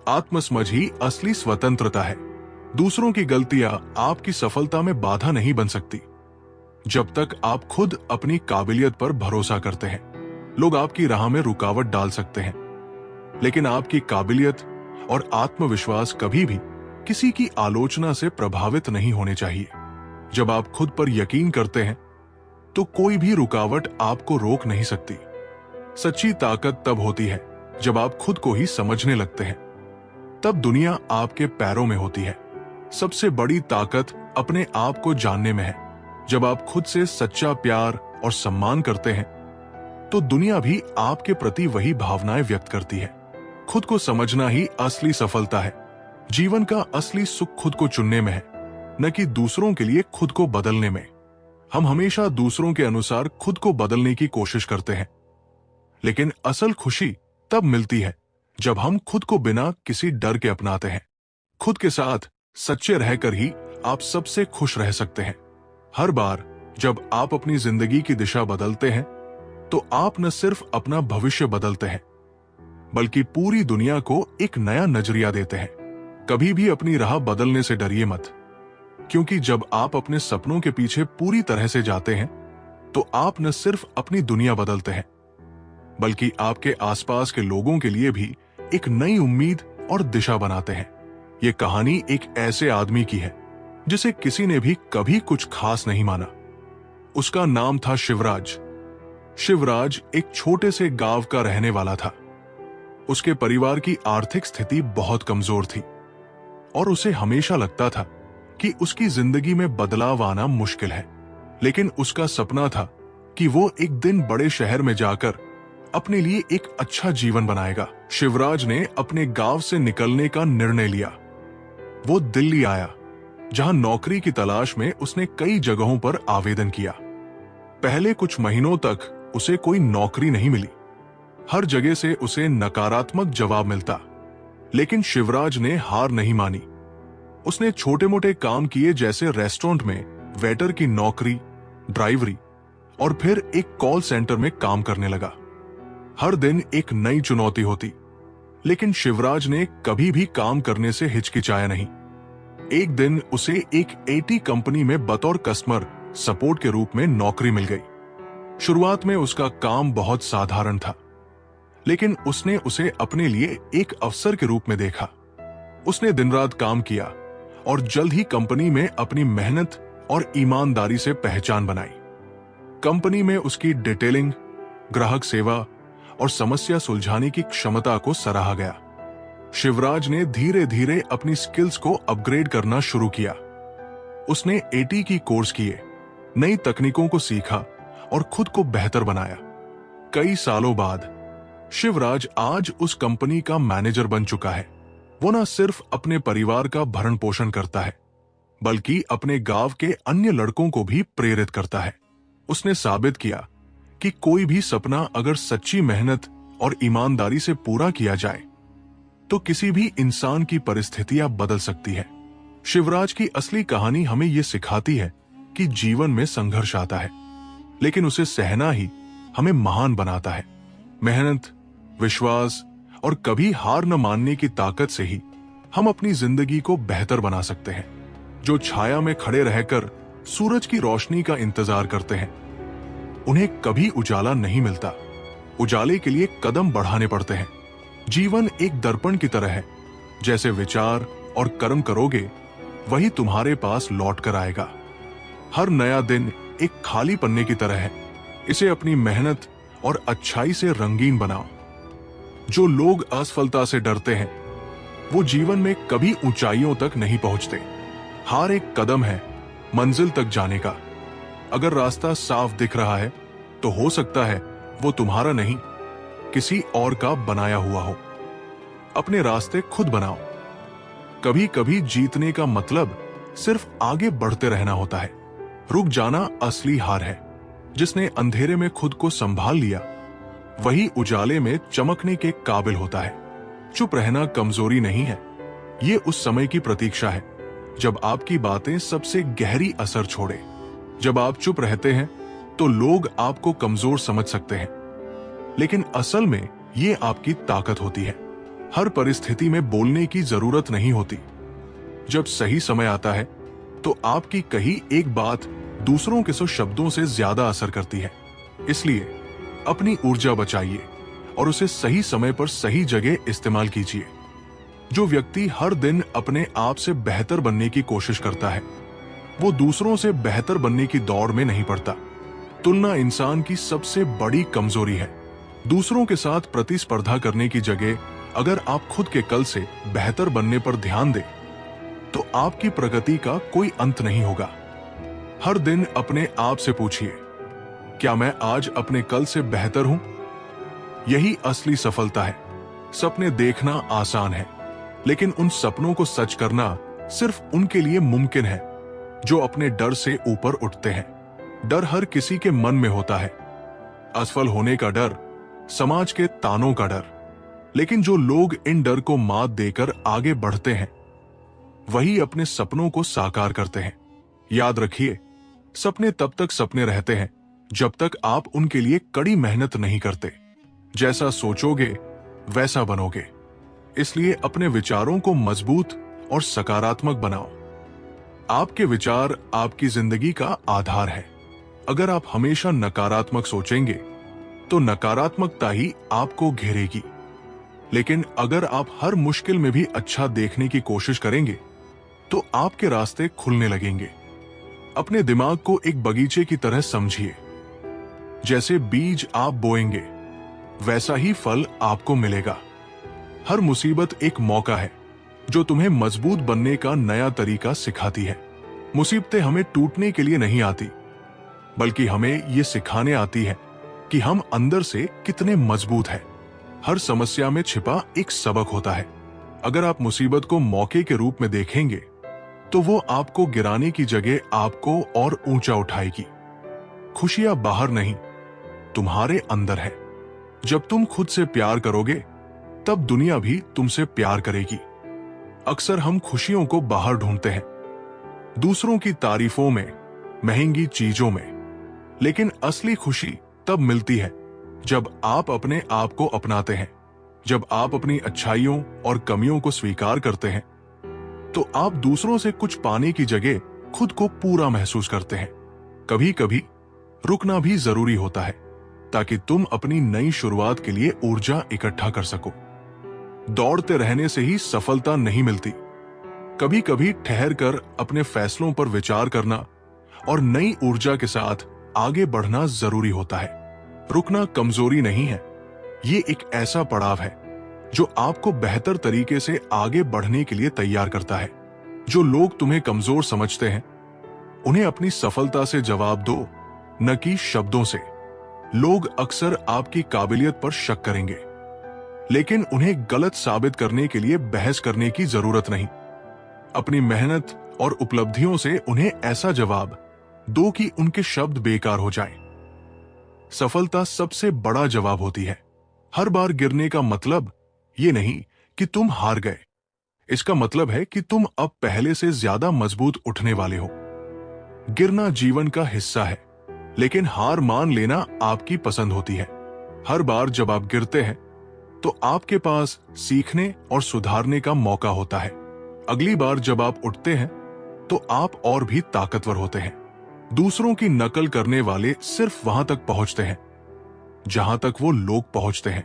आत्मसमझ ही असली स्वतंत्रता है। दूसरों की गलतियां आपकी सफलता में बाधा नहीं बन सकती जब तक आप खुद अपनी काबिलियत पर भरोसा करते हैं। लोग आपकी राह में रुकावट डाल सकते हैं, लेकिन आपकी काबिलियत और आत्मविश्वास कभी भी किसी की आलोचना से प्रभावित नहीं होने चाहिए। जब आप खुद पर यकीन करते हैं तो कोई भी रुकावट आपको रोक नहीं सकती। सच्ची ताकत तब होती है जब आप खुद को ही समझने लगते हैं, तब दुनिया आपके पैरों में होती है। सबसे बड़ी ताकत अपने आप को जानने में है। जब आप खुद से सच्चा प्यार और सम्मान करते हैं तो दुनिया भी आपके प्रति वही भावनाएं व्यक्त करती है। खुद को समझना ही असली सफलता है। जीवन का असली सुख खुद को चुनने में है, न कि दूसरों के लिए खुद को बदलने में। हम हमेशा दूसरों के अनुसार खुद को बदलने की कोशिश करते हैं, लेकिन असल खुशी तब मिलती है जब हम खुद को बिना किसी डर के अपनाते हैं। खुद के साथ सच्चे रहकर ही आप सबसे खुश रह सकते हैं। हर बार जब आप अपनी जिंदगी की दिशा बदलते हैं तो आप न सिर्फ अपना भविष्य बदलते हैं, बल्कि पूरी दुनिया को एक नया नजरिया देते हैं। कभी भी अपनी राह बदलने से डरिए मत, क्योंकि जब आप अपने सपनों के पीछे पूरी तरह से जाते हैं तो आप न सिर्फ अपनी दुनिया बदलते हैं, बल्कि आपके आसपास के लोगों के लिए भी एक नई उम्मीद और दिशा बनाते हैं। ये कहानी एक ऐसे आदमी की है जिसे किसी ने भी कभी कुछ खास नहीं माना। उसका नाम था शिवराज। शिवराज एक छोटे से गांव का रहने वाला था। उसके परिवार की आर्थिक स्थिति बहुत कमजोर थी और उसे हमेशा लगता था कि उसकी जिंदगी में बदलाव आना मुश्किल है। लेकिन उसका सपना था कि वो एक दिन बड़े शहर में जाकर अपने लिए एक अच्छा जीवन बनाएगा। शिवराज ने अपने गांव से निकलने का निर्णय लिया। वो दिल्ली आया, जहां नौकरी की तलाश में उसने कई जगहों पर आवेदन किया। पहले कुछ महीनों तक उसे कोई नौकरी नहीं मिली। हर जगह से उसे नकारात्मक जवाब मिलता, लेकिन शिवराज ने हार नहीं मानी। उसने छोटे मोटे काम किए, जैसे रेस्टोरेंट में वेटर की नौकरी, ड्राइवरी, और फिर एक कॉल सेंटर में काम करने लगा। हर दिन एक नई चुनौती होती, लेकिन शिवराज ने कभी भी काम करने से हिचकिचाया नहीं। एक दिन उसे एक एटी कंपनी में बतौर कस्टमर सपोर्ट के रूप में नौकरी मिल गई। शुरुआत में उसका काम बहुत साधारण था, लेकिन उसने उसे अपने लिए एक अवसर के रूप में देखा। उसने दिन रात काम किया और जल्द ही कंपनी में अपनी मेहनत और ईमानदारी से पहचान बनाई। कंपनी में उसकी डिटेलिंग, ग्राहक सेवा और समस्या सुलझाने की क्षमता को सराहा गया। शिवराज ने धीरे धीरे अपनी स्किल्स को अपग्रेड करना शुरू किया। उसने एटी की कोर्स किए, नई तकनीकों को सीखा और खुद को बेहतर बनाया। कई सालों बाद शिवराज आज उस कंपनी का मैनेजर बन चुका है। वो न सिर्फ अपने परिवार का भरण पोषण करता है, बल्कि अपने गांव के अन्य लड़कों को भी प्रेरित करता है। उसने साबित किया कि कोई भी सपना अगर सच्ची मेहनत और ईमानदारी से पूरा किया जाए तो किसी भी इंसान की परिस्थितियां बदल सकती है। शिवराज की असली कहानी हमें यह सिखाती है कि जीवन में संघर्ष आता है, लेकिन उसे सहना ही हमें महान बनाता है। मेहनत, विश्वास और कभी हार न मानने की ताकत से ही हम अपनी जिंदगी को बेहतर बना सकते हैं। जो छाया में खड़े रहकर सूरज की रोशनी का इंतजार करते हैं, उन्हें कभी उजाला नहीं मिलता। उजाले के लिए कदम बढ़ाने पड़ते हैं। जीवन एक दर्पण की तरह है, जैसे विचार और कर्म करोगे वही तुम्हारे पास लौट कर आएगा। हर नया दिन एक खाली पन्ने की तरह है, इसे अपनी मेहनत और अच्छाई से रंगीन बनाओ। जो लोग असफलता से डरते हैं वो जीवन में कभी ऊंचाइयों तक नहीं पहुंचते। हार एक कदम है मंजिल तक जाने का। अगर रास्ता साफ दिख रहा है तो हो सकता है वो तुम्हारा नहीं, किसी और का बनाया हुआ हो। अपने रास्ते खुद बनाओ। कभी कभी जीतने का मतलब सिर्फ आगे बढ़ते रहना होता है। रुक जाना असली हार है। जिसने अंधेरे में खुद को संभाल लिया वही उजाले में चमकने के काबिल होता है। चुप रहना कमजोरी नहीं है, ये उस समय की प्रतीक्षा है जब आपकी बातें सबसे गहरी असर छोड़े। जब आप चुप रहते हैं तो लोग आपको कमजोर समझ सकते हैं, लेकिन असल में ये आपकी ताकत होती है। हर परिस्थिति में बोलने की जरूरत नहीं होती। जब सही समय आता है तो आपकी कही एक बात दूसरों के 100 शब्दों से ज्यादा असर करती है। इसलिए अपनी ऊर्जा बचाइए और उसे सही समय पर सही जगह इस्तेमाल कीजिए। जो व्यक्ति हर दिन अपने आप से बेहतर बनने की कोशिश करता है वो दूसरों से बेहतर बनने की दौड़ में नहीं पड़ता। तुलना इंसान की सबसे बड़ी कमजोरी है। दूसरों के साथ प्रतिस्पर्धा करने की जगह अगर आप खुद के कल से बेहतर बनने पर ध्यान दें तो आपकी प्रगति का कोई अंत नहीं होगा। हर दिन अपने आप से पूछिए, क्या मैं आज अपने कल से बेहतर हूं? यही असली सफलता है। सपने देखना आसान है, लेकिन उन सपनों को सच करना सिर्फ उनके लिए मुमकिन है जो अपने डर से ऊपर उठते हैं। डर हर किसी के मन में होता है। असफल होने का डर, समाज के तानों का डर, लेकिन जो लोग इन डर को मात देकर आगे बढ़ते हैं वही अपने सपनों को साकार करते हैं। याद रखिए, सपने तब तक सपने रहते हैं जब तक आप उनके लिए कड़ी मेहनत नहीं करते। जैसा सोचोगे वैसा बनोगे। इसलिए अपने विचारों को मजबूत और सकारात्मक बनाओ। आपके विचार आपकी जिंदगी का आधार है। अगर आप हमेशा नकारात्मक सोचेंगे तो नकारात्मकता ही आपको घेरेगी, लेकिन अगर आप हर मुश्किल में भी अच्छा देखने की कोशिश करेंगे तो आपके रास्ते खुलने लगेंगे। अपने दिमाग को एक बगीचे की तरह समझिए। जैसे बीज आप बोएंगे वैसा ही फल आपको मिलेगा। हर मुसीबत एक मौका है जो तुम्हें मजबूत बनने का नया तरीका सिखाती है। मुसीबतें हमें टूटने के लिए नहीं आती, बल्कि हमें ये सिखाने आती है कि हम अंदर से कितने मजबूत हैं। हर समस्या में छिपा एक सबक होता है। अगर आप मुसीबत को मौके के रूप में देखेंगे तो वो आपको गिराने की जगह आपको और ऊंचा उठाएगी। खुशियां बाहर नहीं, तुम्हारे अंदर है। जब तुम खुद से प्यार करोगे तब दुनिया भी तुमसे प्यार करेगी। अक्सर हम खुशियों को बाहर ढूंढते हैं, दूसरों की तारीफों में, महंगी चीजों में, लेकिन असली खुशी तब मिलती है जब आप अपने आप को अपनाते हैं, जब आप अपनी अच्छाइयों और कमियों को स्वीकार करते हैं। तो आप दूसरों से कुछ पाने की जगह खुद को पूरा महसूस करते हैं। कभी कभी रुकना भी जरूरी होता है ताकि तुम अपनी नई शुरुआत के लिए ऊर्जा इकट्ठा कर सको। दौड़ते रहने से ही सफलता नहीं मिलती। कभी कभी ठहर कर अपने फैसलों पर विचार करना और नई ऊर्जा के साथ आगे बढ़ना जरूरी होता है। रुकना कमजोरी नहीं है, ये एक ऐसा पड़ाव है जो आपको बेहतर तरीके से आगे बढ़ने के लिए तैयार करता है। जो लोग तुम्हें कमजोर समझते हैं, उन्हें अपनी सफलता से जवाब दो, न कि शब्दों से। लोग अक्सर आपकी काबिलियत पर शक करेंगे, लेकिन उन्हें गलत साबित करने के लिए बहस करने की जरूरत नहीं। अपनी मेहनत और उपलब्धियों से उन्हें ऐसा जवाब दो कि उनके शब्द बेकार हो जाएं। सफलता सबसे बड़ा जवाब होती है। हर बार गिरने का मतलब ये नहीं कि तुम हार गए, इसका मतलब है कि तुम अब पहले से ज्यादा मजबूत उठने वाले हो। गिरना जीवन का हिस्सा है, लेकिन हार मान लेना आपकी पसंद होती है। हर बार जब आप गिरते हैं तो आपके पास सीखने और सुधारने का मौका होता है। अगली बार जब आप उठते हैं तो आप और भी ताकतवर होते हैं। दूसरों की नकल करने वाले सिर्फ वहां तक पहुंचते हैं जहां तक वो लोग पहुंचते हैं,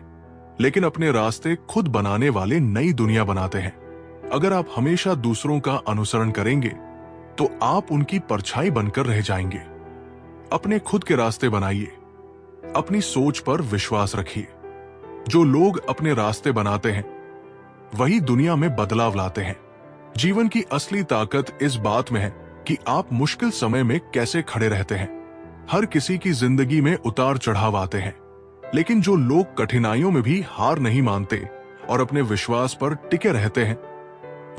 लेकिन अपने रास्ते खुद बनाने वाले नई दुनिया बनाते हैं। अगर आप हमेशा दूसरों का अनुसरण करेंगे तो आप उनकी परछाई बनकर रह जाएंगे। अपने खुद के रास्ते बनाइए, अपनी सोच पर विश्वास रखिए। जो लोग अपने रास्ते बनाते हैं वही दुनिया में बदलाव लाते हैं। जीवन की असली ताकत इस बात में है कि आप मुश्किल समय में कैसे खड़े रहते हैं। हर किसी की जिंदगी में उतार चढ़ाव आते हैं, लेकिन जो लोग कठिनाइयों में भी हार नहीं मानते और अपने विश्वास पर टिके रहते हैं,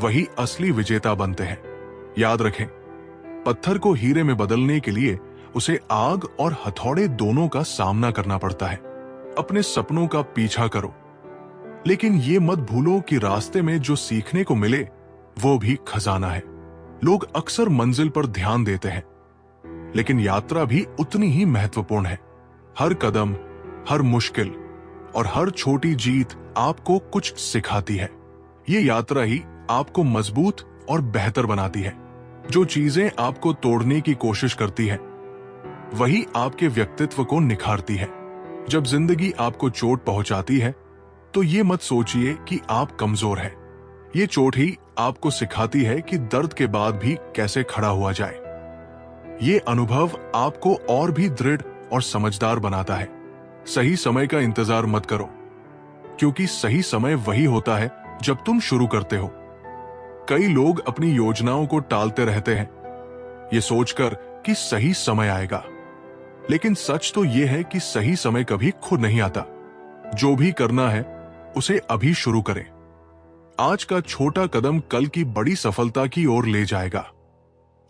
वही असली विजेता बनते हैं। याद रखें, पत्थर को हीरे में बदलने के लिए उसे आग और हथौड़े दोनों का सामना करना पड़ता है। अपने सपनों का पीछा करो, लेकिन ये मत भूलो कि रास्ते में जो सीखने को मिले वो भी खजाना है। लोग अक्सर मंजिल पर ध्यान देते हैं, लेकिन यात्रा भी उतनी ही महत्वपूर्ण है। हर कदम, हर मुश्किल और हर छोटी जीत आपको कुछ सिखाती है। ये यात्रा ही आपको मजबूत और बेहतर बनाती है। जो चीजें आपको तोड़ने की कोशिश करती है वही आपके व्यक्तित्व को निखारती है। जब जिंदगी आपको चोट पहुंचाती है तो ये मत सोचिए कि आप कमजोर हैं। ये चोट ही आपको सिखाती है कि दर्द के बाद भी कैसे खड़ा हुआ जाए। ये अनुभव आपको और भी दृढ़ और समझदार बनाता है। सही समय का इंतजार मत करो, क्योंकि सही समय वही होता है जब तुम शुरू करते हो। कई लोग अपनी योजनाओं को टालते रहते हैं, ये सोचकर कि सही समय आएगा, लेकिन सच तो यह है कि सही समय कभी खुद नहीं आता। जो भी करना है उसे अभी शुरू करें। आज का छोटा कदम कल की बड़ी सफलता की ओर ले जाएगा।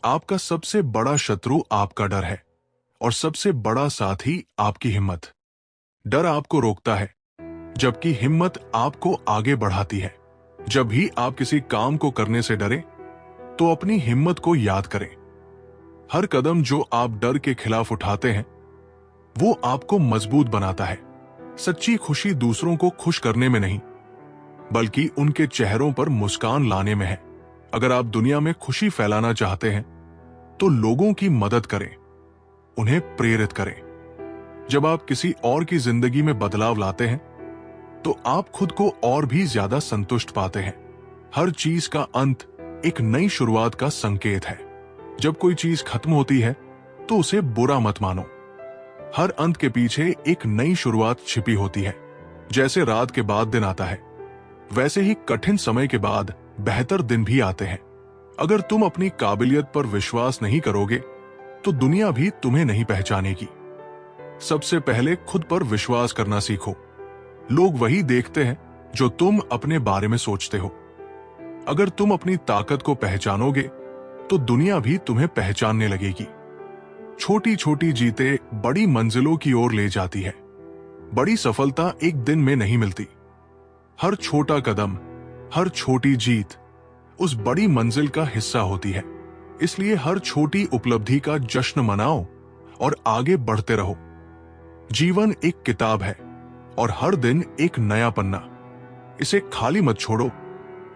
आपका सबसे बड़ा शत्रु आपका डर है और सबसे बड़ा साथी आपकी हिम्मत। डर आपको रोकता है, जबकि हिम्मत आपको आगे बढ़ाती है। जब भी आप किसी काम को करने से डरें, तो अपनी हिम्मत को याद करें। हर कदम जो आप डर के खिलाफ उठाते हैं, वो आपको मजबूत बनाता है। सच्ची खुशी दूसरों को खुश करने में नहीं, बल्कि उनके चेहरों पर मुस्कान लाने में है। अगर आप दुनिया में खुशी फैलाना चाहते हैं, तो लोगों की मदद करें, उन्हें प्रेरित करें। जब आप किसी और की जिंदगी में बदलाव लाते हैं, तो आप खुद को और भी ज्यादा संतुष्ट पाते हैं। हर चीज का अंत एक नई शुरुआत का संकेत है। जब कोई चीज खत्म होती है, तो उसे बुरा मत मानो। हर अंत के पीछे एक नई शुरुआत छिपी होती है। जैसे रात के बाद दिन आता है, वैसे ही कठिन समय के बाद बेहतर दिन भी आते हैं। अगर तुम अपनी काबिलियत पर विश्वास नहीं करोगे, तो दुनिया भी तुम्हें नहीं पहचानेगी। सबसे पहले खुद पर विश्वास करना सीखो। लोग वही देखते हैं जो तुम अपने बारे में सोचते हो। अगर तुम अपनी ताकत को पहचानोगे, तो दुनिया भी तुम्हें पहचानने लगेगी। छोटी छोटी जीतें बड़ी मंजिलों की ओर ले जाती है। बड़ी सफलता एक दिन में नहीं मिलती। हर छोटा कदम, हर छोटी जीत उस बड़ी मंजिल का हिस्सा होती है। इसलिए हर छोटी उपलब्धि का जश्न मनाओ और आगे बढ़ते रहो। जीवन एक किताब है और हर दिन एक नया पन्ना। इसे खाली मत छोड़ो,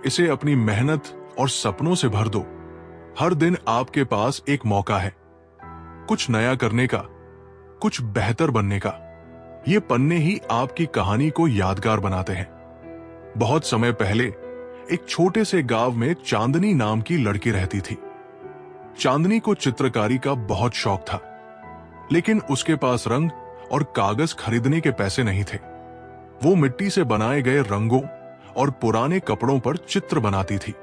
इसे अपनी मेहनत और सपनों से भर दो। हर दिन आपके पास एक मौका है, कुछ नया करने का, कुछ बेहतर बनने का। ये पन्ने ही आपकी कहानी को यादगार बनाते हैं। बहुत समय पहले एक छोटे से गांव में चांदनी नाम की लड़की रहती थी। चांदनी को चित्रकारी का बहुत शौक था, लेकिन उसके पास रंग और कागज खरीदने के पैसे नहीं थे। वो मिट्टी से बनाए गए रंगों और पुराने कपड़ों पर चित्र बनाती थी।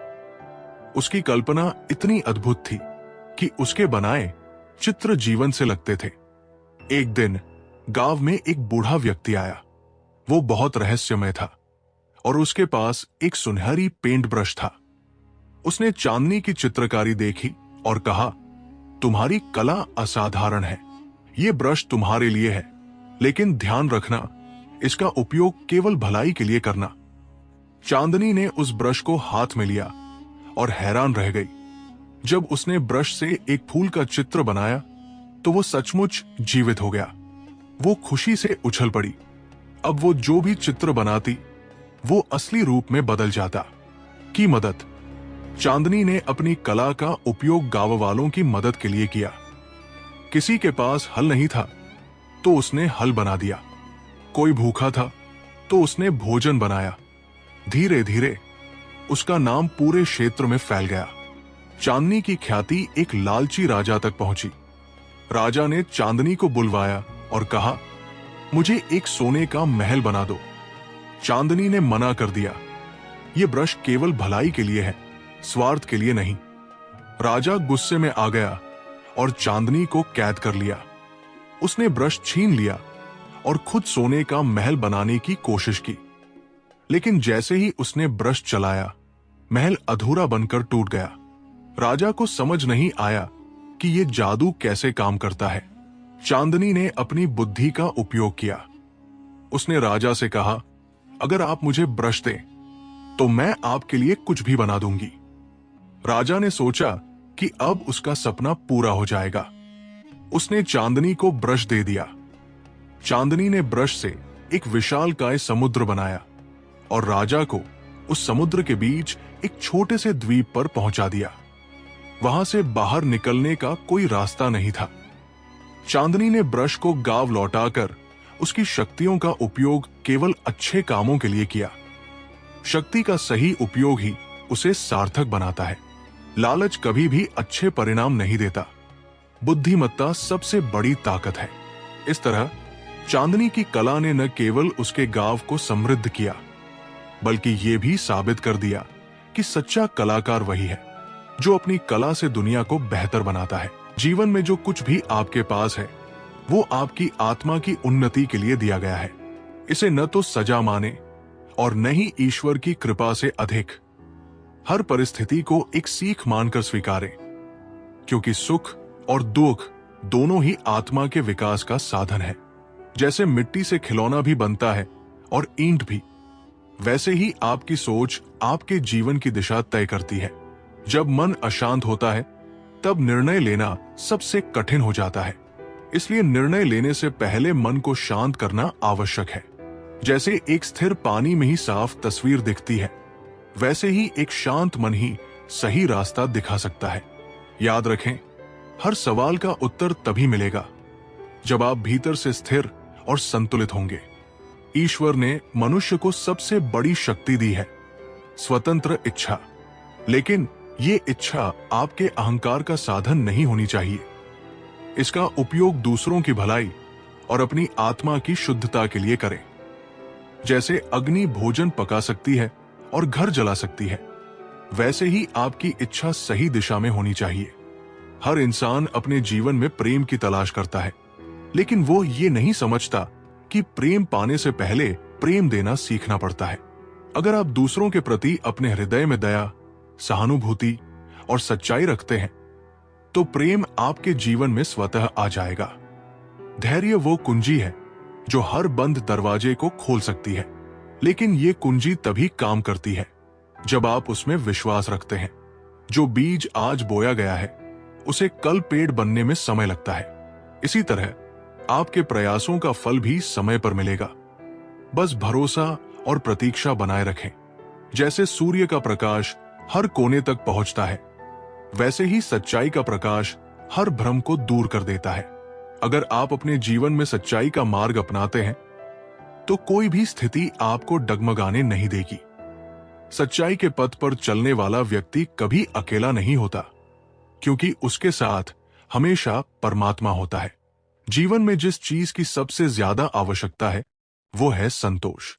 उसकी कल्पना इतनी अद्भुत थी कि उसके बनाए चित्र जीवन से लगते थे। एक दिन गांव में एक बूढ़ा व्यक्ति आया। वो बहुत रहस्यमय था और उसके पास एक सुनहरी पेंट ब्रश था। उसने चांदनी की चित्रकारी देखी और कहा, तुम्हारी कला असाधारण है। ये ब्रश तुम्हारे लिए है, लेकिन ध्यान रखना, इसका उपयोग केवल भलाई के लिए करना। चांदनी ने उस ब्रश को हाथ में लिया और हैरान रह गई। जब उसने ब्रश से एक फूल का चित्र बनाया तो वो सचमुच जीवित हो गया। वो खुशी से उछल पड़ी। अब वो जो भी चित्र बनाती वो असली रूप में बदल जाता। की मदद। चांदनी ने अपनी कला का उपयोग गांव वालों की मदद के लिए किया। किसी के पास हल नहीं था तो उसने हल बना दिया। कोई भूखा था तो उसने भोजन बनाया। धीरे धीरे उसका नाम पूरे क्षेत्र में फैल गया। चांदनी की ख्याति एक लालची राजा तक पहुंची। राजा ने चांदनी को बुलवाया और कहा, मुझे एक सोने का महल बना दो। चांदनी ने मना कर दिया, यह ब्रश केवल भलाई के लिए है, स्वार्थ के लिए नहीं। राजा गुस्से में आ गया और चांदनी को कैद कर लिया। उसने ब्रश छीन लिया और खुद सोने का महल बनाने की कोशिश की। लेकिन जैसे ही उसने ब्रश चलाया, महल अधूरा बनकर टूट गया। राजा को समझ नहीं आया कि यह जादू कैसे काम करता है। चांदनी ने अपनी बुद्धि का उपयोग किया। उसने राजा से कहा, अगर आप मुझे ब्रश दें तो मैं आपके लिए कुछ भी बना दूंगी। राजा ने सोचा कि अब उसका सपना पूरा हो जाएगा। उसने चांदनी को ब्रश दे दिया। चांदनी ने ब्रश से एक विशालकाय समुद्र बनाया और राजा को उस समुद्र के बीच एक छोटे से द्वीप पर पहुंचा दिया। वहां से बाहर निकलने का कोई रास्ता नहीं था। चांदनी ने ब्रश को गांव लौटाकर उसकी शक्तियों का उपयोग केवल अच्छे कामों के लिए किया। शक्ति का सही उपयोग ही उसे सार्थक बनाता है। लालच कभी भी अच्छे परिणाम नहीं देता। बुद्धिमत्ता सबसे बड़ी ताकत है। इस तरह चांदनी की कला ने न केवल उसके गांव को समृद्ध किया, बल्कि ये भी साबित कर दिया कि सच्चा कलाकार वही है जो अपनी कला से दुनिया को बेहतर बनाता है। जीवन में जो कुछ भी आपके पास है वो आपकी आत्मा की उन्नति के लिए दिया गया है। इसे न तो सजा माने और न ही ईश्वर की कृपा से अधिक। हर परिस्थिति को एक सीख मानकर स्वीकारें, क्योंकि सुख और दुख दोनों ही आत्मा के विकास का साधन है। जैसे मिट्टी से खिलौना भी बनता है और ईंट भी, वैसे ही आपकी सोच आपके जीवन की दिशा तय करती है। जब मन अशांत होता है तब निर्णय लेना सबसे कठिन हो जाता है। इसलिए निर्णय लेने से पहले मन को शांत करना आवश्यक है। जैसे एक स्थिर पानी में ही साफ तस्वीर दिखती है, वैसे ही एक शांत मन ही सही रास्ता दिखा सकता है। याद रखें, हर सवाल का उत्तर तभी मिलेगा जब आप भीतर से स्थिर और संतुलित होंगे। ईश्वर ने मनुष्य को सबसे बड़ी शक्ति दी है, स्वतंत्र इच्छा। लेकिन ये इच्छा आपके अहंकार का साधन नहीं होनी चाहिए। इसका उपयोग दूसरों की भलाई और अपनी आत्मा की शुद्धता के लिए करें। जैसे अग्नि भोजन पका सकती है और घर जला सकती है, वैसे ही आपकी इच्छा सही दिशा में होनी चाहिए। हर इंसान अपने जीवन में प्रेम की तलाश करता है, लेकिन वो ये नहीं समझता कि प्रेम पाने से पहले प्रेम देना सीखना पड़ता है। अगर आप दूसरों के प्रति अपने हृदय में दया, सहानुभूति और सच्चाई रखते हैं तो प्रेम आपके जीवन में स्वतः आ जाएगा। धैर्य वो कुंजी है जो हर बंद दरवाजे को खोल सकती है। लेकिन ये कुंजी तभी काम करती है जब आप उसमें विश्वास रखते हैं। जो बीज आज बोया गया है उसे कल पेड़ बनने में समय लगता है। इसी तरह आपके प्रयासों का फल भी समय पर मिलेगा। बस भरोसा और प्रतीक्षा बनाए रखें। जैसे सूर्य का प्रकाश हर कोने तक पहुंचता है, वैसे ही सच्चाई का प्रकाश हर भ्रम को दूर कर देता है। अगर आप अपने जीवन में सच्चाई का मार्ग अपनाते हैं तो कोई भी स्थिति आपको डगमगाने नहीं देगी। सच्चाई के पथ पर चलने वाला व्यक्ति कभी अकेला नहीं होता, क्योंकि उसके साथ हमेशा परमात्मा होता है। जीवन में जिस चीज की सबसे ज्यादा आवश्यकता है वो है संतोष।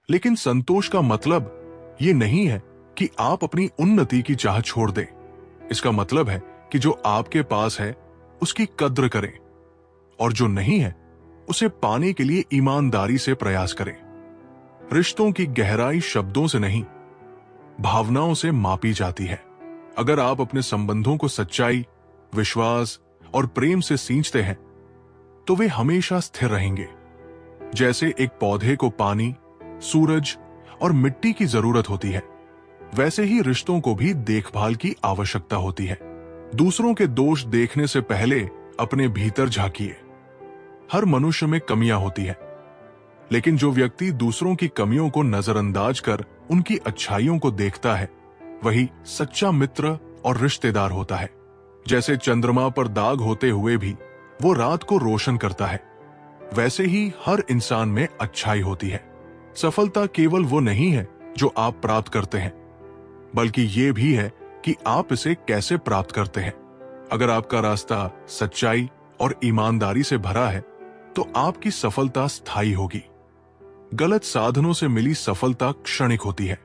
लेकिन संतोष का मतलब ये नहीं है कि आप अपनी उन्नति की चाह छोड़ दें। इसका मतलब है कि जो आपके पास है उसकी कद्र करें, और जो नहीं है उसे पाने के लिए ईमानदारी से प्रयास करें। रिश्तों की गहराई शब्दों से नहीं, भावनाओं से मापी जाती है। अगर आप अपने संबंधों को सच्चाई, विश्वास और प्रेम से सींचते हैं तो वे हमेशा स्थिर रहेंगे। जैसे एक पौधे को पानी, सूरज और मिट्टी की जरूरत होती है, वैसे ही रिश्तों को भी देखभाल की आवश्यकता होती है। दूसरों के दोष देखने से पहले अपने भीतर झांकिए। हर मनुष्य में कमियां होती है, लेकिन जो व्यक्ति दूसरों की कमियों को नजरअंदाज कर उनकी अच्छाइयों को देखता है, वही सच्चा मित्र और रिश्तेदार होता है। जैसे चंद्रमा पर दाग होते हुए भी वो रात को रोशन करता है, वैसे ही हर इंसान में अच्छाई होती है। सफलता केवल वो नहीं है जो आप प्राप्त करते हैं, बल्कि ये भी है कि आप इसे कैसे प्राप्त करते हैं। अगर आपका रास्ता सच्चाई और ईमानदारी से भरा है तो आपकी सफलता स्थायी होगी। गलत साधनों से मिली सफलता क्षणिक होती है,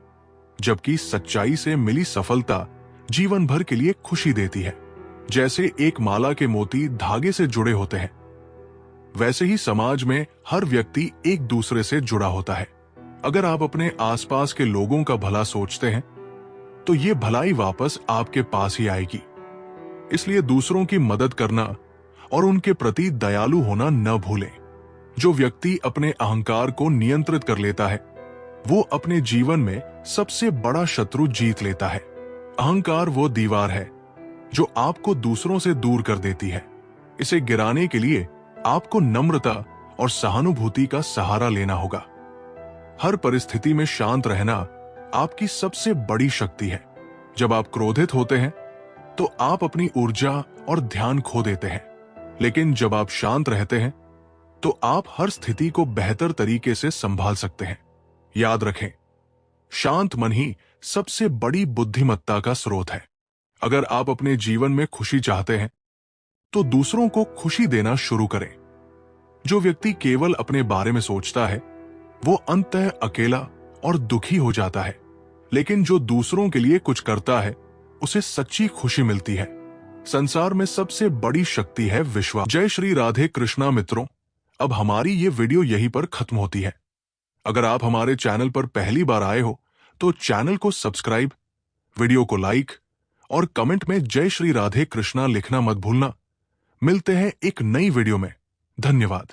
जबकि सच्चाई से मिली सफलता जीवन भर के लिए खुशी देती है। जैसे एक माला के मोती धागे से जुड़े होते हैं, वैसे ही समाज में हर व्यक्ति एक दूसरे से जुड़ा होता है। अगर आप अपने आसपास के लोगों का भला सोचते हैं तो ये भलाई वापस आपके पास ही आएगी। इसलिए दूसरों की मदद करना और उनके प्रति दयालु होना न भूलें। जो व्यक्ति अपने अहंकार को नियंत्रित कर लेता है वो अपने जीवन में सबसे बड़ा शत्रु जीत लेता है। अहंकार वो दीवार है जो आपको दूसरों से दूर कर देती है। इसे गिराने के लिए आपको नम्रता और सहानुभूति का सहारा लेना होगा। हर परिस्थिति में शांत रहना आपकी सबसे बड़ी शक्ति है। जब आप क्रोधित होते हैं तो आप अपनी ऊर्जा और ध्यान खो देते हैं, लेकिन जब आप शांत रहते हैं तो आप हर स्थिति को बेहतर तरीके से संभाल सकते हैं। याद रखें, शांत मन ही सबसे बड़ी बुद्धिमत्ता का स्रोत है। अगर आप अपने जीवन में खुशी चाहते हैं तो दूसरों को खुशी देना शुरू करें। जो व्यक्ति केवल अपने बारे में सोचता है वो अंततः अकेला और दुखी हो जाता है, लेकिन जो दूसरों के लिए कुछ करता है उसे सच्ची खुशी मिलती है। संसार में सबसे बड़ी शक्ति है विश्वास। जय श्री राधे कृष्णा मित्रों, अब हमारी ये वीडियो यहीं पर खत्म होती है। अगर आप हमारे चैनल पर पहली बार आए हो तो चैनल को सब्सक्राइब, वीडियो को लाइक और कमेंट में जय श्री राधे कृष्णा लिखना मत भूलना। मिलते हैं एक नई वीडियो में। धन्यवाद।